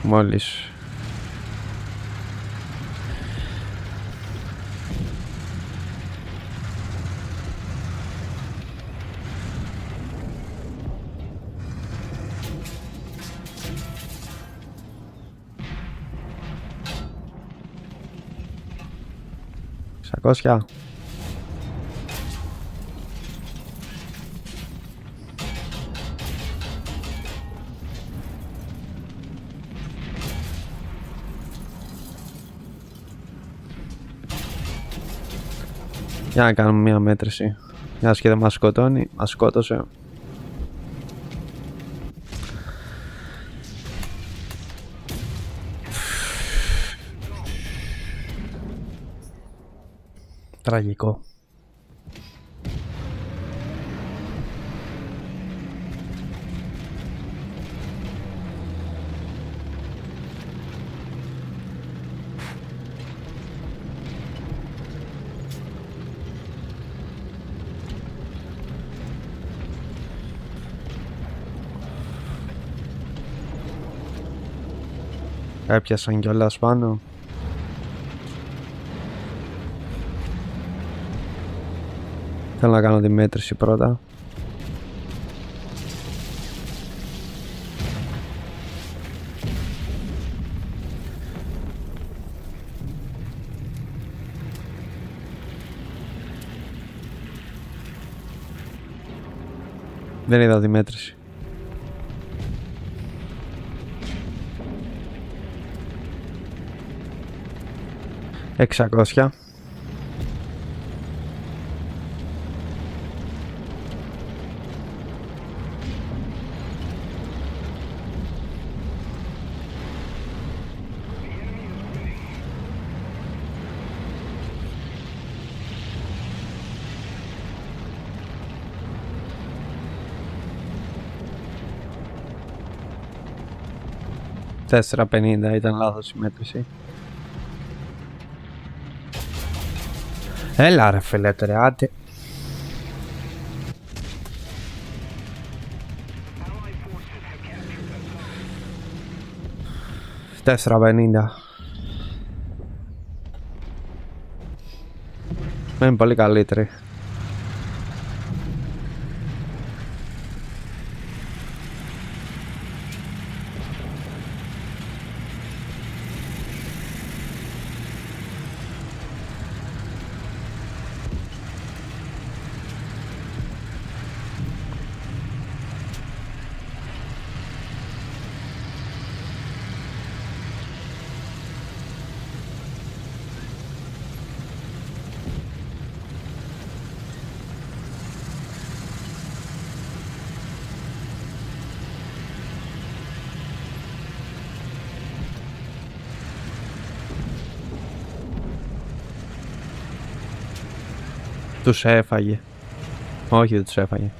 Μόλις Σακώσια. Για να κάνουμε μια μέτρηση. Μιας και δεν μας σκοτώνει, μας σκότωσε. Τραγικό. Έπιασαν κιόλας πάνω. Θέλω να κάνω τη μέτρηση πρώτα. Δεν είδα τη μέτρηση. 600. $4.50 ήταν λάθος η μέτρηση. Έλα ρε φιλέτε ρε, άντε. $4.50. Είναι πολύ καλύτερη. Τους έφαγε. Όχι, δεν τους έφαγε.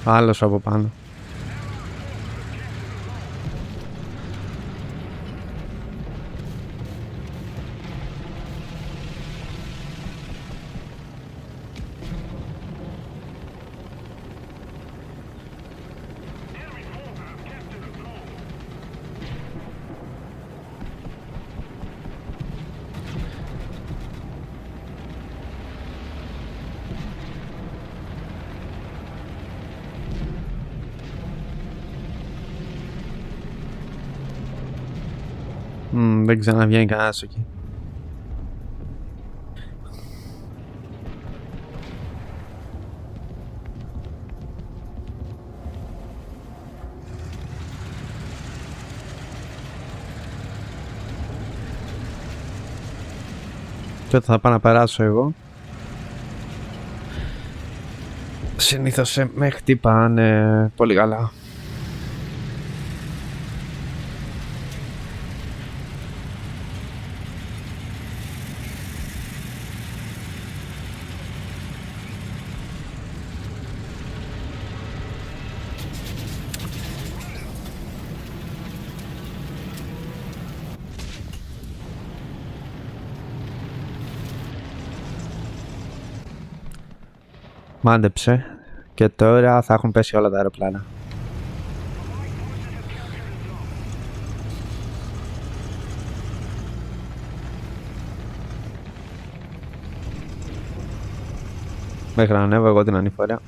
Άλλος από πάνω. Δεν ξαναβγαίνει κανένας εκεί. Τότε θα πάω να περάσω εγώ. Συνήθως με χτύπανε πολύ καλά. Μάντεψε και τώρα θα έχουν πέσει όλα τα αεροπλάνα. Μέχρι να ανέβω εγώ την ανηφορά.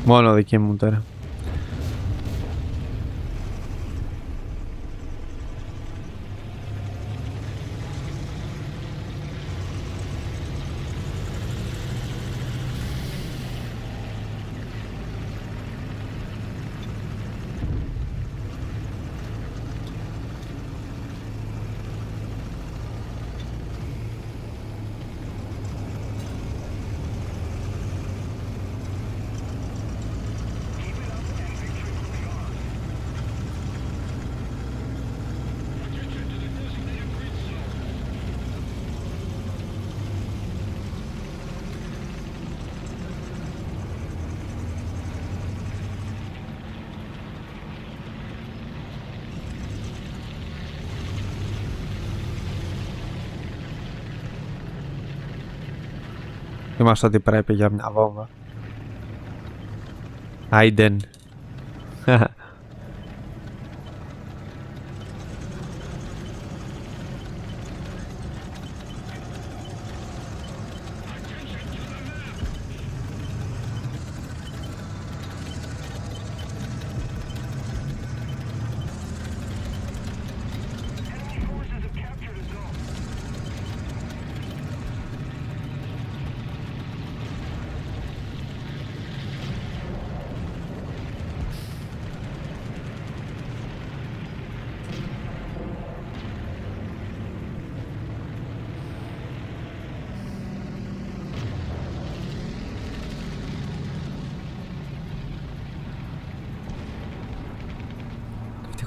Μόνο δική μου τώρα. Είμαστε ότι πρέπει για μια βόμβα. Άιντεν.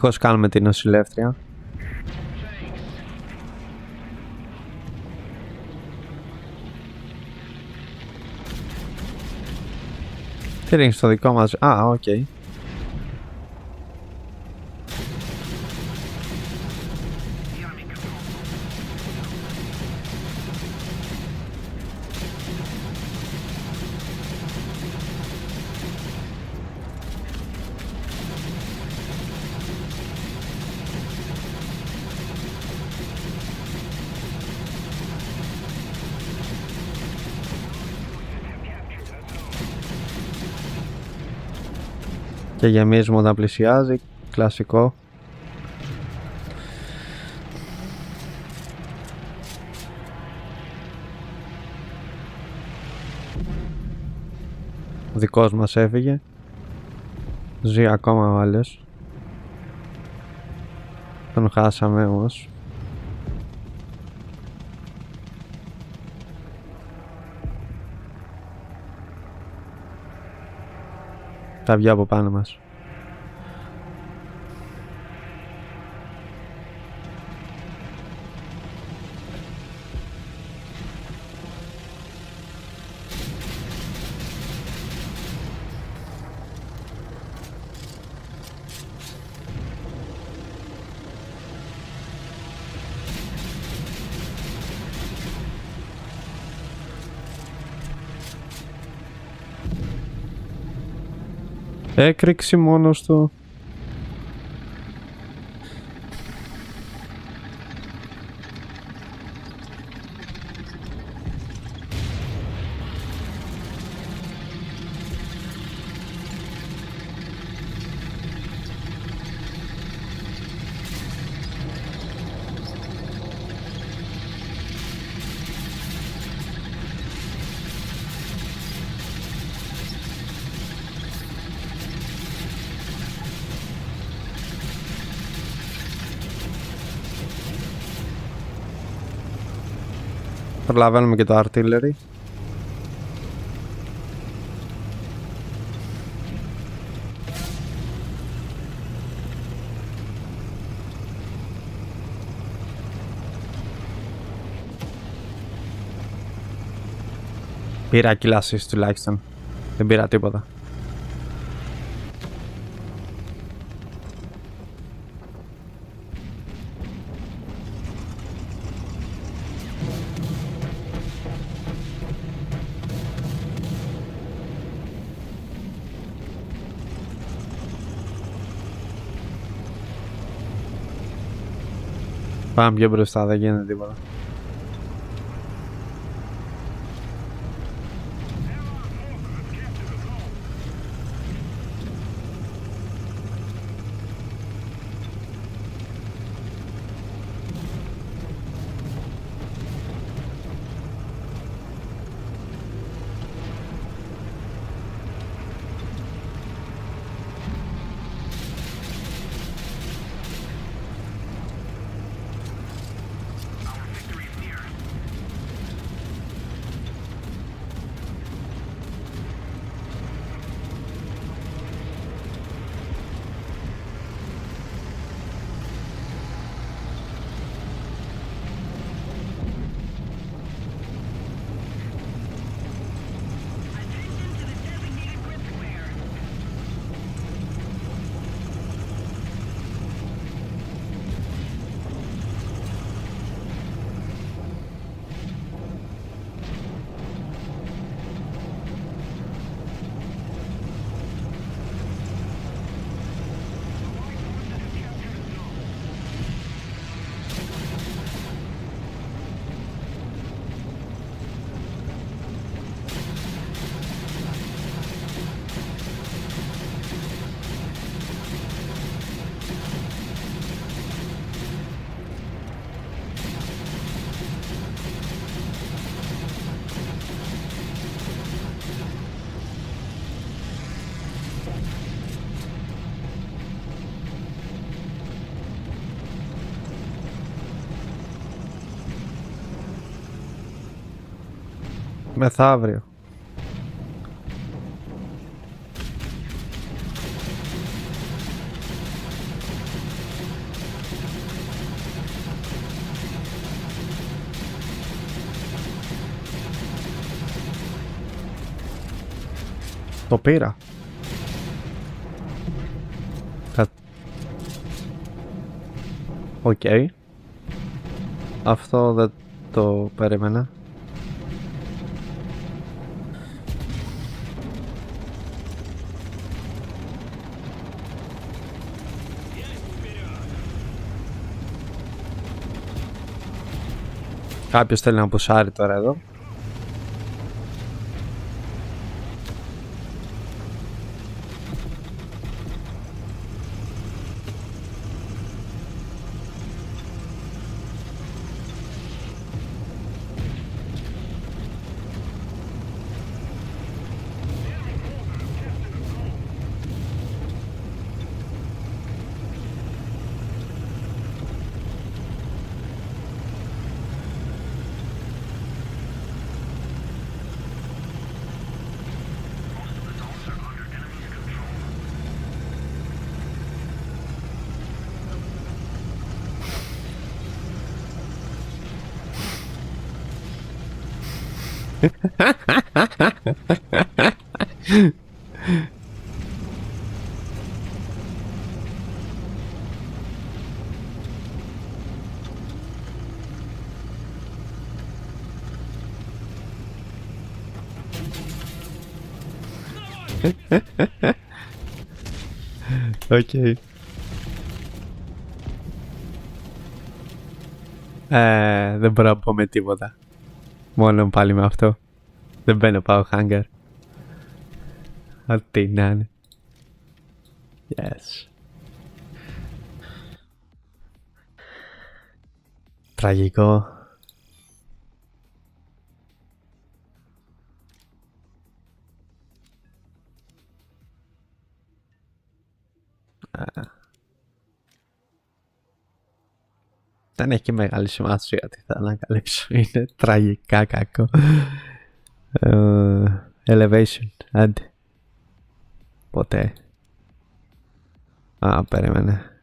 Ευτυχώς κάνουμε την νοσηλεύτρια. Τι ρίχνεις στο δικό μας... Α, οκ. Και γεμίζουμε όταν πλησιάζει, κλασικό. Ο δικός μας έφυγε. Ζει ακόμα ο άλλος. Τον χάσαμε όμως. Θα βγει από πάνω μας. Έκρηξη μόνος του. Προλαβαίνουμε και το artillery. Πήρα kill assist τουλάχιστον. Δεν πήρα τίποτα. Πάμε πιο μπροστά, δεν γίνεται τίποτα. Μεθαύριο. Το πήρα. Οκ. Αυτό δεν το περίμενα. Κάποιος θέλει να πουσάρει τώρα εδώ. Οκ. Δεν μπορώ να πω με τίποτα. Μόνο πάλι με αυτό. Δεν μπαίνω, πάω hangar. Ό,τι να είναι. Yes. Τραγικό. Δεν έχει μεγάλη σημασία τι θα ανακαλύψω. Είναι τραγικά κακό. Elevation, άντε. Ποτέ. Περίμενε.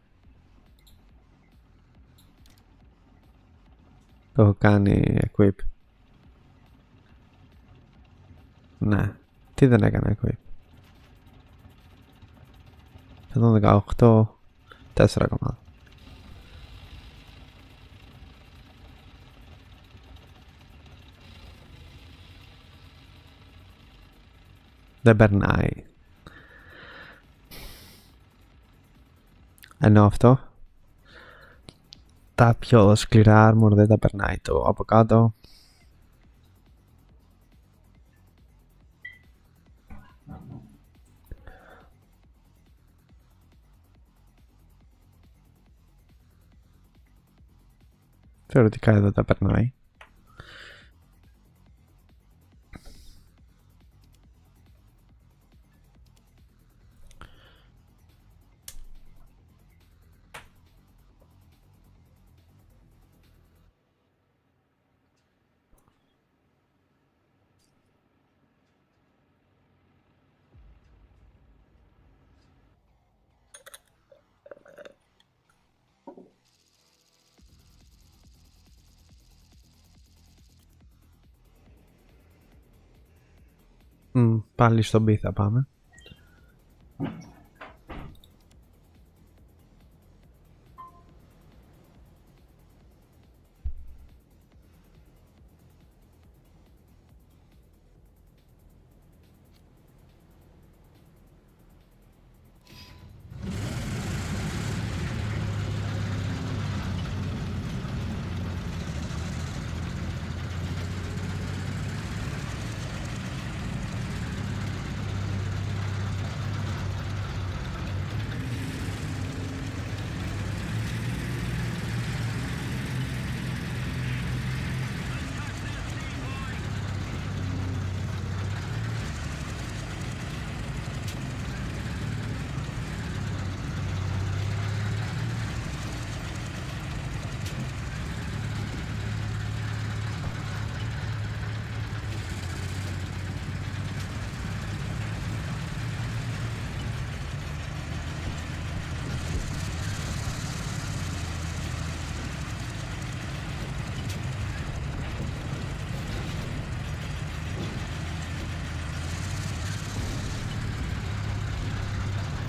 Το έχω κάνει equip. Ναι. Τι δεν έκανα equip. 118. 4 κομμάτια. Δεν περνάει. Ενώ αυτό τα πιο σκληρά armor δεν τα περνάει. Το από κάτω θεωρητικά εδώ τα περνάει. Πάλι στον B θα πάμε.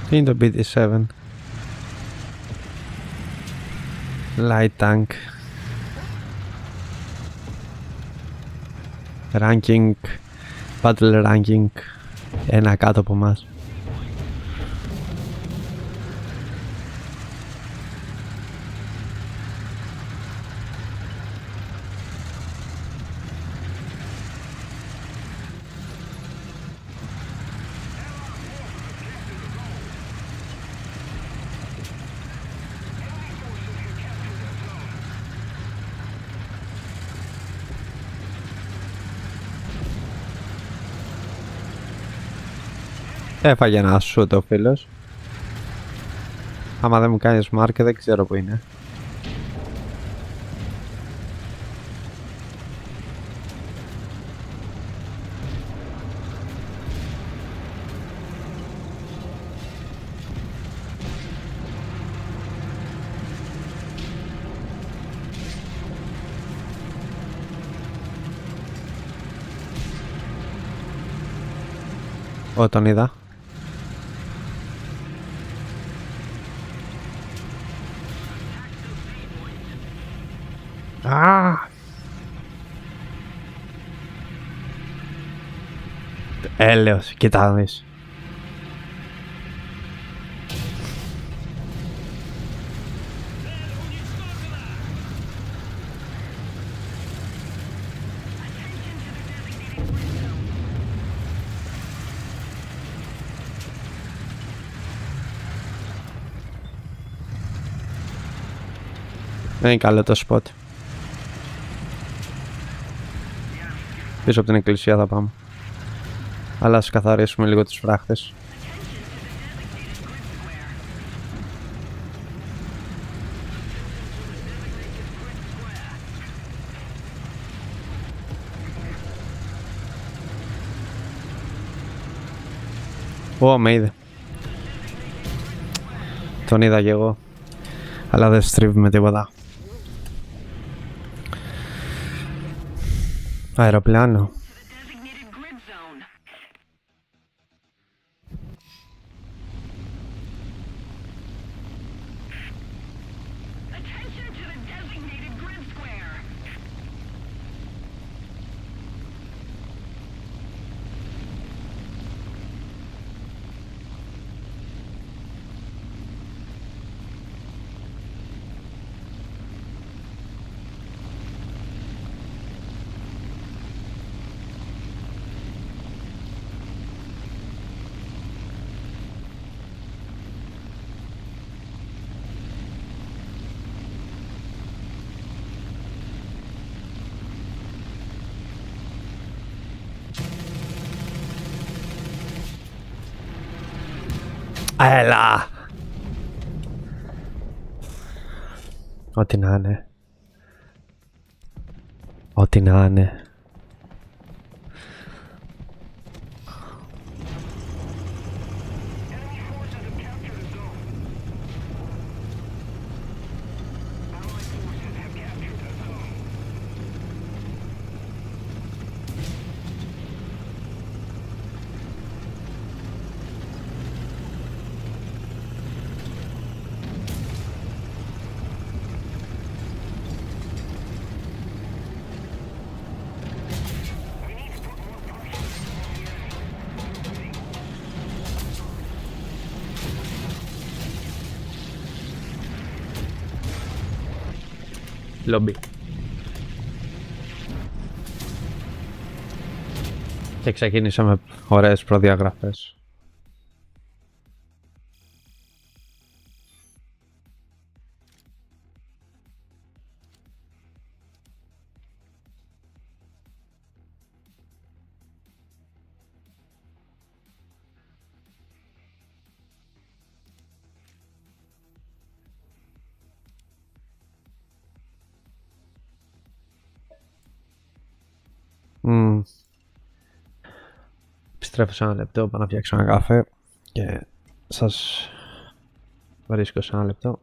Τι είναι το BT7? Light Tank. Ranking. Battle Ranking. Ένα κάτω από μας. Έφαγε ένα σούτ ο φίλος. Άμα δεν μου κάνεις μάρκε δεν ξέρω που είναι. Ω, τον είδα. Έλεος, κοίτα δεις. Δεν είναι καλό το spot. Πίσω από την εκκλησία θα πάμε. Αλλά ας καθαρίσουμε λίγο τις φράχτες. Ω, με είδε. Τον είδα κι εγώ. Αλλά δεν στρίβει με τίποτα. Αεροπλάνο. Έλα! Ό,τι να είναι. Ό,τι να είναι. Λόμπι. Και ξεκίνησα με ωραίες προδιαγραφές. Επιστρέφω σε ένα λεπτό, πάω να φτιάξω ένα καφέ και σας βρίσκω σε ένα λεπτό.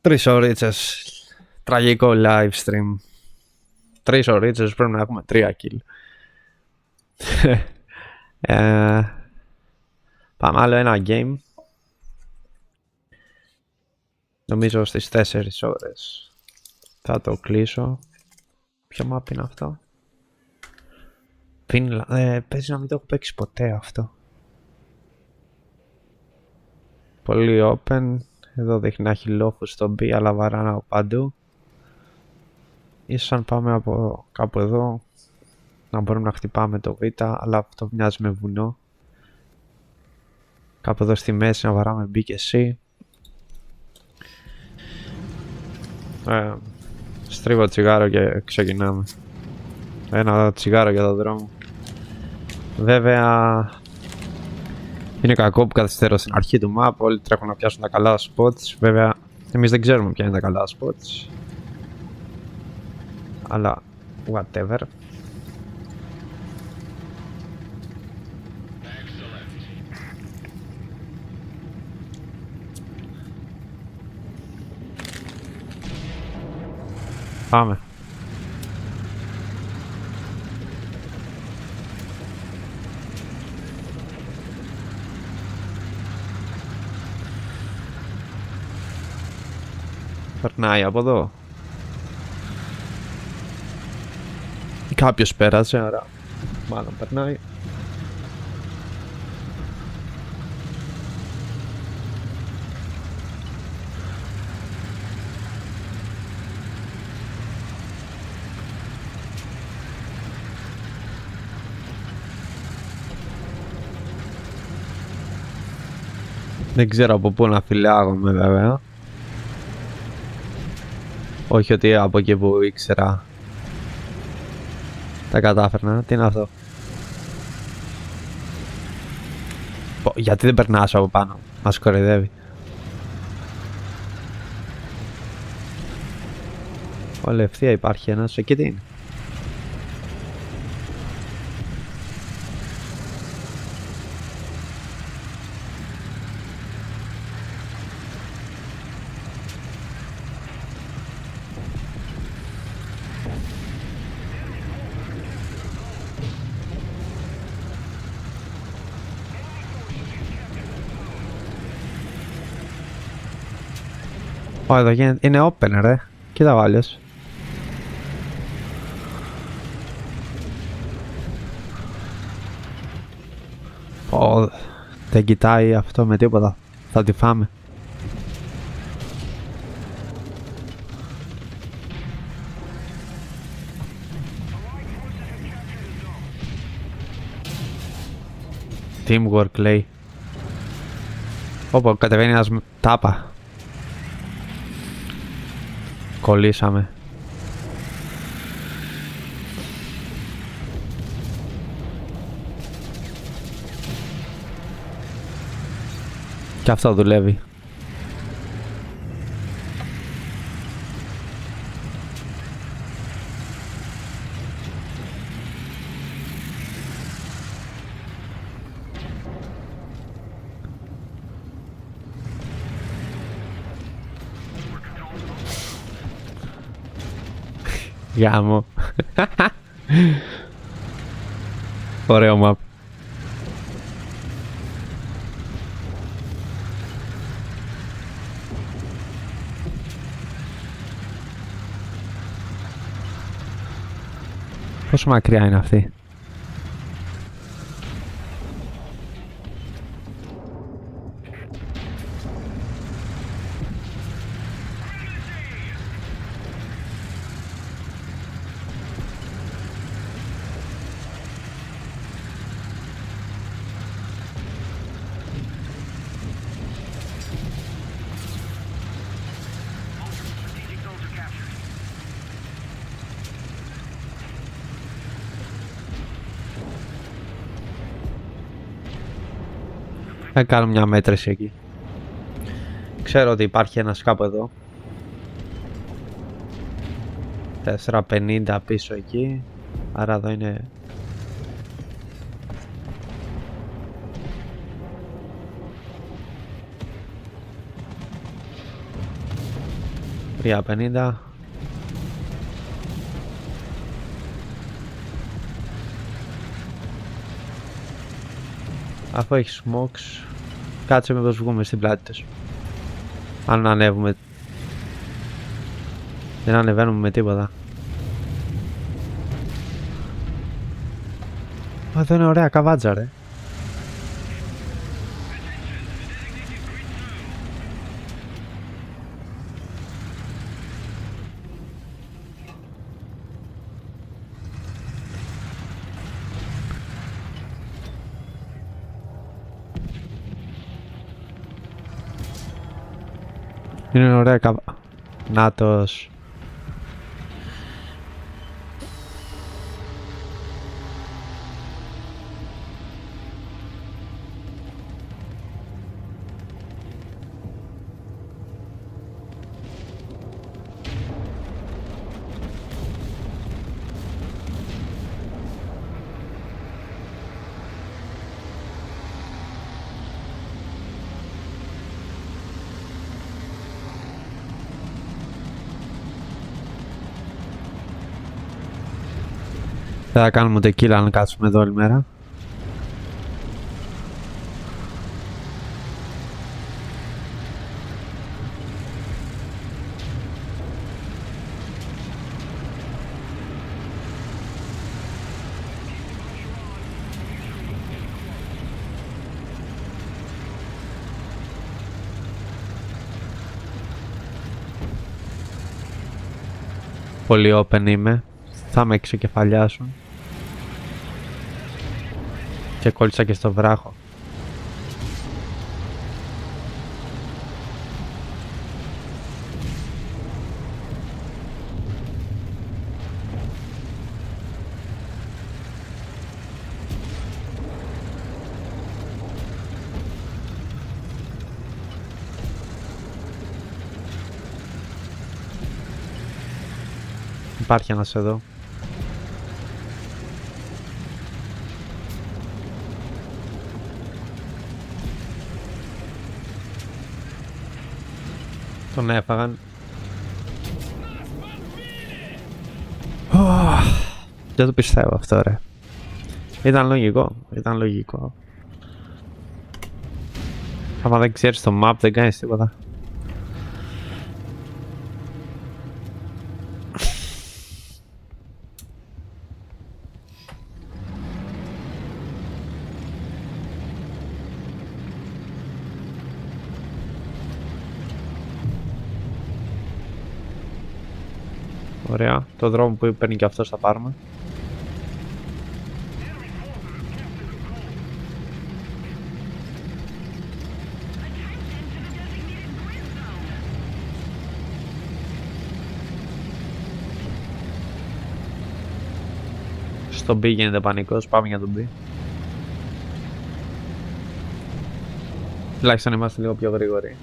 3 ωρίτσες. Τραγικό live stream. 3 ωρίτσες, πρέπει να έχουμε 3 kill. Πάμε άλλο ένα game. Νομίζω στις 4 ώρες θα το κλείσω. Ποιο map είναι αυτό? Παίζει να μην το έχω παίξει ποτέ αυτό. Πολύ open. Εδώ δείχνει να έχει λόφους στο B, αλλά βαράνα από παντού. Ίσως αν πάμε από κάπου εδώ να μπορούμε να χτυπάμε το Β, αλλά αυτό μοιάζει με βουνό. Κάπου εδώ στη μέση να βαράμε B και C. Στρίβω τσιγάρο και ξεκινάμε. Ένα τσιγάρο για τον δρόμο. Βέβαια είναι κακό που καθυστερώ στην αρχή του map. Όλοι τρέχουν να πιάσουν τα καλά spots. Βέβαια εμείς δεν ξέρουμε ποια είναι τα καλά spots. Αλλά whatever. Πάμε. Περνάει από εδώ. Κάποιος πέρασε, άρα μάλλον περνάει. Δεν ξέρω από πού να φυλάγομαι βέβαια. Όχι ότι από εκεί που ήξερα τα κατάφερνα. Τι είναι αυτό? Γιατί δεν περνάς από πάνω? Μας κοροϊδεύει. Όλη ευθεία υπάρχει ένας. Εκεί τι είναι? Εδώ είναι open ρε. Κοίτα ο άλλος. Δεν κοιτάει αυτό με τίποτα. Θα τη φάμε. Teamwork λέει. Όπου κατεβαίνει ένας τάπα. Κολλήσαμε. Και αυτό δουλεύει. Γάμο. Ωραίο map. Πόσο μακριά είναι αυτή? Θα κάνω μια μέτρηση εκεί. Ξέρω ότι υπάρχει ένας κάπου εδώ. 450 πίσω εκεί. Άρα εδώ είναι... 350. Αφού έχει smokes, κάτσε μήπως βγούμε στην πλάτη τους. Αν ανέβουμε. Δεν ανεβαίνουμε με τίποτα. Εδώ είναι ωραία καβάτζα ρε. Είναι ωραία Νάτος. Δεν θα κάνουμε ούτε kill αν κάτσουμε εδώ όλη μέρα. Πολύ open είμαι. Θα με ξεκεφαλιάσουν. Και κόλλησα και στο βράχο. Υπάρχει ένας εδώ. Τον έφαγαν. Δεν το πιστεύω αυτό ρε. Ήταν λογικό, ήταν λογικό. Άμα δεν ξέρεις το map δεν κάνεις τίποτα. Ωραία, το δρόμο που παίρνει και αυτός θα πάρουμε. Στον B γίνεται πανικός, πάμε για τον B. Τουλάχιστον είμαστε λίγο πιο γρήγοροι.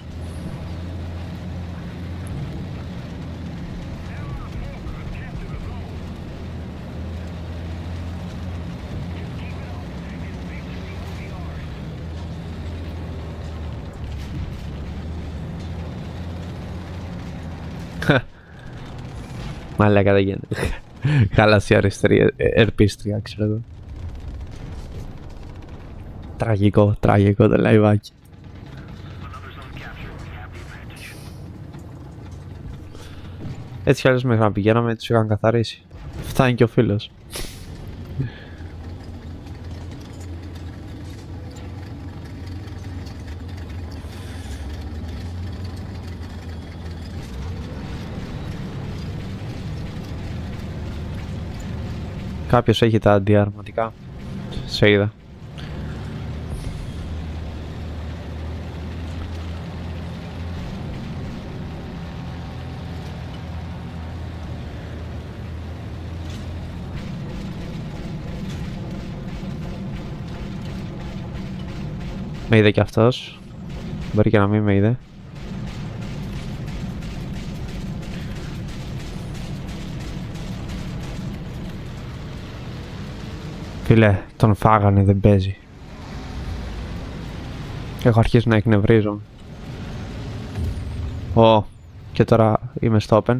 Μαλάκα δεν γίνεται. Χάλασε η αριστερή ερπίστρια, ξέρω εγώ. Τραγικό, τραγικό το λαϊβάκι. Έτσι κι αλλιώς μέχρι να πηγαίναμε τους είχαν καθαρίσει. Φτάνει και ο φίλος. Κάποιος έχει τα αντιαρματικά. Σε είδα. Με είδε κι αυτός. Μπορεί και να μην με είδε. Φίλε, τον φάγανε, δεν παίζει. Έχω αρχίσει να εκνευρίζω. Και τώρα είμαι στο open.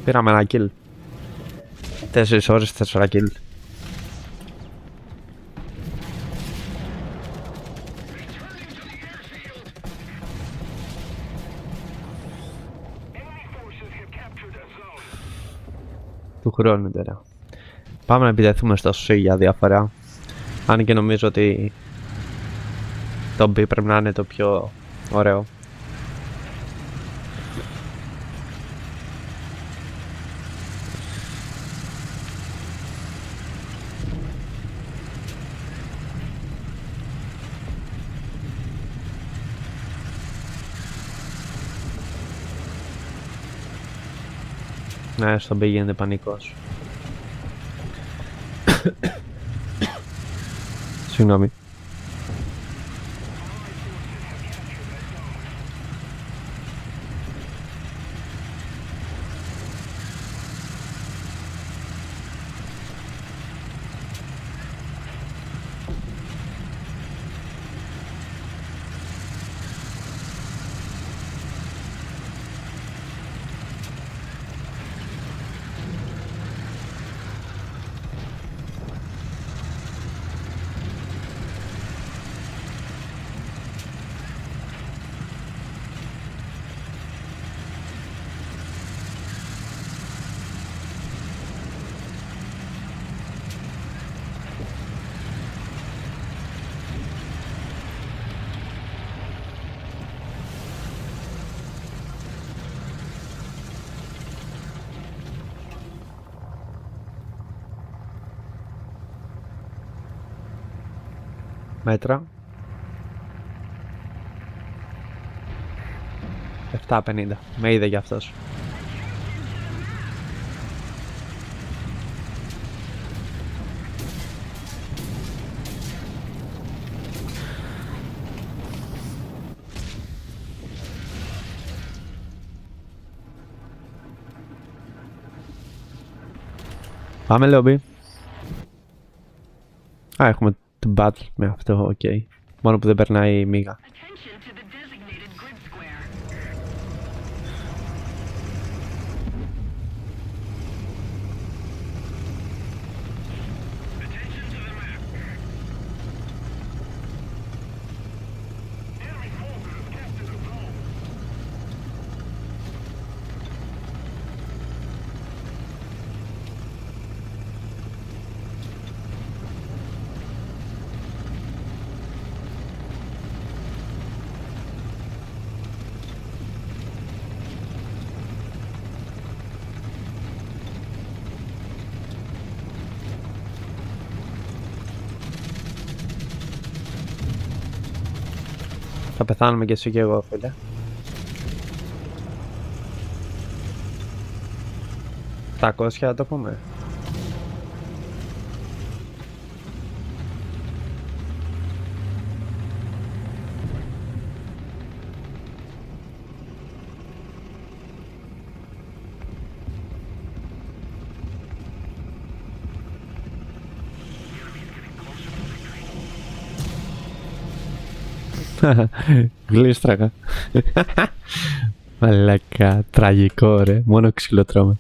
Πήραμε ένα kill. 4 ώρες, 4 kill. Του χρόνου τώρα. Πάμε να επιτεθούμε στο C για διάφορα. Αν και νομίζω ότι το B πρέπει να είναι το πιο ωραίο. Ναι, στον B γίνεται πανικός. Συγγνώμη. Μέτρα. 7.50. Με είδε κι αυτός. Πάμε lobby. Α, έχουμε την battle με αυτό, οκ. Μόνο που δεν περνάει η μίγα. Θα πεθάνουμε κι εσύ κι εγώ, φίλε. Τα κόσια το πούμε. Γλίστρακα. Μαλάκα, τραγικό ρε. Μόνο ξύλο τρώμε.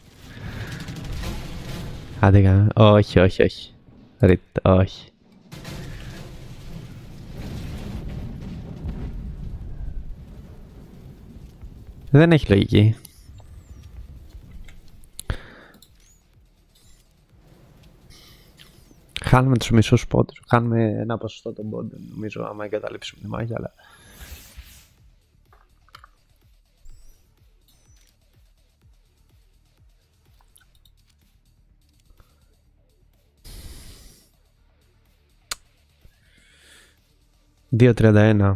Άντε κάνα. Όχι, όχι, όχι. Ριτ, όχι. Δεν έχει λογική. Χάνουμε τους μισούς πόντους. Χάνουμε ένα ποσοστό των πόντων. Νομίζω άμα εγκαταλείψουμε τη μάχη, αλλά... $2.31.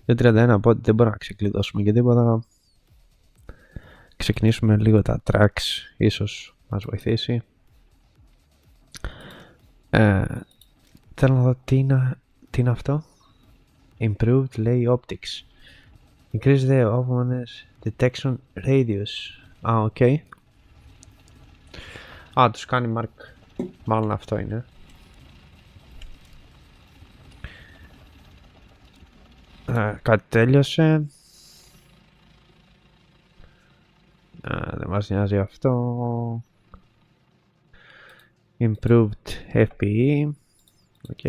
2.31, οπότε δεν μπορούμε να ξεκλειδώσουμε και τίποτα. Ξεκινήσουμε λίγο τα tracks, ίσως μας βοηθήσει. Θέλω να δω τι είναι αυτό. Improved Lay Optics. Increase the opponent's detection radius. Οκ. Τους κάνει mark. Μάλλον αυτό είναι. Κάτι τέλειωσε. Δεν μας νοιάζει αυτό. Improved FPE. Οκ.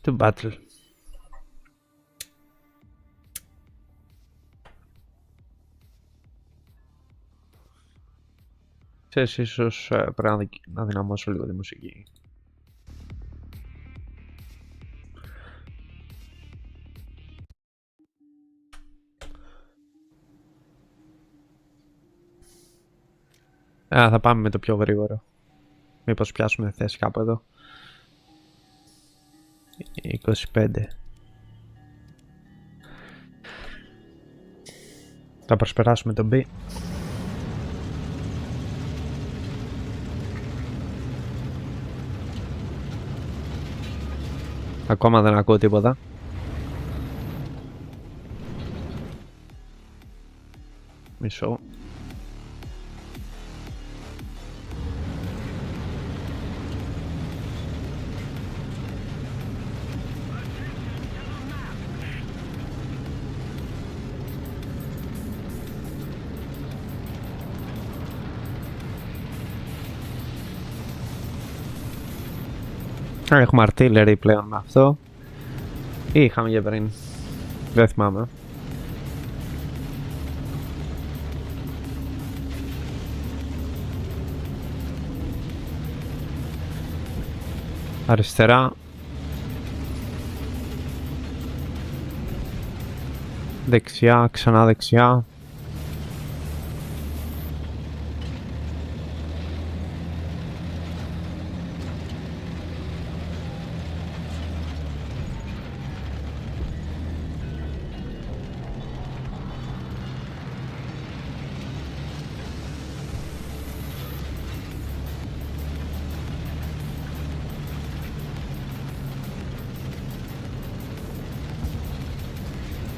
To battle. Ξέρεις, ίσως πρέπει να δυναμώσω λίγο τη μουσική. Θα πάμε με το πιο γρήγορο. Μήπως πιάσουμε θέση κάπου εδώ. 25. Θα προσπεράσουμε τον B. Ακόμα δεν ακούω τίποτα. Μισό. Έχουμε artillery πλέον με αυτό. Ή είχαμε για πριν. Δεν θυμάμαι. Αριστερά. Δεξιά, ξανά δεξιά.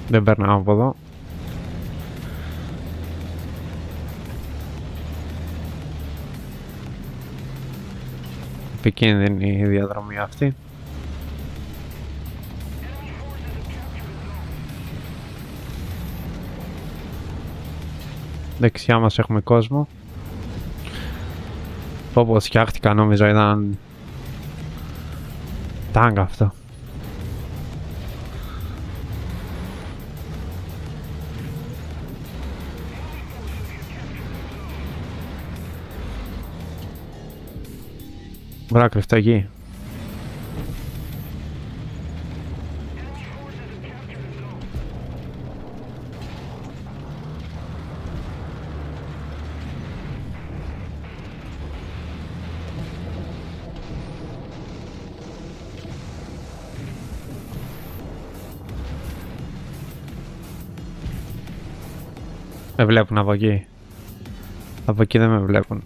Δεν περνάω από εδώ. Επικίνδυνη η διαδρομή αυτή. Δεξιά μας έχουμε κόσμο. Όπως φτιάχτηκα, νόμιζα ήταν τάγκ αυτό. Μπορώ να κρυφτώ εκεί. Με βλέπουν από εκεί. Από εκεί δεν με βλέπουν.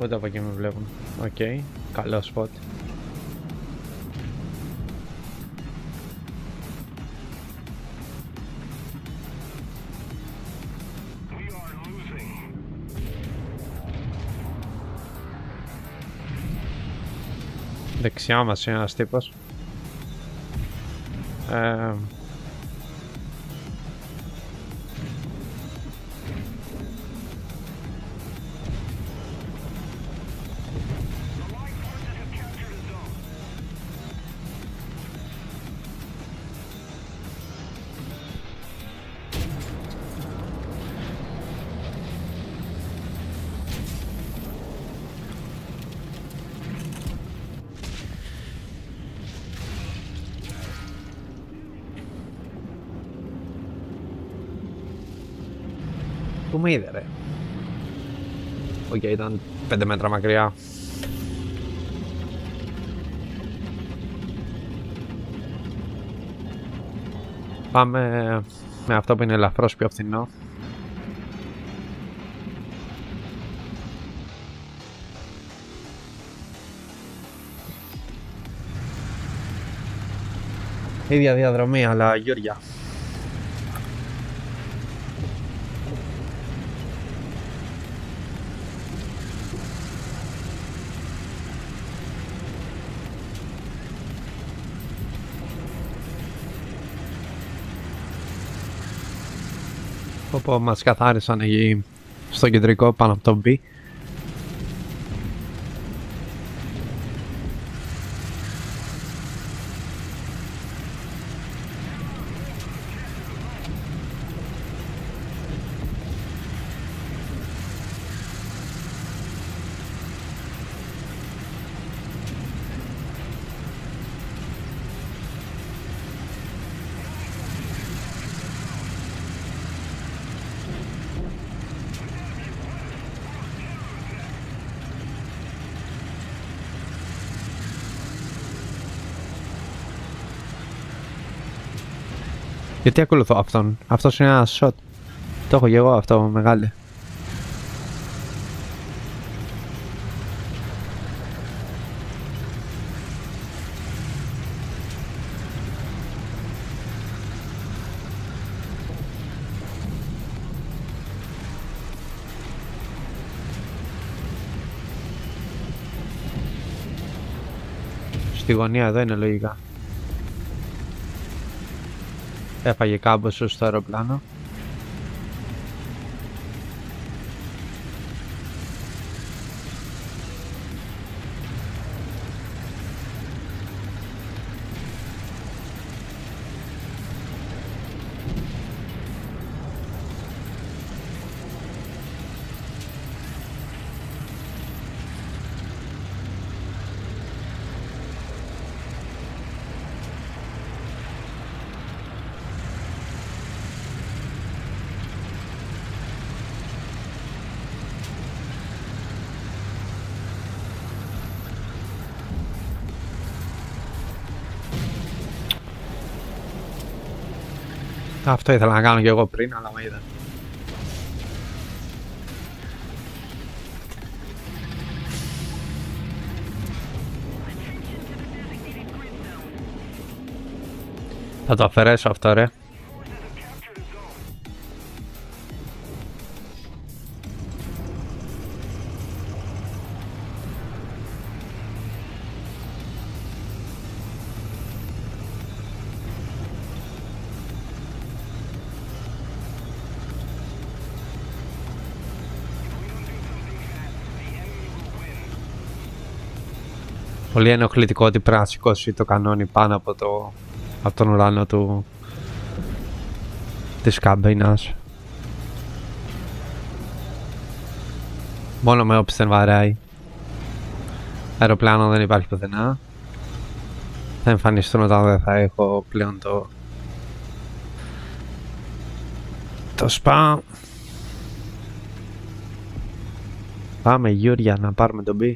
Ούτε από εκεί με βλέπουν. Οκ, καλό spot. Δεξιά μας είναι ένας τύπος. Πού με είδε ρε. Οκ, ήταν 5 μέτρα μακριά. Πάμε με αυτό που είναι ελαφρώς πιο φθηνό. Ίδια διαδρομή, αλλά γιούρια. Όπου μας καθάρισαν εκεί στο κεντρικό πάνω από τον B. Γιατί ακολουθώ αυτόν? Αυτός είναι ένα shot. Το έχω και εγώ αυτό μεγάλη. Στη γωνία εδώ είναι λογικά. Έφαγε κάμποσο στο αεροπλάνο. Αυτό ήθελα να κάνω και εγώ πριν, αλλά με είδα. Θα το αφαιρέσω αυτό, ρε. Πολύ ενοχλητικό ότι πρέπει να σηκώσει το κανόνι πάνω από τον ουρανό της καμπίνας. Μόνο με όψη δεν βαράει. Αεροπλάνο δεν υπάρχει πουθενά. Θα εμφανιστούν όταν δεν θα έχω πλέον το σπα. Πάμε Γιούρια να πάρουμε τον B.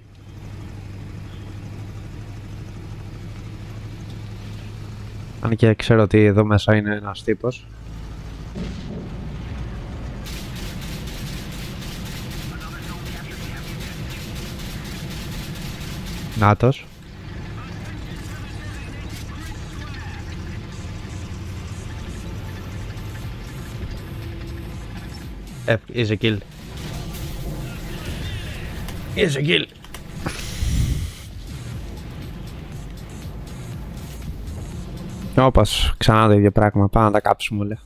Αν και ξέρω ότι εδώ μέσα είναι ένας τύπος. Νάτος. Easy kill. Easy kill. Όπως ξανά το ίδιο πράγμα, πάμε να τα κάψουμε όλα.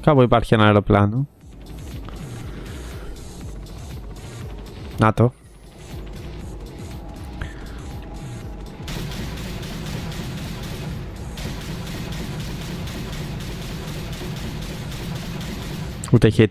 Κάπου υπάρχει ένα αεροπλάνο. Να το. Ούτε hit.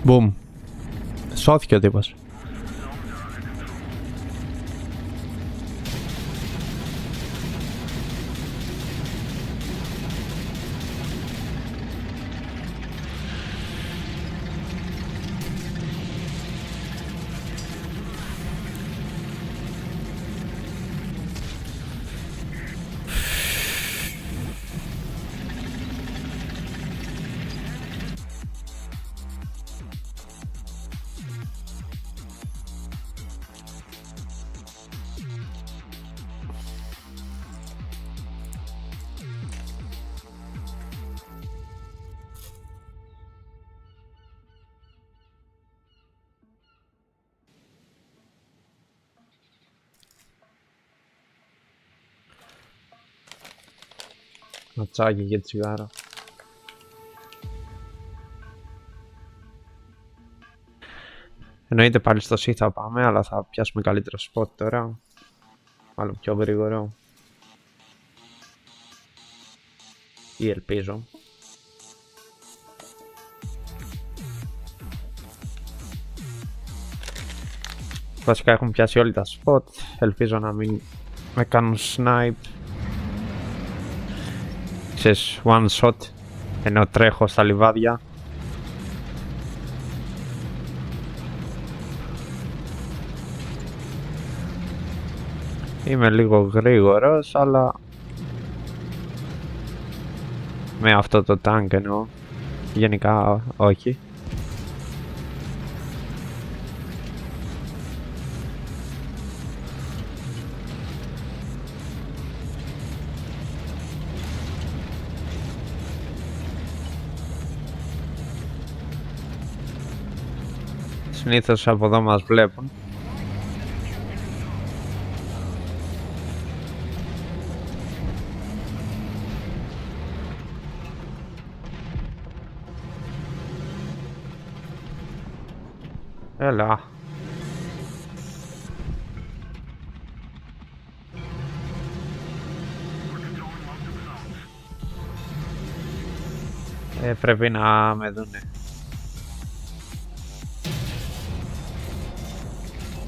Μπουμ. Σώθηκε ο τύπος. Ματσάκι και τσιγάρο. Εννοείται πάλι στο C θα πάμε, αλλά θα πιάσουμε καλύτερο spot τώρα. Μάλλον πιο γρήγορο. Ή ελπίζω. Βασικά έχουν πιάσει όλοι τα spot. Ελπίζω να μην με κάνουν snipe. Ξέρεις, one shot ενώ τρέχω στα λιβάδια. Είμαι λίγο γρήγορος, αλλά με αυτό το tank εννοώ. Γενικά όχι. Συνήθως από εδώ μας βλέπουν. Έλα. Πρέπει να με δούνε.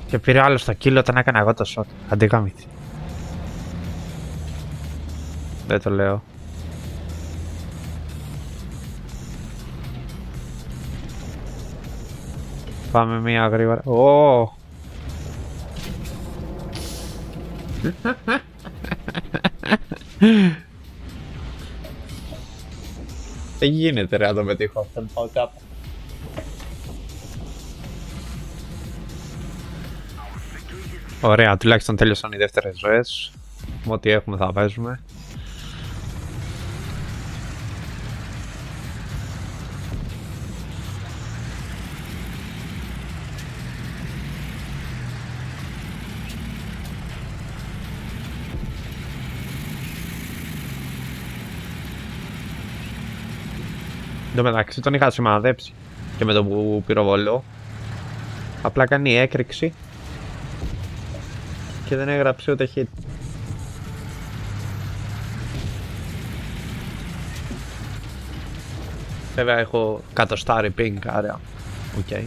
Και πήρε άλλο στο kill όταν έκανα εγώ το shot. Αντιγάμιτη. Δεν το λέω. Πάμε μία γρήγορα. Ω! Δεν γίνεται ρε να το πετύχω αυτό, πάω κάπου. Ωραία, τουλάχιστον τέλειωσαν οι δεύτερες ζωές. Με ό,τι έχουμε θα παίζουμε. Εν τω μεταξύ τον είχα σημαδέψει και με το που πυροβολώ. Απλά κάνει έκρηξη και δεν έγραψε ούτε hit. Βέβαια έχω κατοστάρι ping, άρα οκ.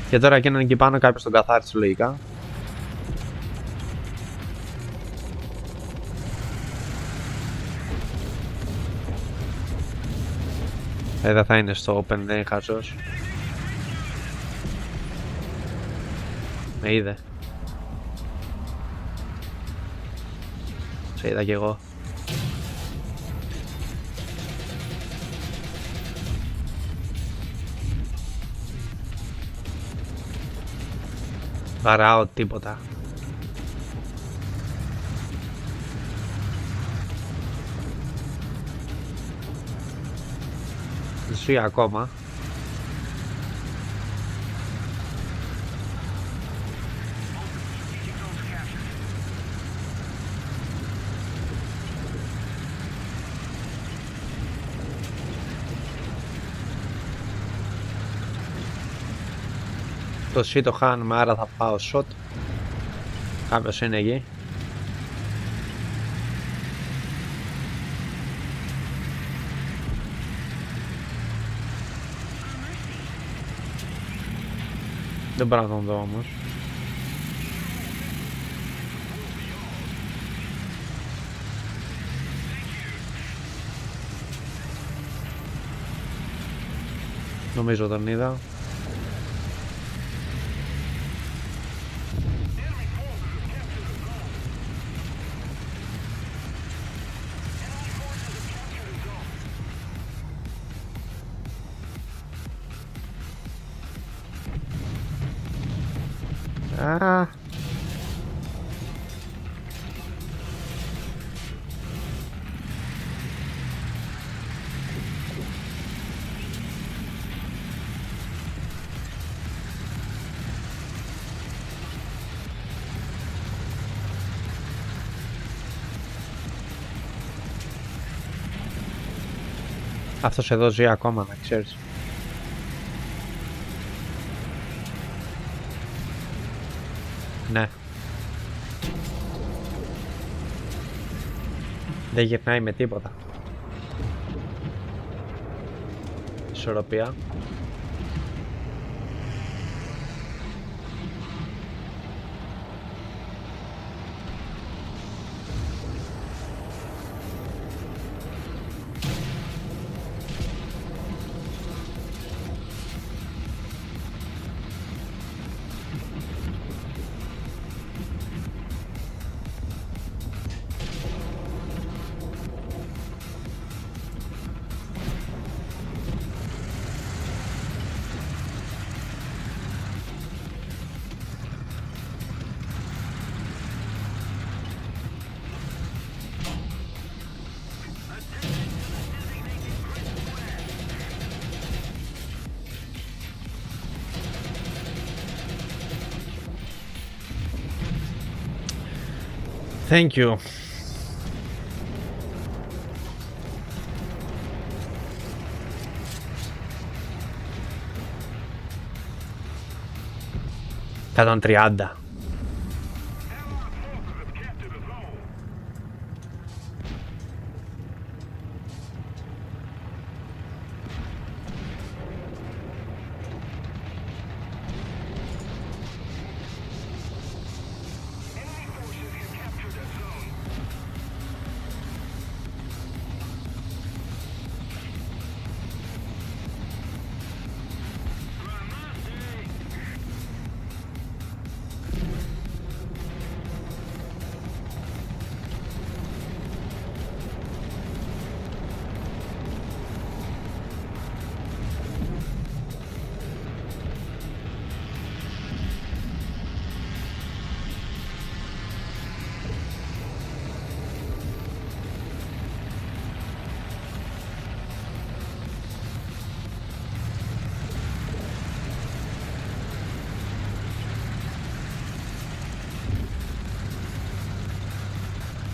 Και τώρα εκείνον εκεί πάνω κάποιος τον καθάρισε λογικά. Δεν θα είναι στο open, δεν είναι χαζός. Με είδε. Σε είδα κι εγώ. Βαράω τίποτα. Ζει ακόμα. Το C το χάνουμε, άρα θα πάω shot. Κάποιος είναι εκεί. Δεν μπορώ να τον δω όμως. Νομίζω τον είδα. Α, αυτός εδώ ζει ακόμα, να ξέρεις. Ναι. Δεν γυρνάει με τίποτα. Ισορροπία. Thank you. Ήταν 30.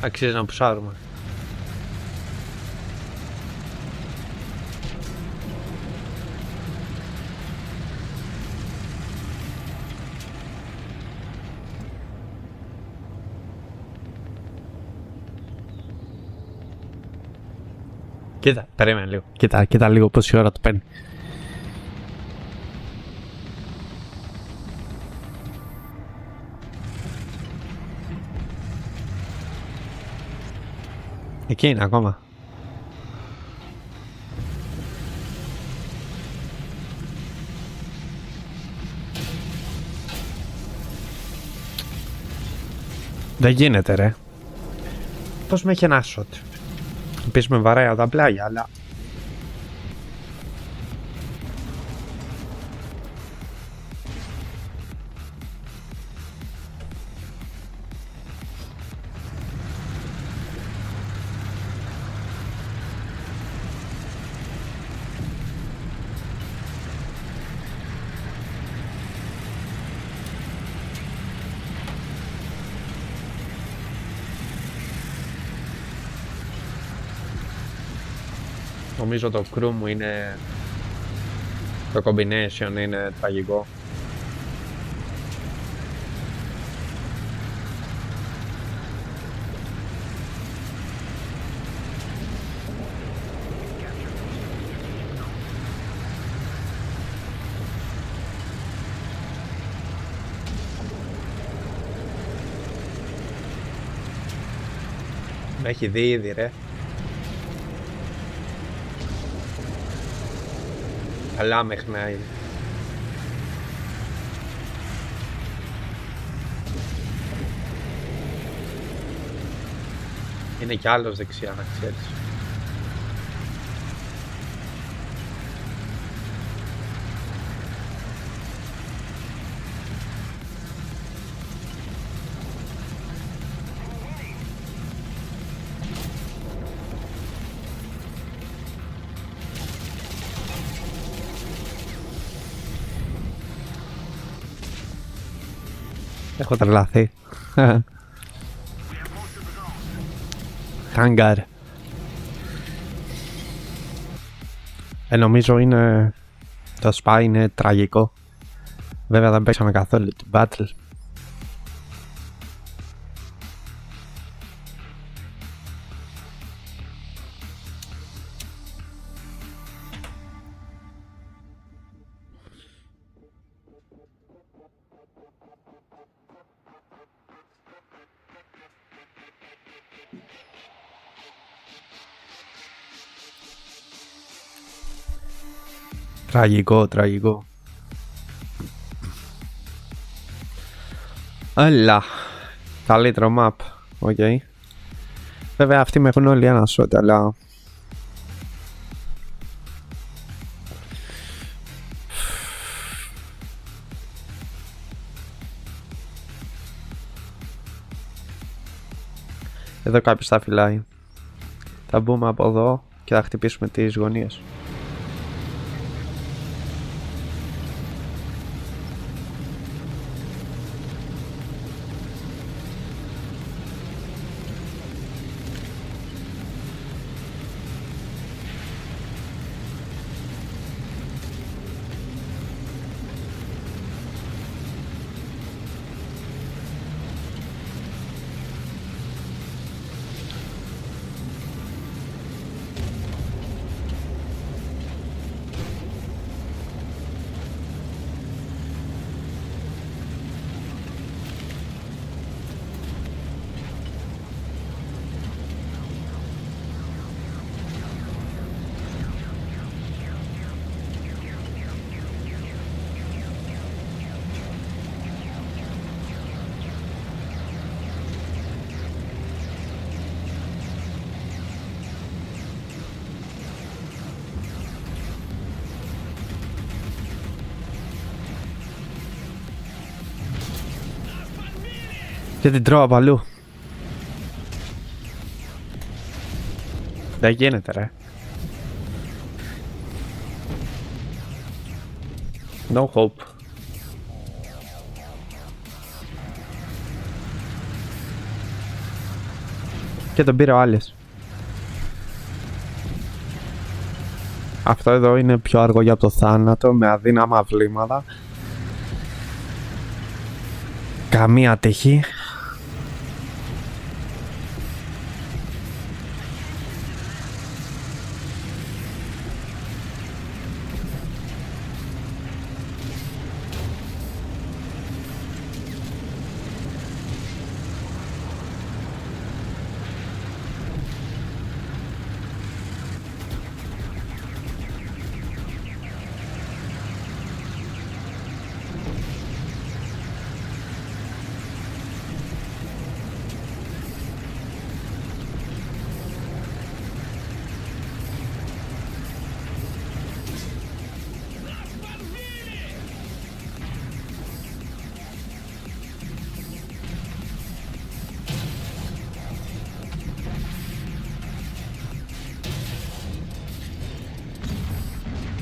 Αξίζει να πουσάρουμε. Κοίτα, περίμενε λίγο. Κοίτα λίγο πόση ώρα του παίρνει. Εκεί είναι ακόμα. Δεν γίνεται ρε. Πώς με έχει ένα shot. Επίσης με βαράει από τα πλάγια, αλλά... Νομίζω το crew μου είναι... Το combination είναι τραγικό. Έχει δει ήδη ρε. Καλά μέχρι. Είναι κι άλλος δεξιά να ξέρεις. Έχω τρελαθεί. Hangar. Νομίζω είναι... Το SPA είναι τραγικό. Βέβαια δεν παίξαμε καθόλου την battle. Τραγικό, τραγικό. Αλλά καλύτερο map. Οκ. Βέβαια αυτοί με έχουν όλοι ένα shot, αλλά εδώ κάποιος θα φυλάει. Θα μπούμε από εδώ και θα χτυπήσουμε τις γωνίες. Και την τρώω από αλλού. Δεν γίνεται ρε. No hope. Και τον πήρε ο άλλος. Αυτό εδώ είναι πιο αργό για το θάνατο, με αδύναμα βλήματα. Καμία τύχη.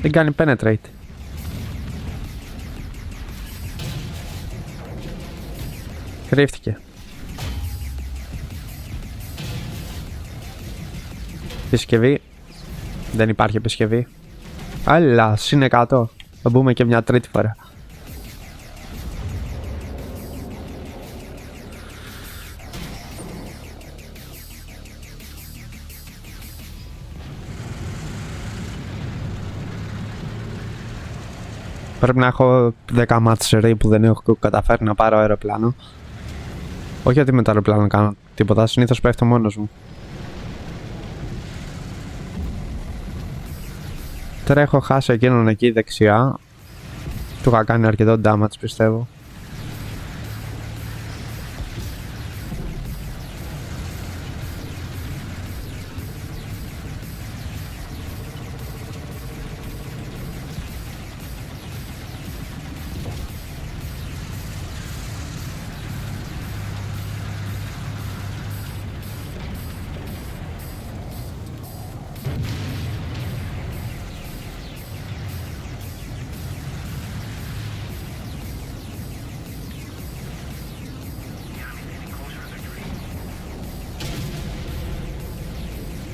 Δεν κάνει penetrate. Κρύφτηκε. Επισκευή. Δεν υπάρχει επισκευή. Αλλά είναι 100. Θα μπούμε και μια τρίτη φορά. Πρέπει να έχω 10 μάτς ρί που δεν έχω καταφέρει να πάρω αεροπλάνο. Όχι ότι με το αεροπλάνο κάνω τίποτα, συνήθως πέφτω μόνος μου. Τώρα έχω χάσει εκείνον εκεί δεξιά. Του είχα κάνει αρκετό damage πιστεύω.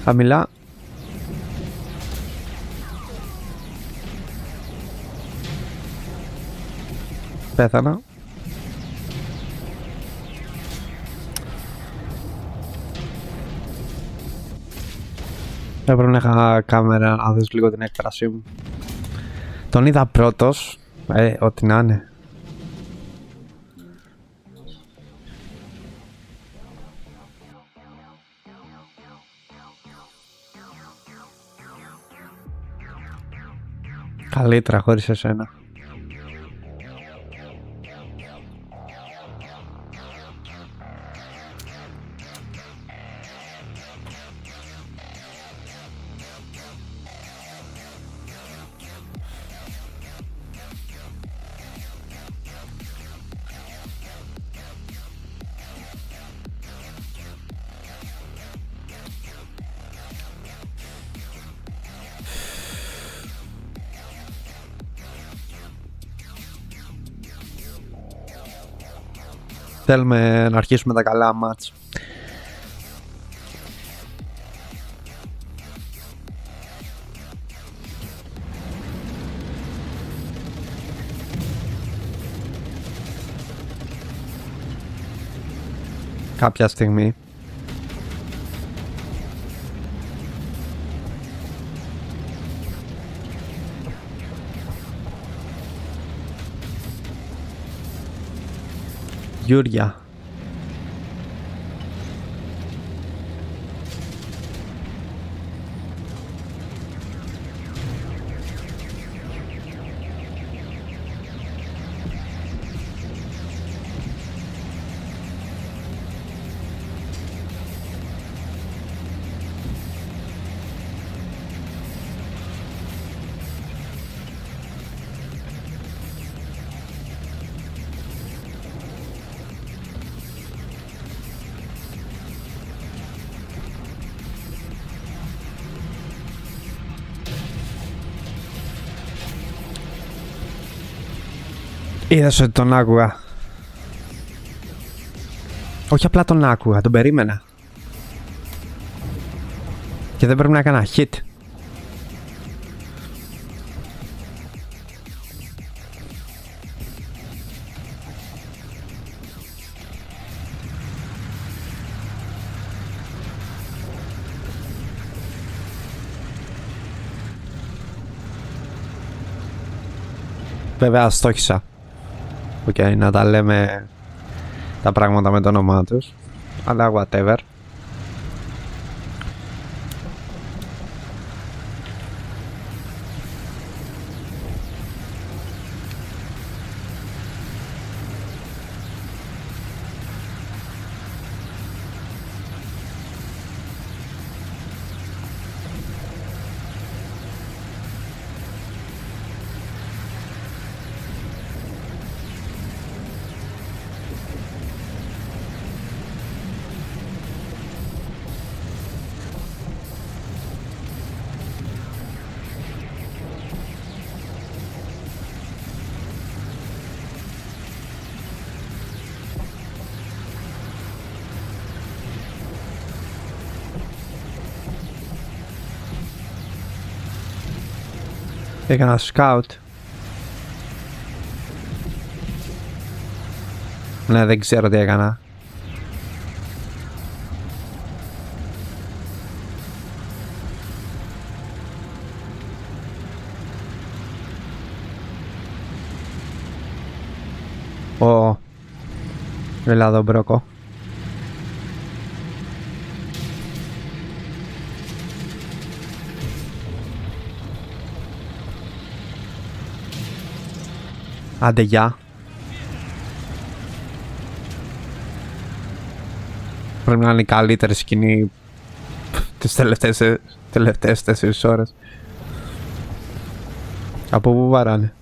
Χαμηλά. Πέθανα. Έπρεπε να είχα κάμερα να δεις λίγο την έκφρασή μου. Τον είδα πρώτος. Ό,τι να είναι. Καλύτερα χωρίς εσένα. Θέλουμε να αρχίσουμε τα καλά μάτς. Κάποια στιγμή. Γιούρια. Είδες ότι τον άκουγα. Όχι απλά τον άκουγα, τον περίμενα. Και δεν πρέπει να έκανα hit. Βέβαια στόχισα. Okay, να τα λέμε τα πράγματα με το όνομά τους. Αλλά whatever. Έκανα scout. Ναι, δεν ξέρω τι έκανα. Ω, έλα εδώ μπρόκο. Άντε γεια. Πρέπει να είναι η καλύτερη σκηνή τις τελευταίες 4 ώρες. Από πού βαράνε?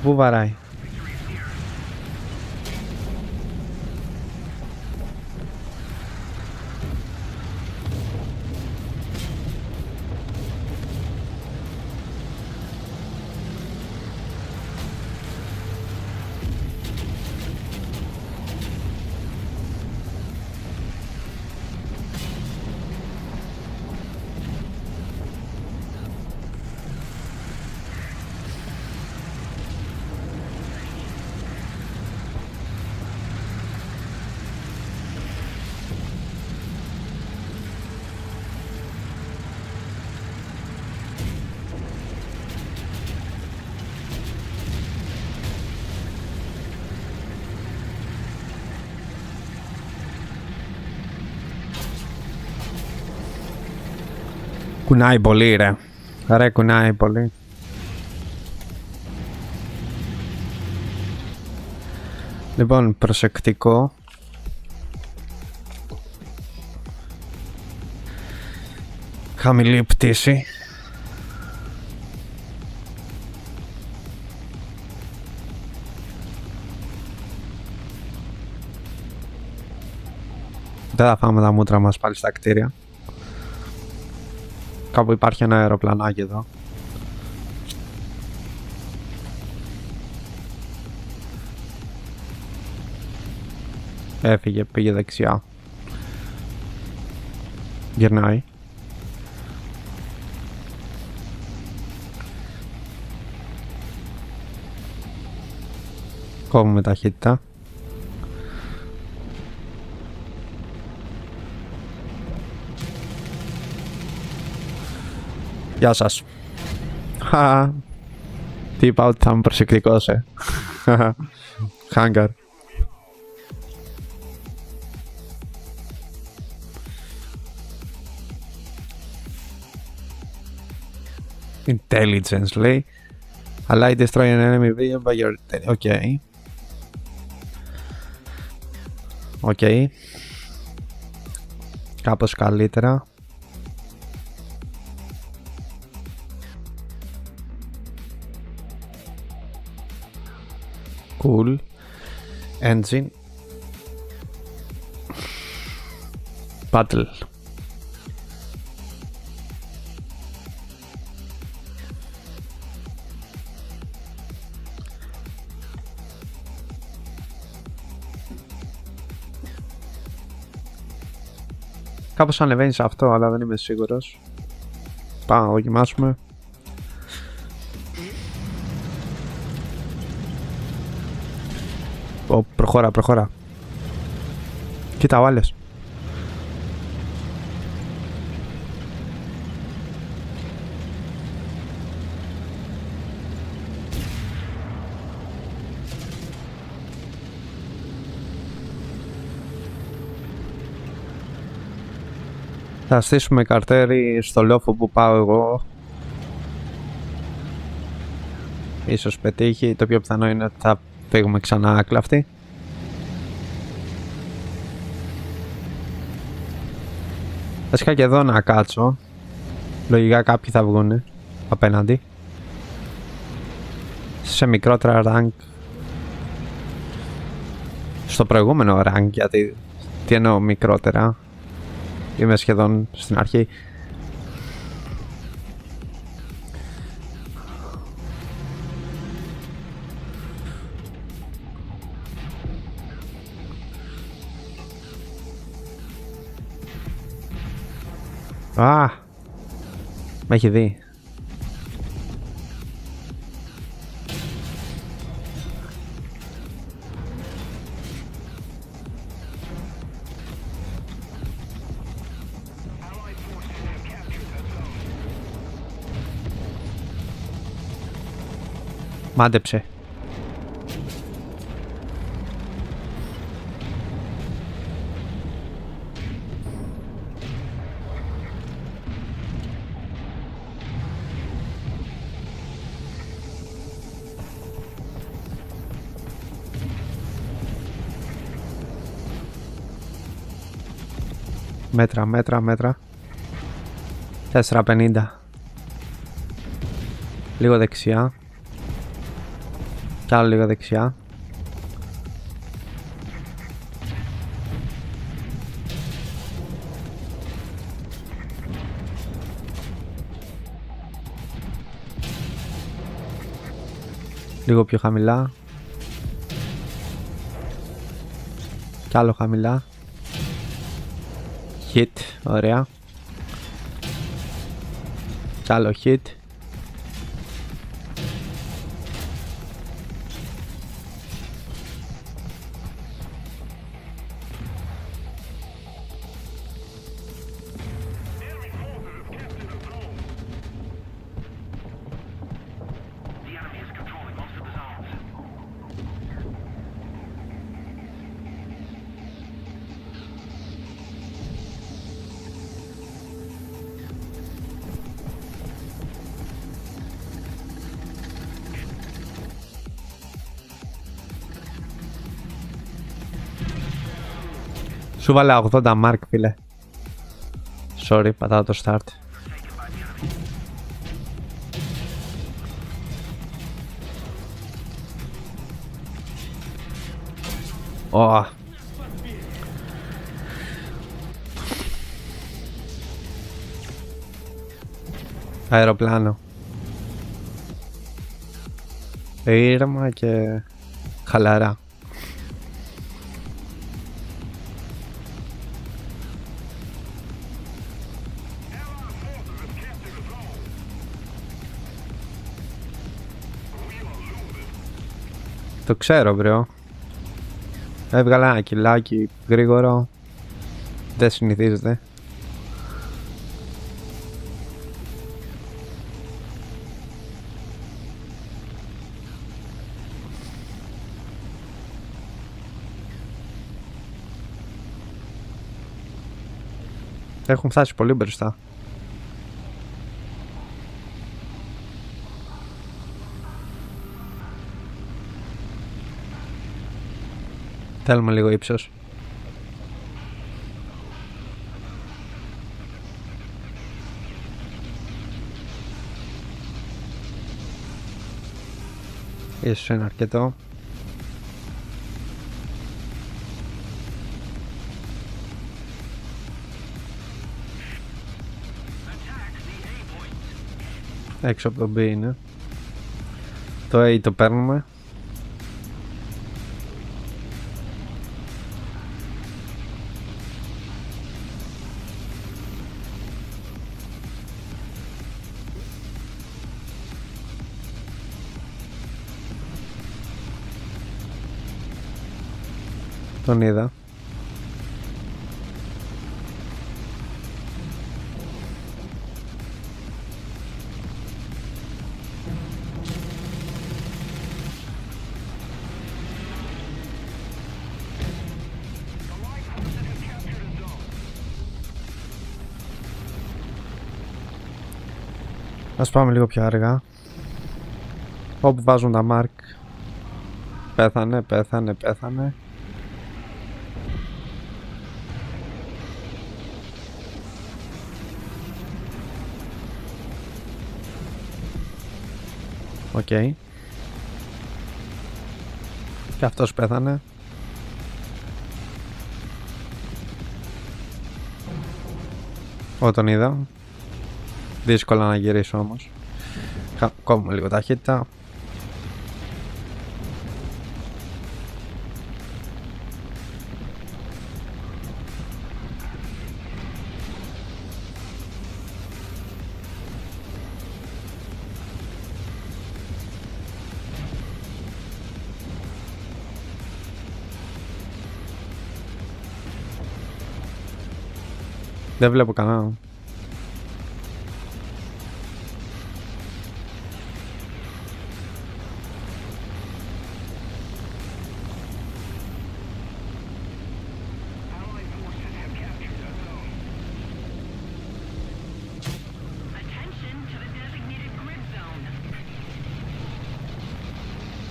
Πού βαράει? Κουνάει πολύ ρε. Ρε κουνάει πολύ. Λοιπόν, προσεκτικό. Χαμηλή πτήση. Δεν θα φάμε τα μούτρα μας πάλι στα κτίρια. Κάπου υπάρχει ένα αεροπλανάκι εδώ. Έφυγε, πήγε δεξιά. Γυρνάει. Κόβουμε ταχύτητα. Γεια σας. Τι είπα ότι θα είμαι προσεκτικός, Hangar. Intelligence λέει. Ally destroy an enemy vehicle by your... Okay. Okay. Κάπως καλύτερα. Cool. Engine. Battle. Κάπως ανεβαίνει σε αυτό, αλλά δεν είμαι σίγουρος. Πάμε να δοκιμάσουμε. Προχώρα, προχώρα. Κοίτα ο άλλος. Θα στήσουμε καρτέρι στο λόφο που πάω εγώ. Ίσως πετύχει. Το πιο πιθανό είναι ότι θα φύγουμε ξανά άκλαυτοι. Βασικά και εδώ να κάτσω. Λογικά κάποιοι θα βγουν απέναντι. Σε μικρότερα rank. Στο προηγούμενο rank, γιατί τι εννοώ μικρότερα. Είμαι σχεδόν στην αρχή. Α! Με έχει δει. Μάντεψε. Μέτρα. 450. Λίγο δεξιά. Κι άλλο λίγο δεξιά. Λίγο πιο χαμηλά. Κι άλλο χαμηλά. Hit, ωραία. Κι άλλο hit. Σου βάλε 80 mark, φίλε. Sorry, πατάω το start. Oh. Αεροπλάνο. Ήρεμα και χαλαρά. Το ξέρω, μπρο. Έβγαλα ένα κιλάκι γρήγορο. Δεν συνηθίζεται. Έχουν φτάσει πολύ μπροστά. Θέλουμε λίγο ύψος. Ίσως είναι αρκετό. Έξω από το B είναι. Το A το παίρνουμε. Τον είδα. Ας πάμε λίγο πιο αργά. Όπου βάζουν τα mark. Πέθανε. Οκ. Και αυτός πέθανε. Τον είδα. Δύσκολα να γυρίσω όμως. Κόβουμε λίγο ταχύτητα. Δεν βλέπω κανέναν.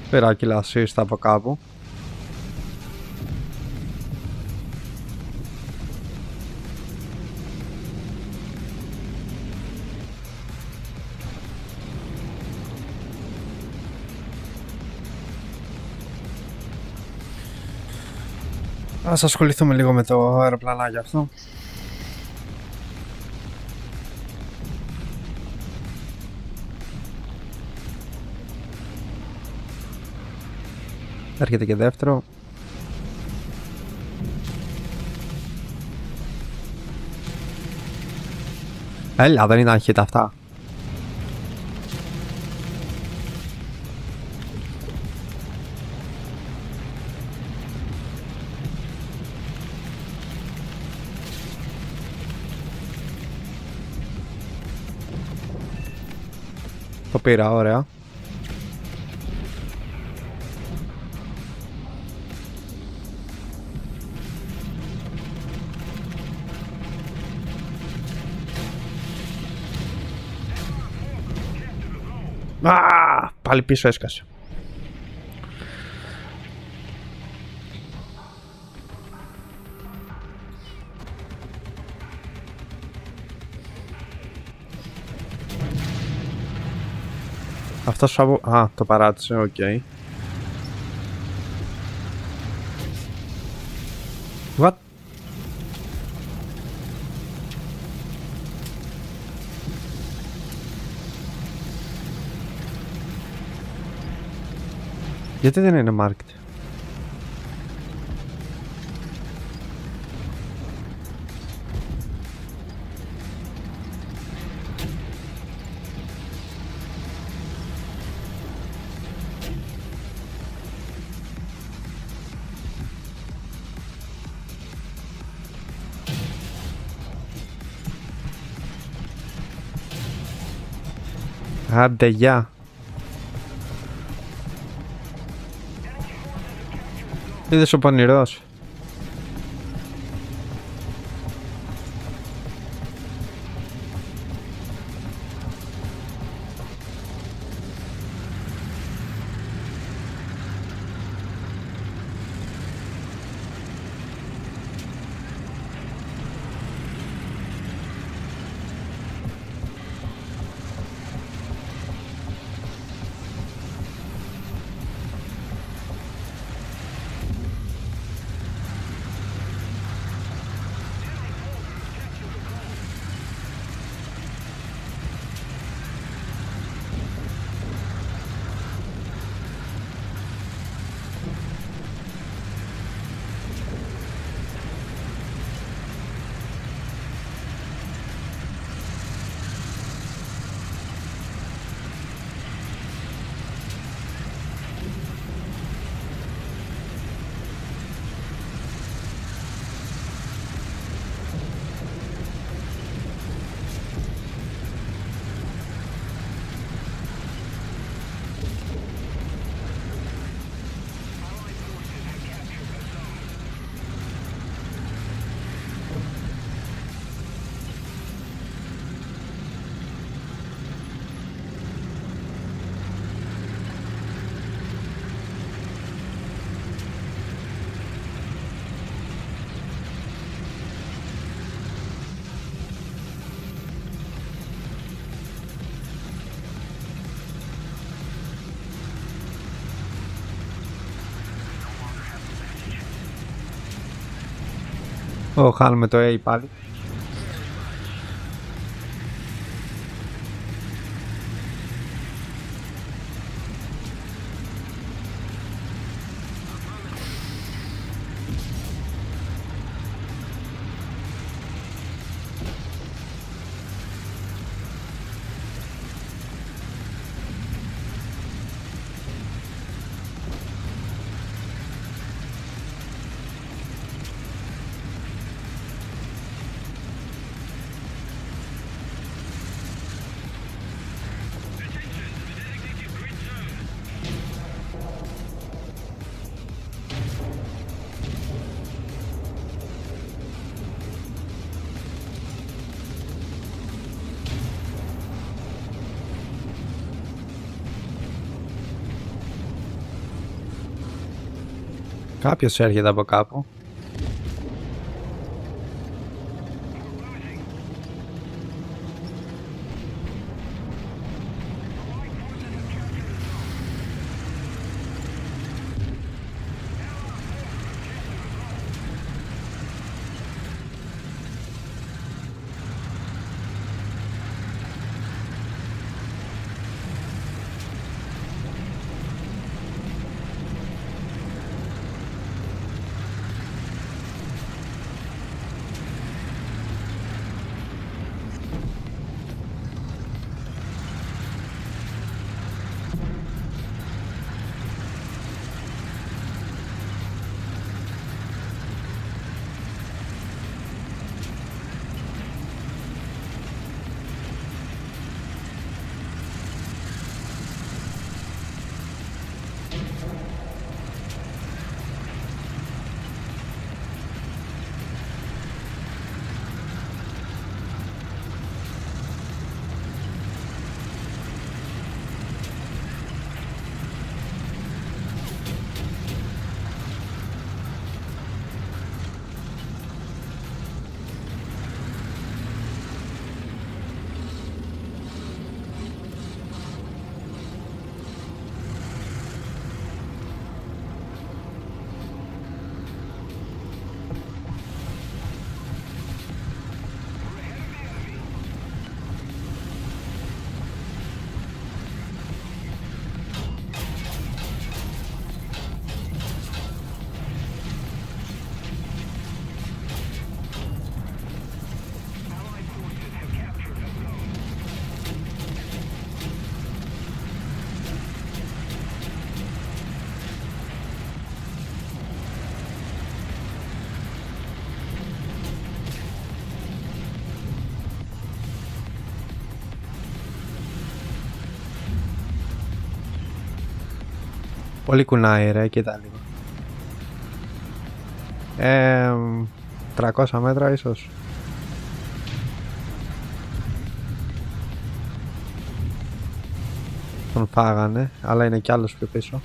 Πήρα κιλά assist από κάπου. Ας ασχοληθούμε λίγο με το αεροπλανάκι αυτό. Έρχεται και δεύτερο. Έλα, δεν ήταν hit αυτά. Το πήρα, ωραία. Πάλι πίσω έσκασε. Αυτός από... το παράτησε, οκ. What? Γιατί δεν είναι marked? Άντε, γεια. Είδες ο πονηρός. Χάνουμε το A πάλι. Κάποιος έρχεται από κάπου. Πολύ κουνάει ρε, κοίτα λίγο. 300 μέτρα ίσως. Τον φάγανε, αλλά είναι κι άλλος πιο πίσω.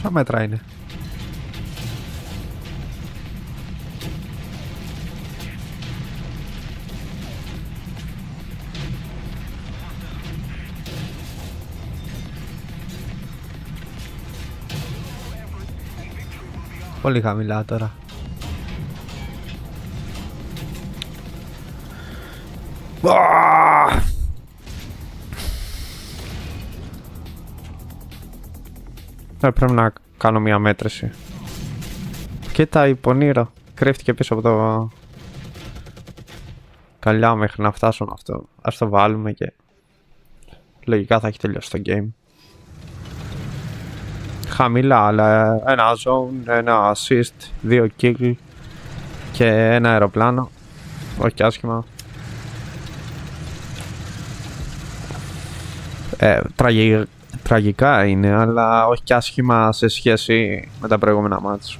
Πόσα μέτρα είναι? Πολύ χαμηλά τώρα. Πρέπει να κάνω μια μέτρηση. Κοίτα η Πονήρο. Κρύφτηκε πίσω από το καλιά μέχρι να φτάσουν αυτό. Ας το βάλουμε και λογικά θα έχει τελειώσει το game. Χαμηλά, αλλά ένα zone, ένα assist, 2 kill και ένα αεροπλάνο. Όχι άσχημα. Τραγικά είναι, αλλά όχι και άσχημα σε σχέση με τα προηγούμενα μάτς.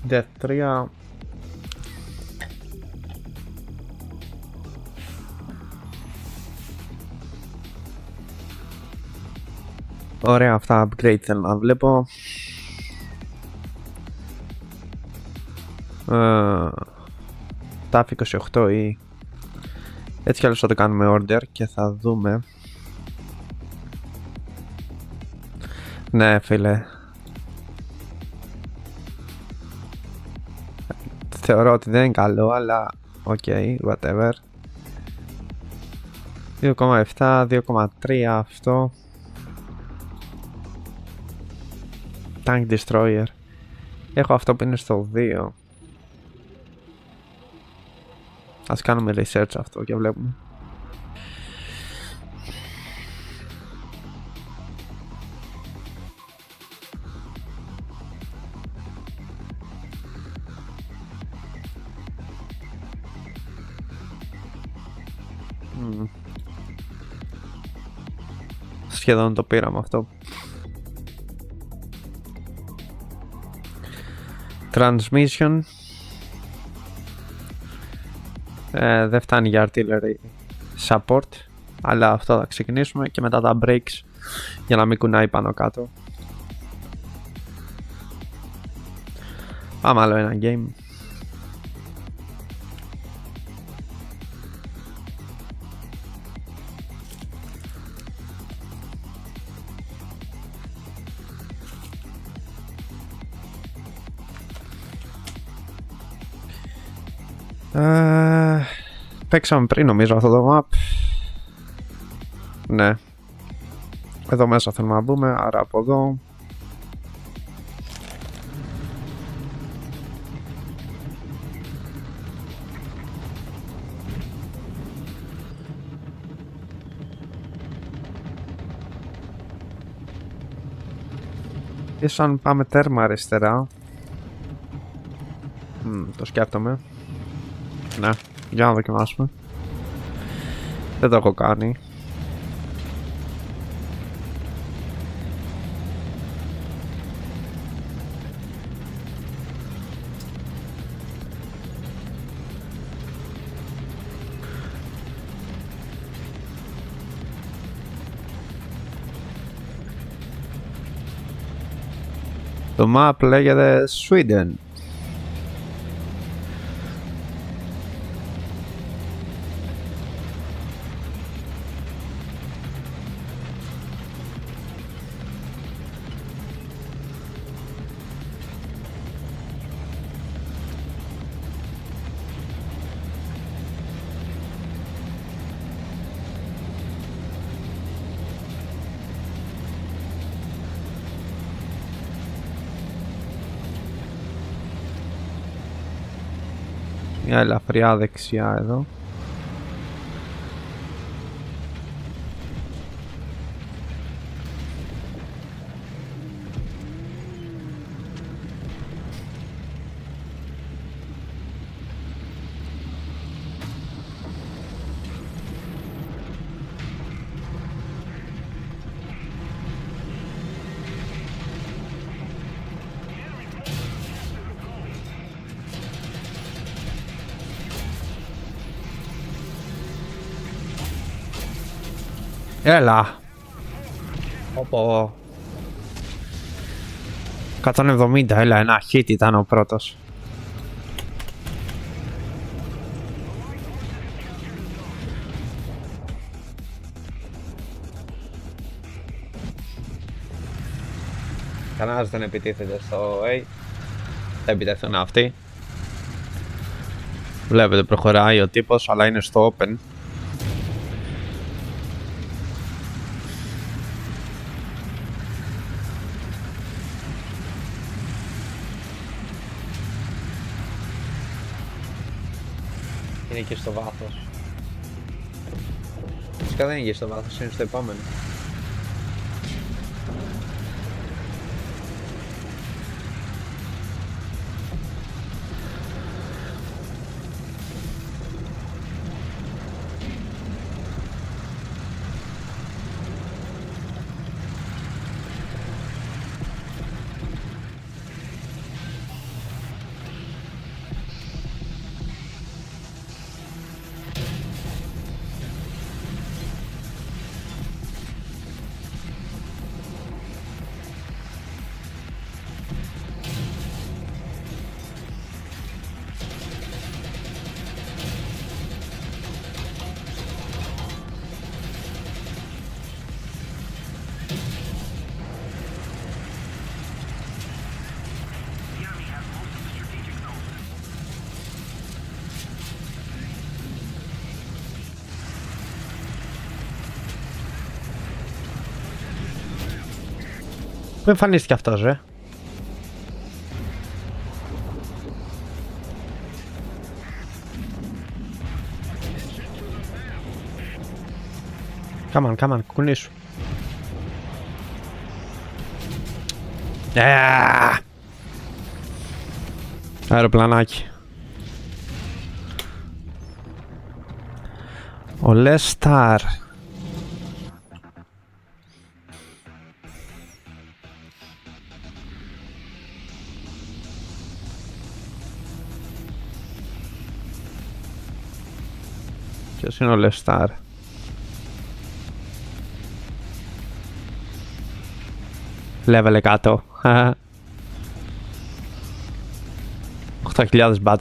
Death 3. Ωραία, αυτά upgrade θέλω να βλέπω. Τα 28 ή έτσι κι αλλιώς θα το κάνουμε order και θα δούμε. Ναι φίλε, θεωρώ ότι δεν είναι καλό, αλλά ok, whatever. 2,7, 2,3 αυτό. Tank Destroyer. Έχω αυτό που είναι στο 2. Ας κάνουμε research αυτό και βλέπουμε. Σχεδόν το πήραμε αυτό. Transmission. Δεν φτάνει για artillery support, αλλά αυτό θα ξεκινήσουμε και μετά τα brakes για να μην κουνάει πάνω κάτω. Πάμε άλλο ένα game. Παίξαμε πριν νομίζω αυτό το map. Ναι. Εδώ μέσα θέλουμε να μπούμε, άρα από εδώ. Ίσως αν πάμε τέρμα αριστερά. Το σκέφτομαι. Ναι, για να δοκιμάσουμε. Δεν το έχω κάνει. Το map λέγεται Sweden. Μια ελαφριά δεξιά εδώ. Έλα. Οπό. 170, έλα, ένα hit ήταν ο πρώτος. Κανένας δεν επιτίθεται στο A. Θα επιτεθούν αυτοί. Βλέπετε προχωράει ο τύπος, αλλά είναι στο open. Είναι εκεί στο βάθος. Φυσικά δεν είναι εκεί στο βάθος, είναι στο επόμενο. Πού εμφανίστηκε αυτός, ρε? Come on, κουνήσου. Αεροπλανάκι. Ο Λεστάρ. Ποιος είναι ο Λεστάρ? Level 100. 8.000 battles.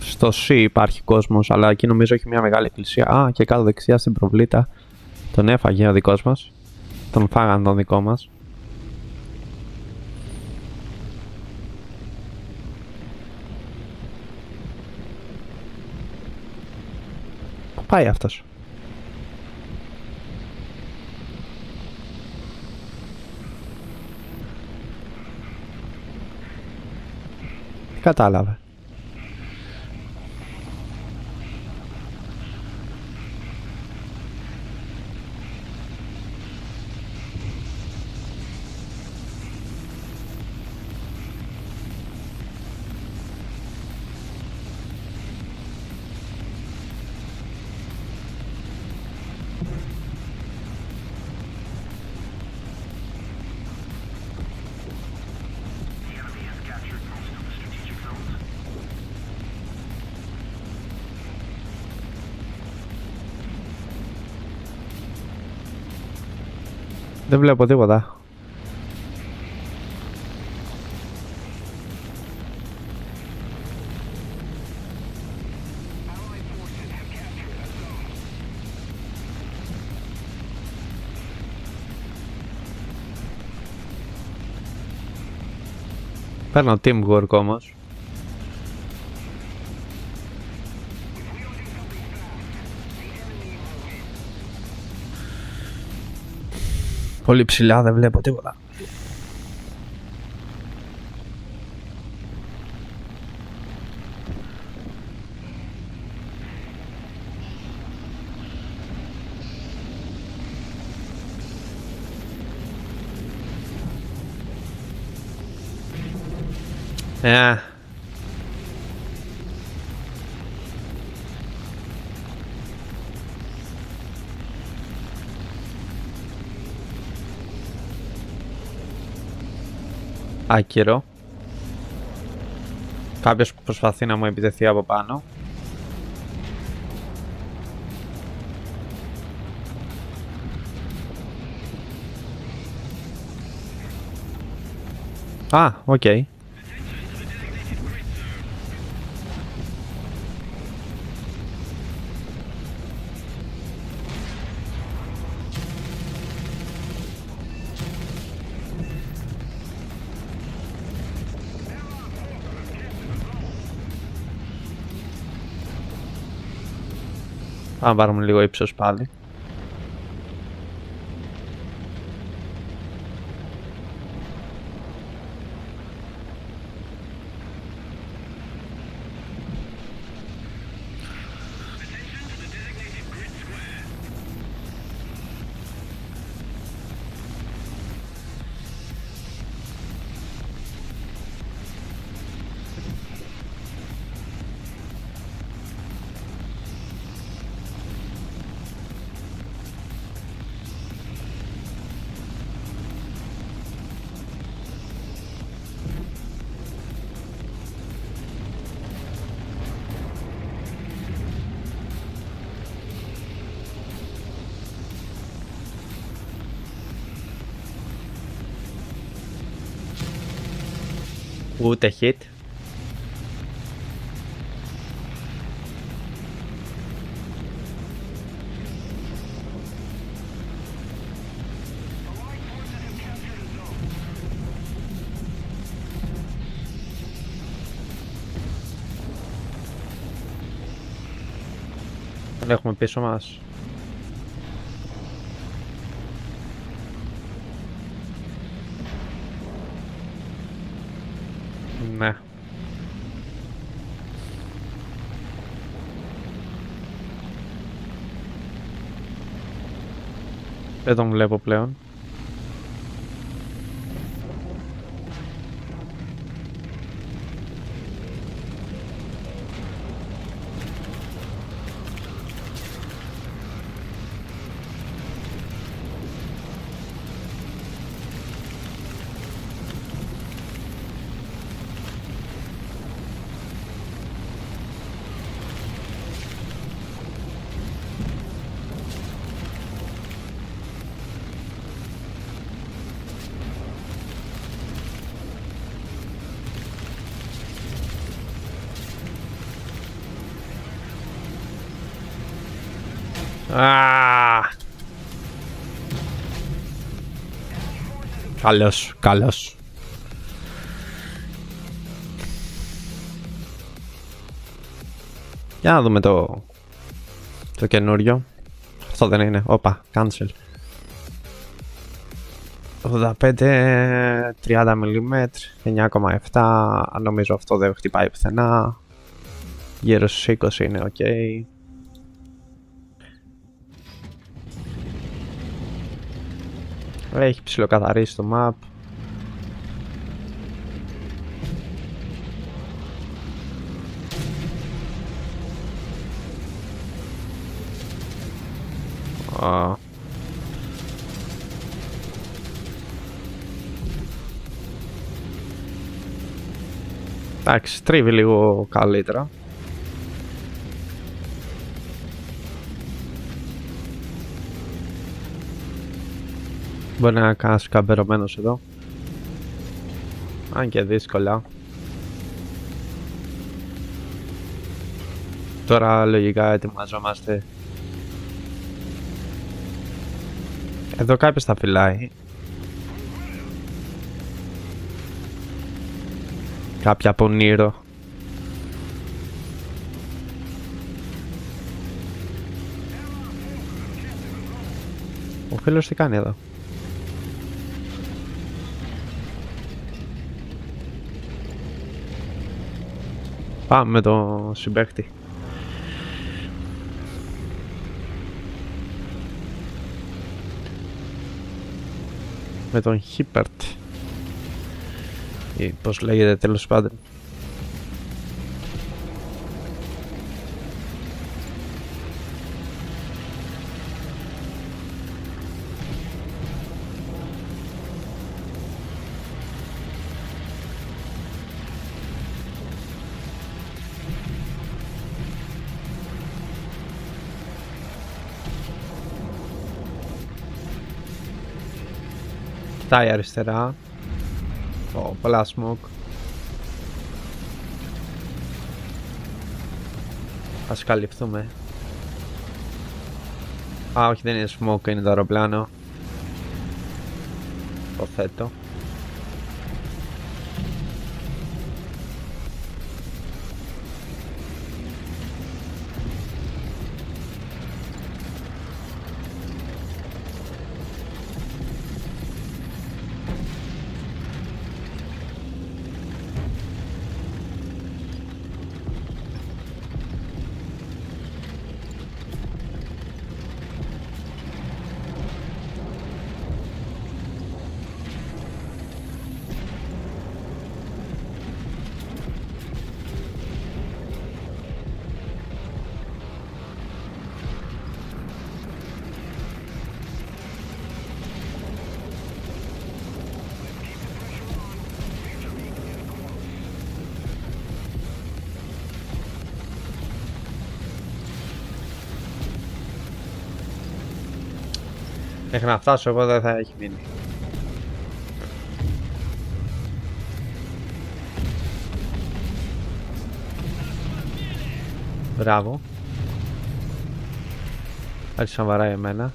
Στο C υπάρχει κόσμος, αλλά εκεί νομίζω έχει μια μεγάλη εκκλησία. Α, και κάτω δεξιά στην προβλήτα τον έφαγε ο δικός μας. Τον φάγαν τον δικό μας. Πού πάει αυτός? Τι κατάλαβε? Δεν βλέπω τίποτα. Παίρνω teamwork όμως. Πολύ ψηλά, δεν βλέπω τίποτα. Άκυρο. Κάποιος που προσπαθεί να μου επιτεθεί από πάνω. Α, οκ. Πάμε να πάρουμε λίγο ύψος πάλι. Ούτε hit. Τον έχουμε πίσω μας. Ναι. Δεν τον βλέπω πλέον. Καλός, καλός. Για να δούμε το καινούριο. Αυτό δεν είναι. Όπα, cancel. 85, 30 mm, 9,7. Νομίζω αυτό δεν χτυπάει πουθενά. Γύρω στους 20 είναι ok. Έχει ψιλοκαθαρίσει το map. Εντάξει, τρίβει λίγο καλύτερα. Μπορεί να κάνεις καμπερωμένος εδώ. Αν και δύσκολα. Τώρα λογικά ετοιμαζόμαστε. Εδώ κάποιος θα φυλάει. Κάποια από Νήρο. Ο φίλος τι κάνει εδώ? Πάμε με το συμπαίχτη. Με τον Χίπερτ. Ή πώς λέγεται τέλος πάντων. Κοιτάει αριστερά. Πολλά smoke. Ας καλυφθούμε. Α, όχι, δεν είναι smoke, είναι το αεροπλάνο. Το θέτω. Μέχρι να φτάσω εγώ δεν θα έχει μείνει. Μπράβο. Άρχισε να βαράει εμένα.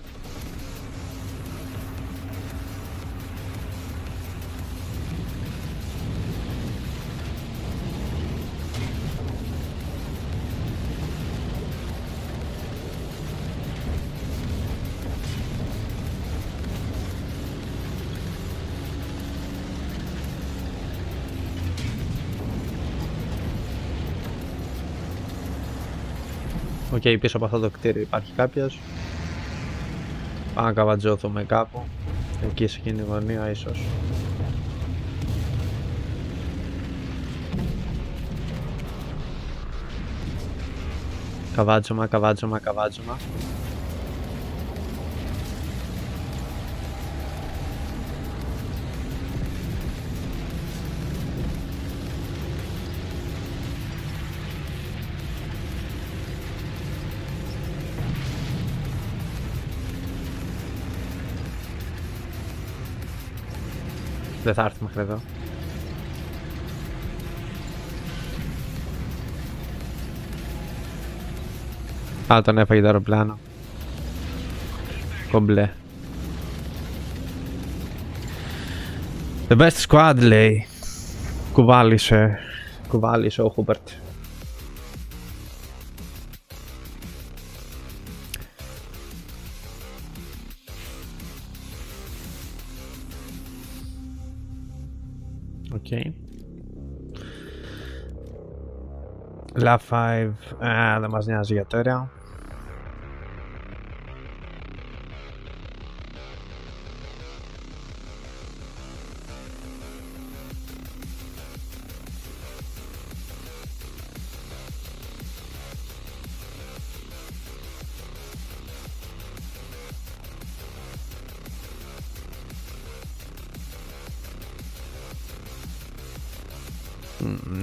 Οκ, πίσω από αυτό το κτίριο υπάρχει κάποιος. Πάω να καβατζώθουμε κάπου. Εκεί σε εκείνη τη γωνία ίσως. Καβάτζωμα. Δεν θα έρθει μέχρι εδώ. Α, τον έφαγε το αεροπλάνο. Κομπλέ. The best squad, λέει. Κουβάλισε ο Χούπερτ. Okay. La 5 δεν μας νοιάζει για τώρα.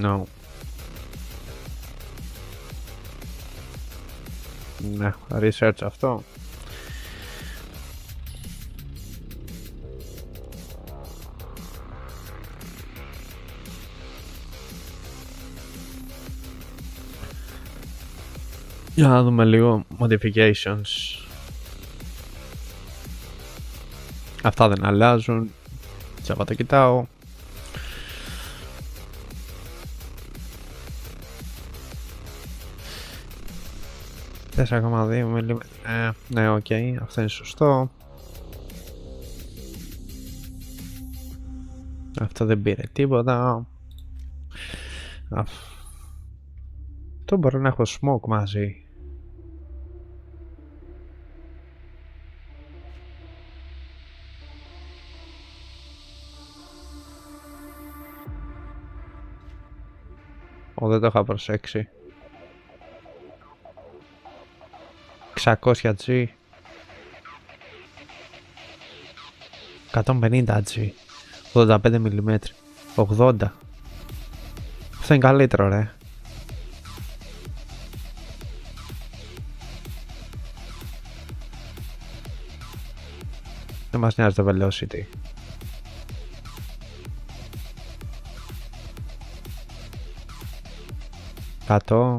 No. Ναι, research αυτό. Για να δούμε λίγο modifications. Αυτά δεν αλλάζουν. Τσάπα το κοιτάω. $4,2 mm. Ναι, οκ, αυτό είναι σωστό. Αυτό δεν πήρε τίποτα. Αυτό μπορεί να έχω smoke μαζί. Δεν το είχα προσέξει. 600G. 150G. 85mm. 80. Αυτό είναι καλύτερο, ρε. Δεν μας νοιάζει το velocity. $100.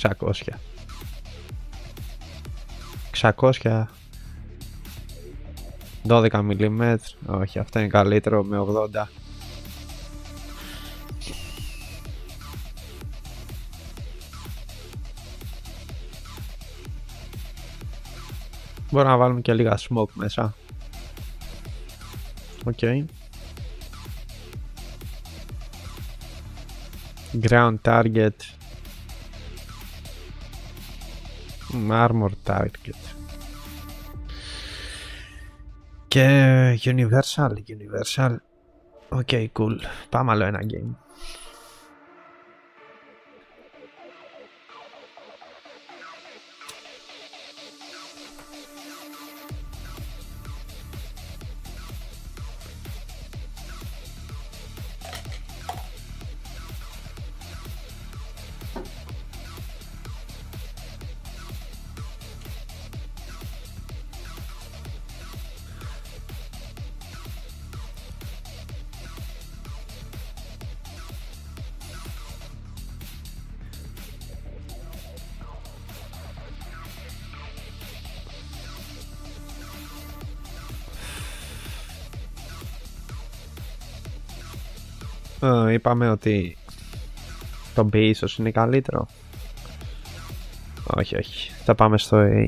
600. 600. 12mm. Όχι, αυτό είναι καλύτερο με 80. Μπορούμε να βάλουμε και λίγα smoke μέσα. Οκ. Ground target. Armor target. Και universal. Οκ, cool. Πάμε άλλο ένα game. Είπαμε ότι το B ίσως είναι καλύτερο. Όχι, θα πάμε στο A.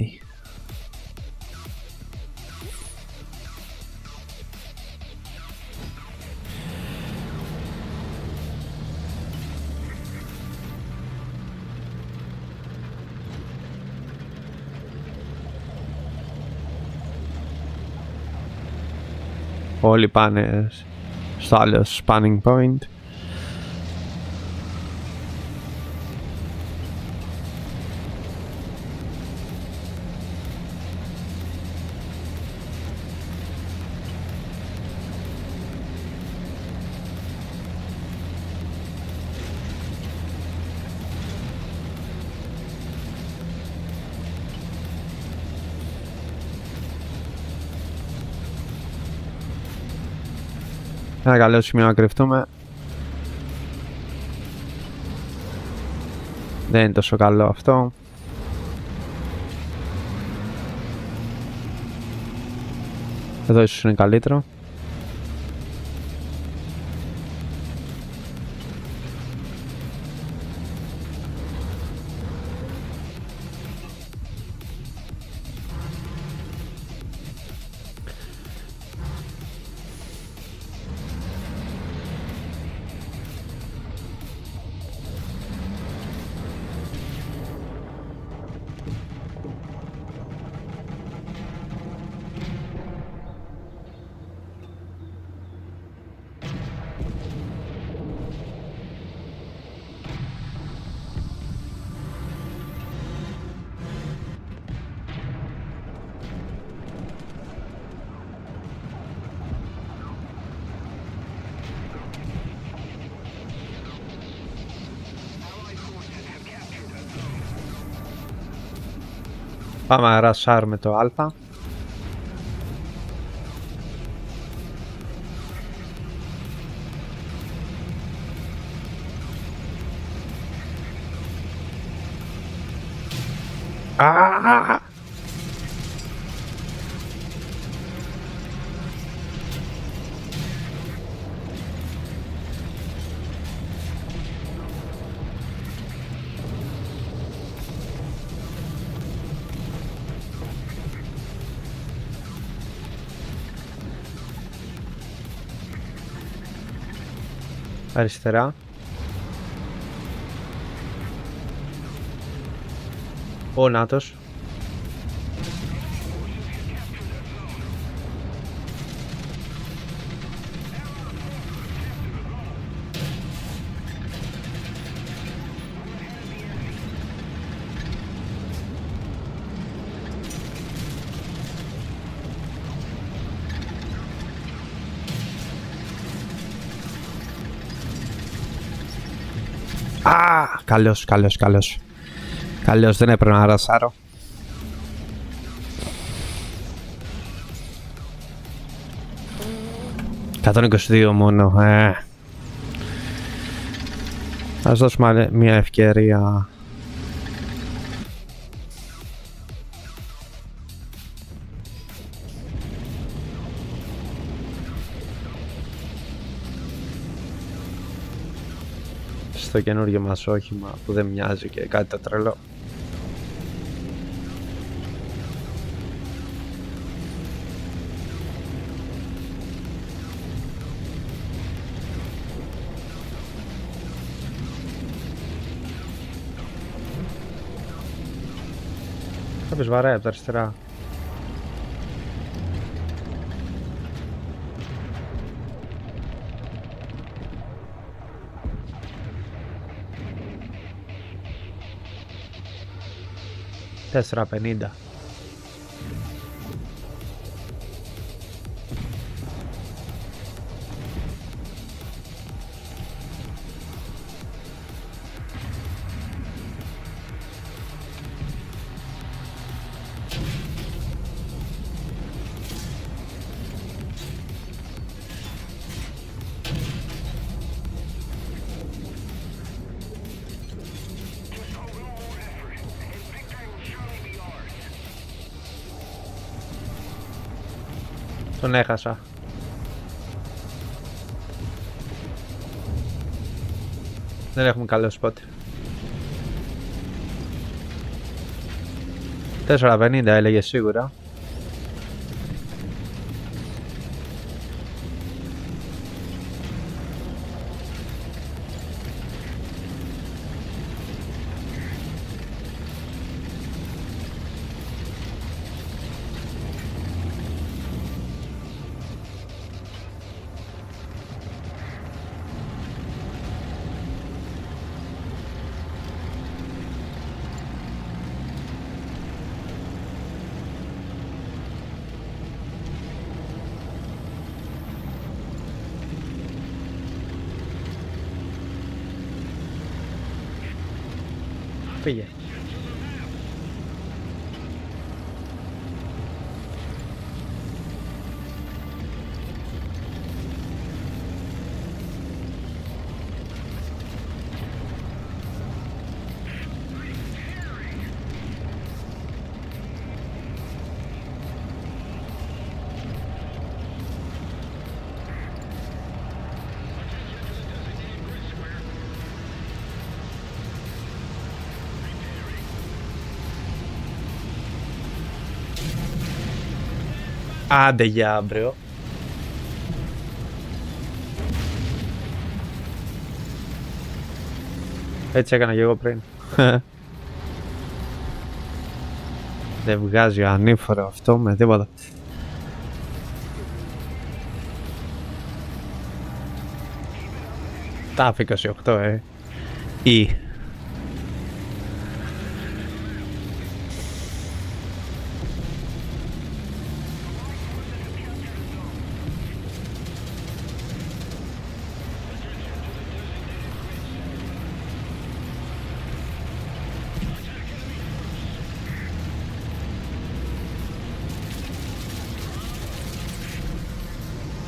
Όλοι πάνε στο άλλο spanning point. Ένα καλό σημείο να κρυφτούμε. Δεν είναι τόσο καλό αυτό. Εδώ ίσως είναι καλύτερο. Πάμε να ρασάρουμε το α. Α! Αριστερά. Ο Νάτος. Α, καλός. Καλός, δεν έπρεπε να ρασάρω. «122 μόνο, Ας δώσουμε μια ευκαιρία. Στο καινούργιο μας όχημα που δεν μοιάζει και κάτι το τρελό. Κάποιος βαράει από τα αριστερά. $4.50. Τον έχασα. Δεν έχουμε καλό σπότ. 4.50 έλεγε σίγουρα. Πήγε. Άντε για αύριο. Έτσι έκανα και εγώ πριν. Δεν βγάζει ανήφορο αυτό με τίποτα. Τα άφη 28 Ή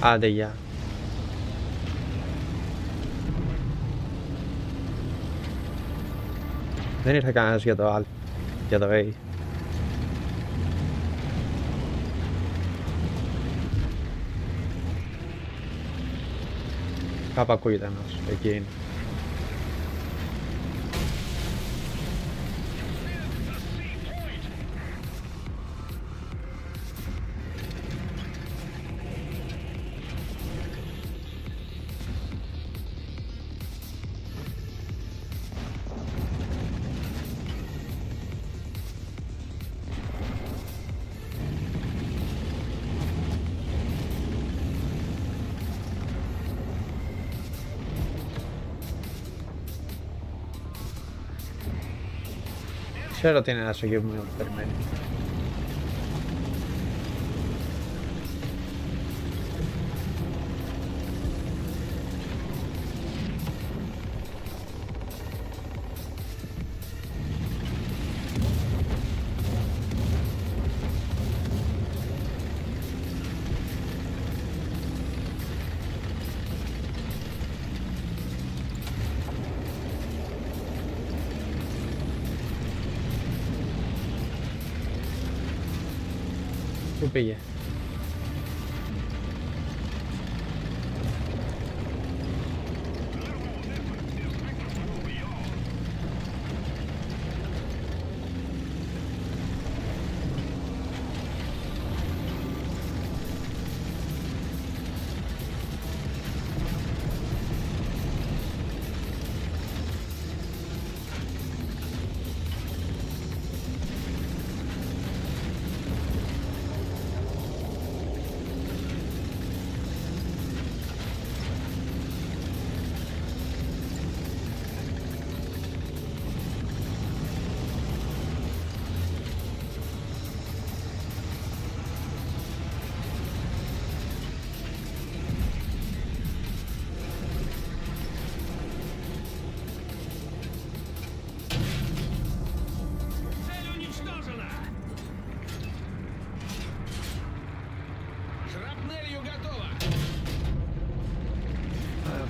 άντε για. Δεν ήρθε κανένας για το A. Για το A. Κάπου ακούγεται ένας, εκεί είναι. Ξέρω ότι είναι ένας εκεί που με περιμένει. Πού πήγε?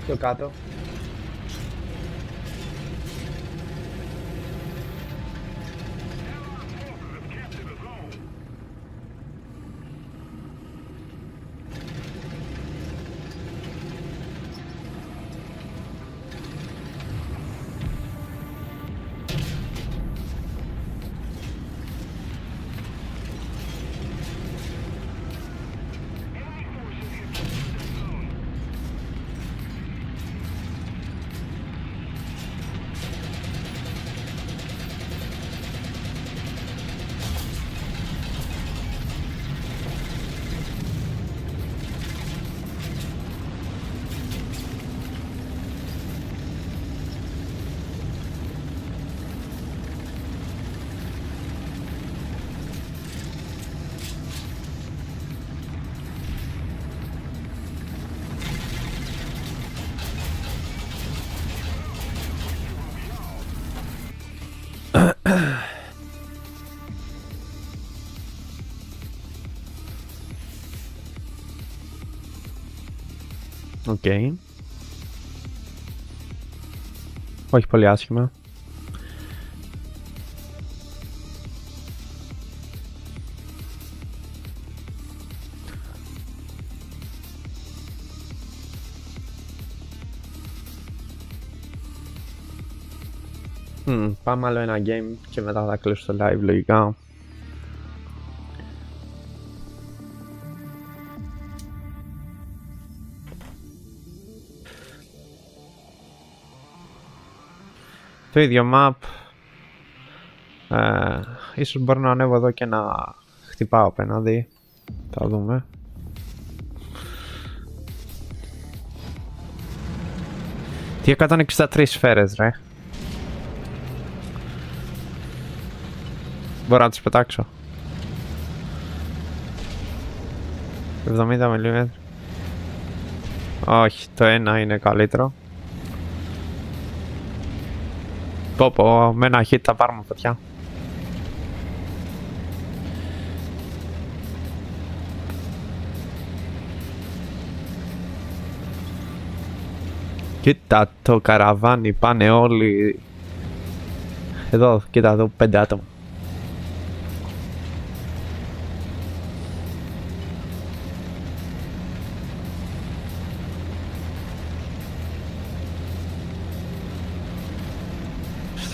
Πιο κάτω. Οκ. Όχι πολύ άσχημα. Πάμε άλλο ένα game και μετά θα κλείσω το live λογικά. Το ίδιο map. Ίσως μπορώ να ανέβω εδώ και να χτυπάω απέναντι. Θα δούμε. Τι 163 σφαίρες ρε. Μπορώ να τις πετάξω. 70 mm. Όχι, το ένα είναι καλύτερο. Πω, με ένα hit θα πάρουμε φωτιά. Κοίτα το καραβάνι, πάνε όλοι. Εδώ, κοίτα εδώ, 5 άτομα.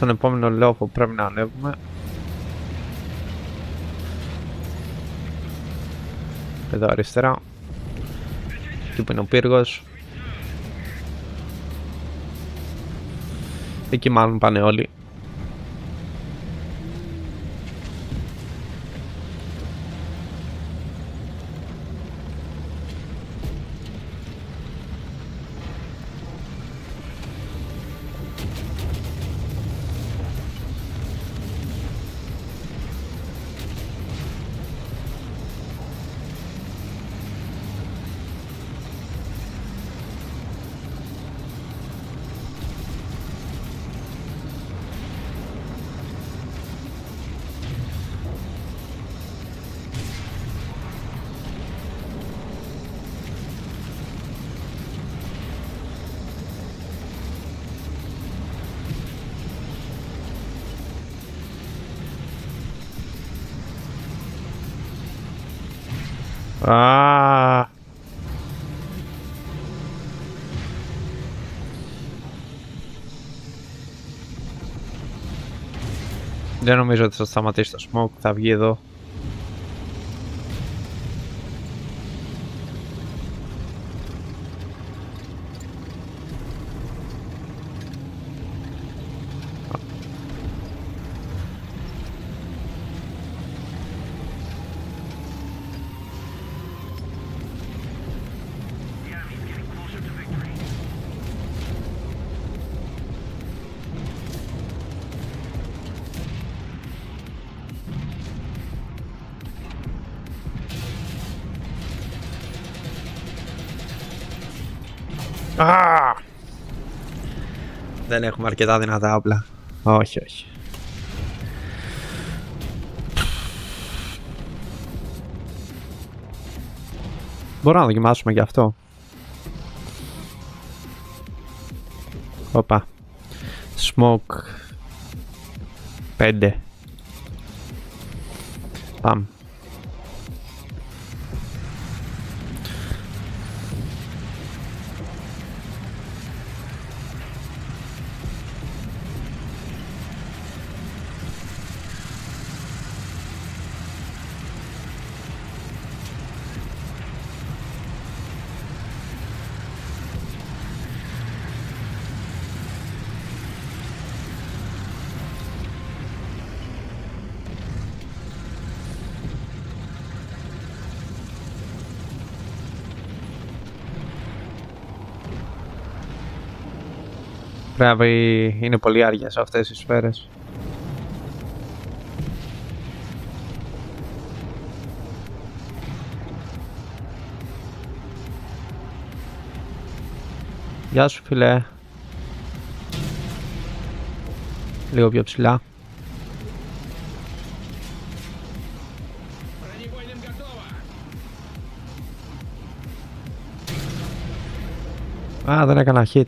στον επόμενο λόφο πρέπει να ανέβουμε. Εδώ αριστερά. Εκεί που είναι ο πύργος. Εκεί μάλλον πάνε όλοι. Δεν νομίζω ότι θα σταματήσει το smoke, θα βγει εδώ. Δεν έχουμε αρκετά δυνατά όπλα. Όχι, όχι. Μπορούμε να δοκιμάσουμε και αυτό. Όπα. Smoke 5. Πάμε. Πρέπει, είναι πολύ άργιες αυτές οι σφαίρες. Γεια σου φίλε. Λίγο πιο ψηλά. Α, δεν έκανα hit.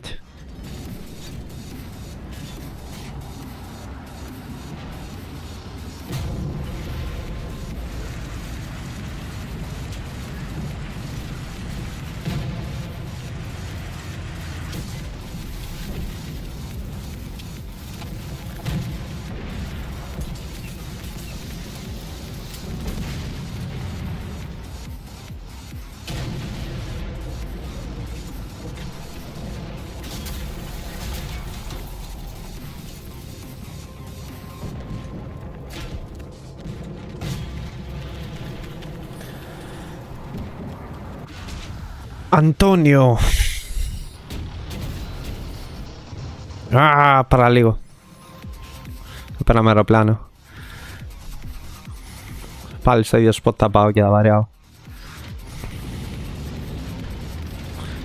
Αντώνιο. Παραλίγο. Πέραμε αεροπλάνο. Πάλι στο ίδιο σποτ θα πάω και θα βαρяω.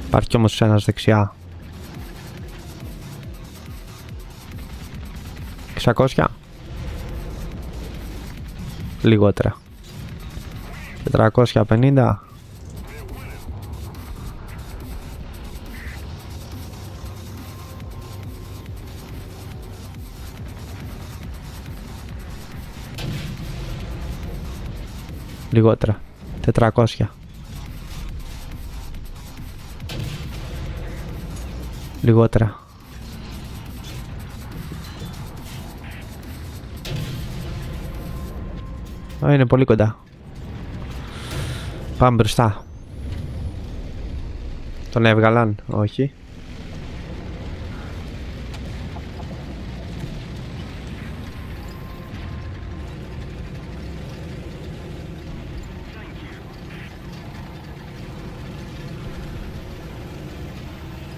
Υπάρχει κι όμως ένας δεξιά. 600. Λιγότερα. 450. Λιγότερα. 400. Λιγότερα. Είναι πολύ κοντά. Πάμε μπροστά. Τον έβγαλαν, όχι.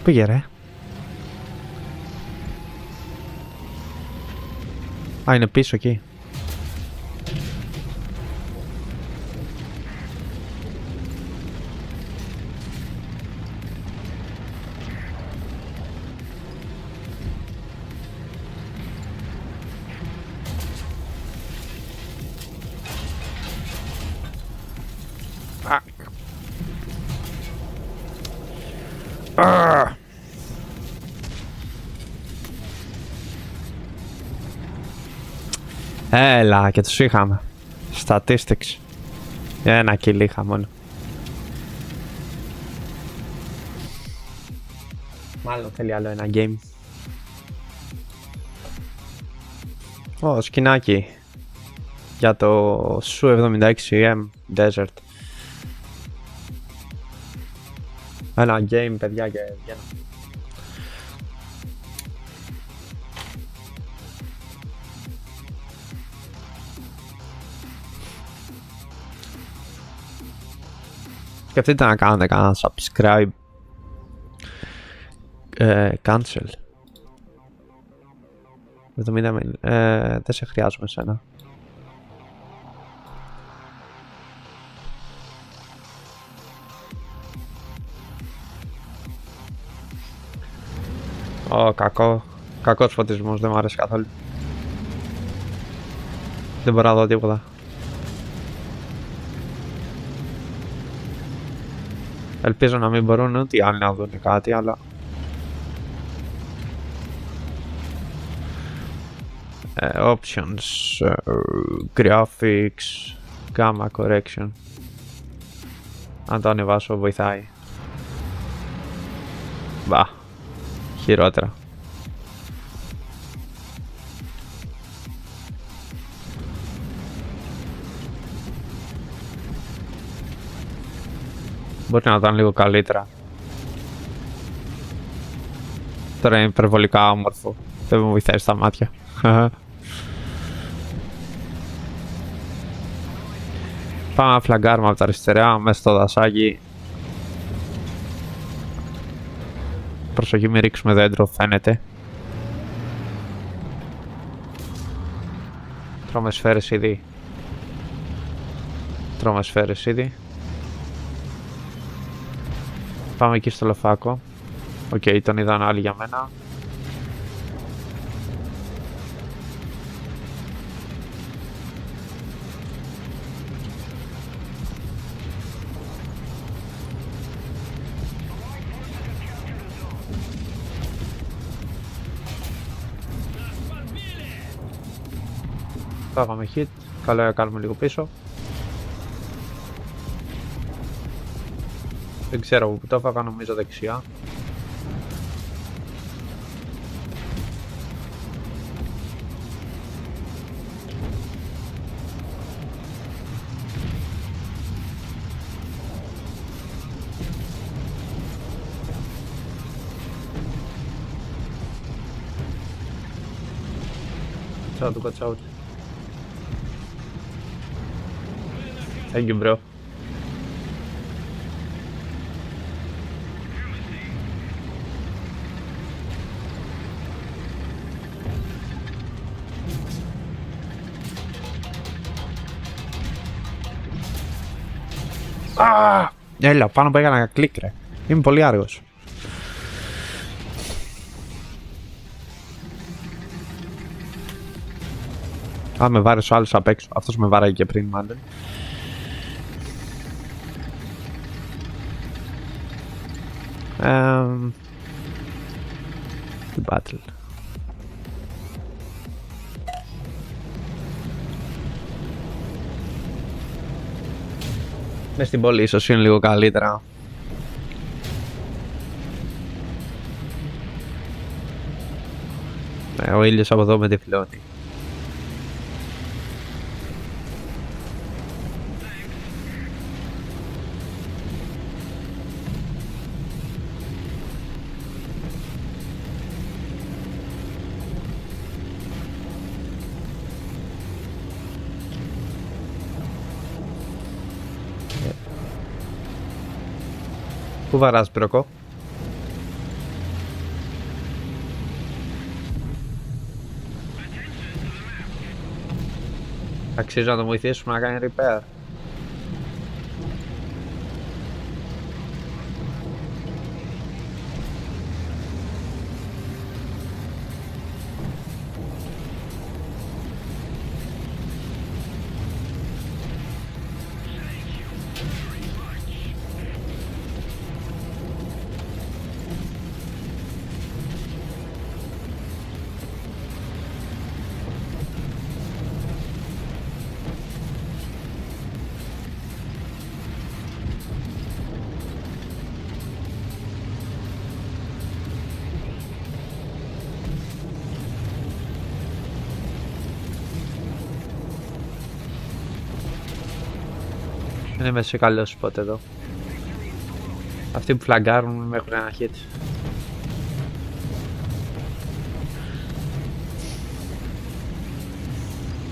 Πήγε ρε. Α, είναι πίσω εκεί. Έλα, και τους είχαμε. Statistics. Ένα kill είχα μόνο. Μάλλον θέλει άλλο ένα game. Ω, σκηνάκι. Για το Su 76M Desert. Ένα game, παιδιά, και βγαίνω. Σκεφτείτε να κάνετε κανένα subscribe. Cancel. 70 δεν σε χρειάζομαι σένα. Κακός φωτισμός, δεν μου αρέσει καθόλου. Δεν μπορώ να δω τίποτα. Ελπίζω να μην μπορούν ούτε οι άλλοι να δουν κάτι, αλλά... options, graphics, gamma correction. Αν το ανεβάσω βοηθάει. Μπα, χειρότερα. Μπορεί να ήταν λίγο καλύτερα. Τώρα είναι υπερβολικά όμορφο. Δεν με βοηθάει στα μάτια. Πάμε να φλαγκάρουμε από τα αριστερά μέσα στο δασάκι. Προσοχή, μην ρίξουμε δέντρο, φαίνεται. Τρώμε σφαίρες ήδη. Πάμε εκεί στο λοφάκο. Οκ, τον είδαν άλλοι για μένα. Πάγαμε hit. Καλό να κάνουμε λίγο πίσω. Δεν ξέρω που το έφαγα, νομίζω δεξιά. Watch out. Thank you, bro. Έλα, πάνω που έκανα κλικ ρε. Είμαι πολύ άργος. Α, με βάρεσε ο άλλος απ' έξω. Αυτός με βάραγε και πριν μάλλον. The battle. Μες στην πόλη ίσως είναι λίγο καλύτερα. Ο ήλιος από εδώ με τυφλώνει. Πού βαράς, Μπροκό? Αξίζει να το βοηθήσουμε να κάνει repair. Δεν είμαι σε καλό spot εδώ. Αυτοί που φλαγκάρουν με έχουν ένα hit.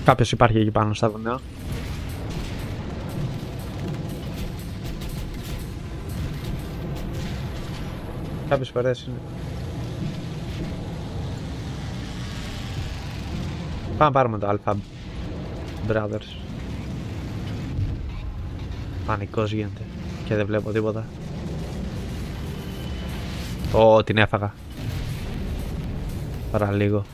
Κάποιος υπάρχει εκεί πάνω στα βουνά. Κάποιες φορές είναι. Πάμε πάρουμε το Alpha Brothers. Πανικός γίνεται και δεν βλέπω τίποτα. Ω, την έφαγα. Παραλίγο.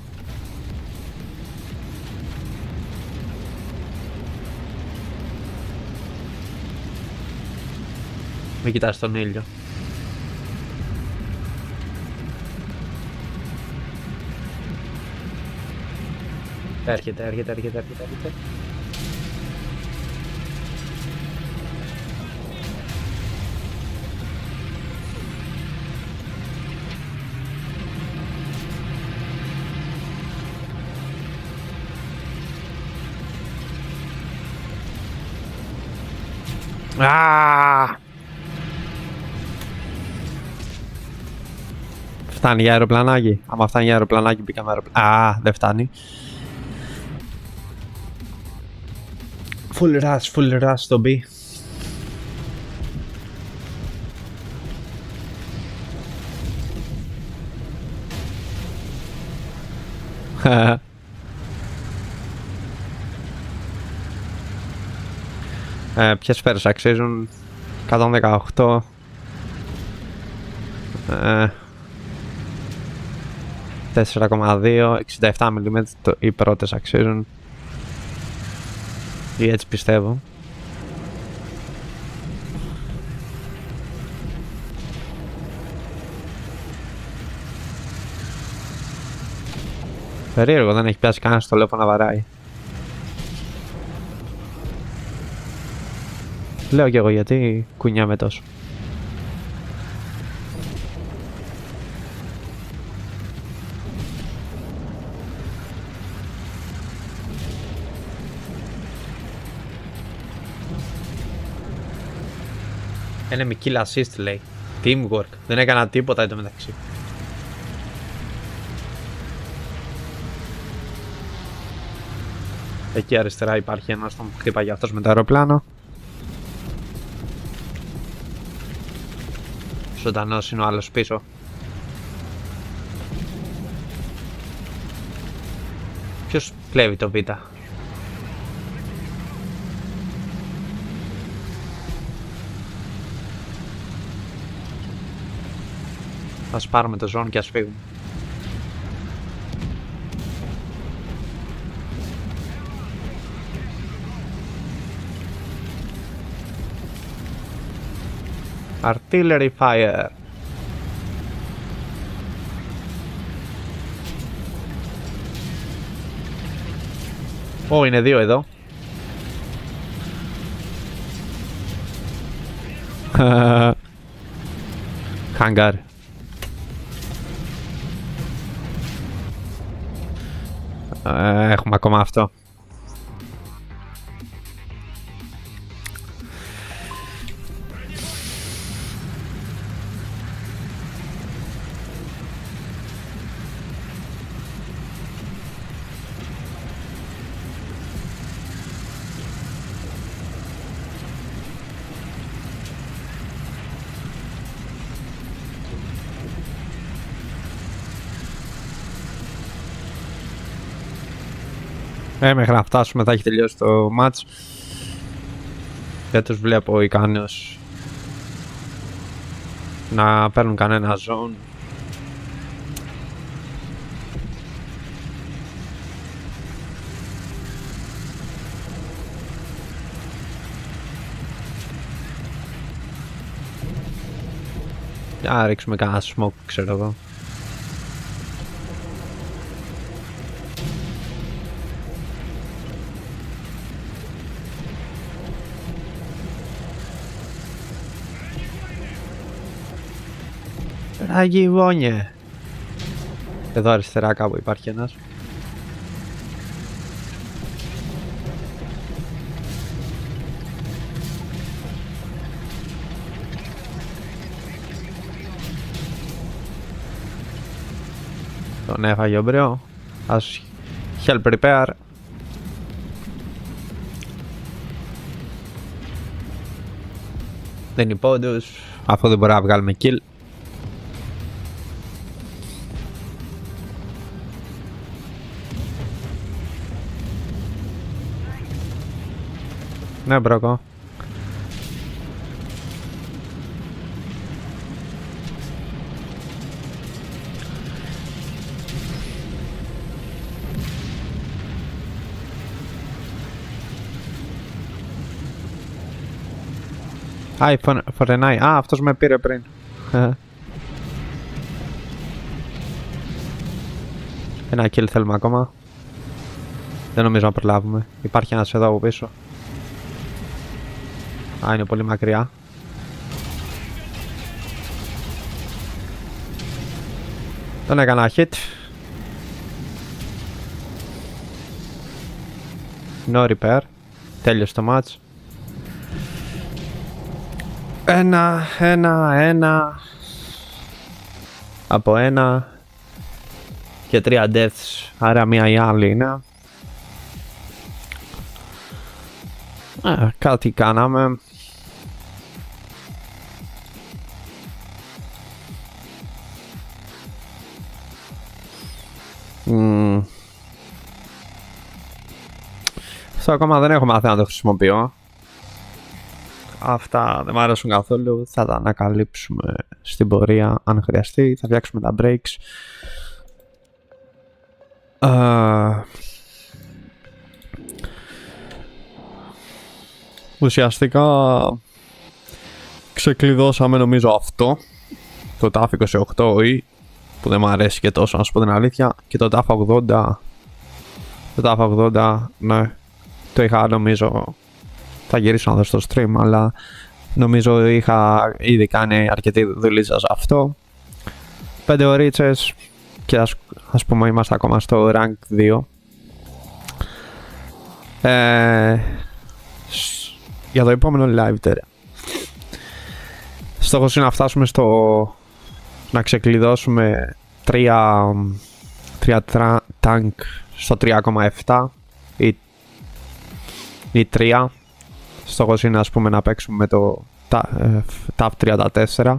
Μην κοιτάς τον ήλιο. Έρχεται. Φτάνει για αεροπλανάκι. Άμα φτάνει για αεροπλανάκι μπήκαμε αεροπλανάκι. Δεν φτάνει. Full rush στο B. Ποιες σφαίρες αξίζουν? 118. 4,2, 67 mm οι πρώτες αξίζουν. Ή έτσι πιστεύω. Περίεργο, δεν έχει πιάσει κανένα στο τηλέφωνο να βαράει. Λέω κι εγώ γιατί κουνιάμε τόσο. Enemy kill assist λέει. Teamwork. Δεν έκανα τίποτα εν τω μεταξύ. Εκεί αριστερά υπάρχει ένας που χτύπαγε αυτός με το αεροπλάνο. Ζωντανός είναι ο άλλος πίσω. Ποιος κλέβει το Β? Ας πάρουμε το ζώνη και ας φύγουμε. Artillery fire. Ω, είναι δύο εδώ. Hangar. Έχουμε ακόμα αυτό. Μέχρι να φτάσουμε θα έχει τελειώσει το match. Δεν τους βλέπω ικανούς να παίρνουν κανένα zone. Για να ρίξουμε κανένα smoke, ξέρω εγώ. Ραγιβόνιε. Εδώ αριστερά κάπου υπάρχει ένας. Τον έφαγε ο μπρέο. Ας help repair. Δεν είναι πόντους. Αυτό δεν μπορεί να βγάλουμε kill. Ναι, μπρόκο. φορενάει. Α, αυτός με πήρε πριν. Ένα kill θέλουμε ακόμα. Δεν νομίζω να προλάβουμε. Υπάρχει ένας εδώ από πίσω. Α, είναι πολύ μακριά. Τον έκανα hit. No repair. Τέλειωσε το match. Ένα. Από ένα. Και 3 deaths. Άρα μία ή άλλη είναι. Κάτι κάναμε. Αυτό ακόμα δεν έχω μάθει να το χρησιμοποιώ. Αυτά δεν μου αρέσουν καθόλου. Θα τα ανακαλύψουμε στην πορεία αν χρειαστεί. Θα φτιάξουμε τα breaks. Ουσιαστικά ξεκλειδώσαμε νομίζω αυτό. Το TAF 28 που δεν μου αρέσει και τόσο, να σου πω την αλήθεια. Και το TAF 80. Το TAF 80, ναι. Το είχα νομίζω. Θα γυρίσω να δω στο stream, αλλά νομίζω είχα ήδη κάνει αρκετή δουλίτσα σε αυτό. 5 ωρίτσες και ας πούμε είμαστε ακόμα στο rank 2. Για το επόμενο live τώρα. Στόχος είναι να φτάσουμε να ξεκλειδώσουμε 3 tank στο 3,7 ή 3. Στόχος είναι ας πούμε να παίξουμε με το TAF 34.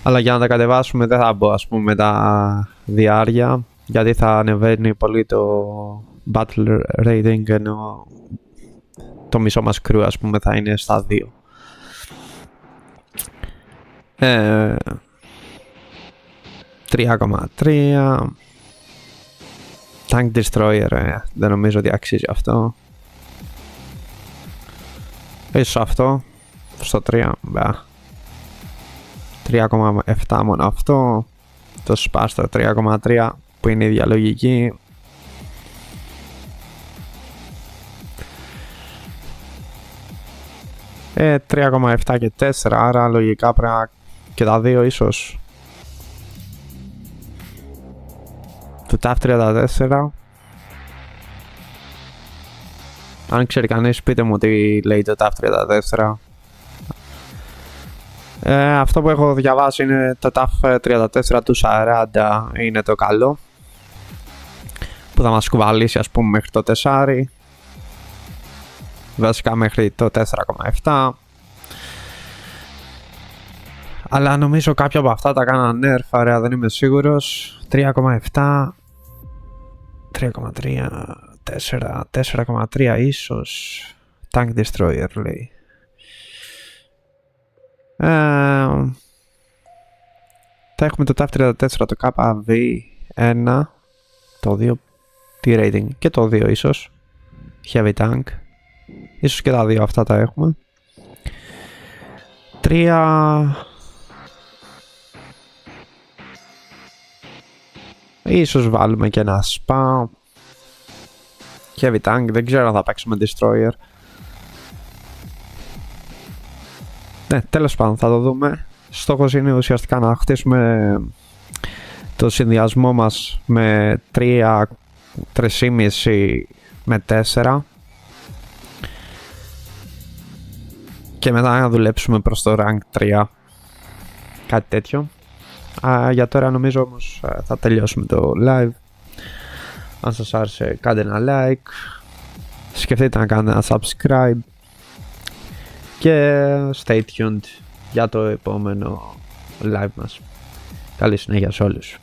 Αλλά για να τα κατεβάσουμε δεν θα μπω ας πούμε με τα διάρκεια, γιατί θα ανεβαίνει πολύ το battle rating, ενώ το μισό μας crew ας πούμε θα είναι στα 2. 3,3 Tank Destroyer, δεν νομίζω ότι αξίζει αυτό. Ίσως αυτό στο 3, 3,7 μόνο αυτό. Το σπάστο 3,3 που είναι η ίδια λογική. Ε, 3,7 και 4, άρα λογικά πρέπει και τα δύο ίσως. Το TAF 34. Αν ξέρει κανείς πείτε μου τι λέει το TAF 34. Αυτό που έχω διαβάσει είναι το TAF 34 του 40 είναι το καλό, που θα μας κουβαλήσει ας πούμε μέχρι το 4, βασικά μέχρι το 4,7. Αλλά νομίζω κάποια από αυτά τα κάνανε nerf, άρα δεν είμαι σίγουρος. 3,7, 3,3, 4,3 ίσως. Tank Destroyer λέει. Θα έχουμε το TAF-34, το KV-1, το 2, τι rating, και το 2 ίσως. Heavy Tank. Ίσως και τα δύο αυτά τα έχουμε. 3... Ίσως βάλουμε και ένα SPA. Heavy Tank, δεν ξέρω αν θα παίξουμε Destroyer. Ναι, τέλος πάντων θα το δούμε. Στόχος είναι ουσιαστικά να χτίσουμε το συνδυασμό μας με 3, 3,5 με 4 και μετά να δουλέψουμε προς το rank 3, κάτι τέτοιο. Για τώρα νομίζω όμως θα τελειώσουμε το live. Αν σας άρεσε κάντε ένα like, σκεφτείτε να κάνετε ένα subscribe και stay tuned για το επόμενο live μας. Καλή συνέχεια σε όλους.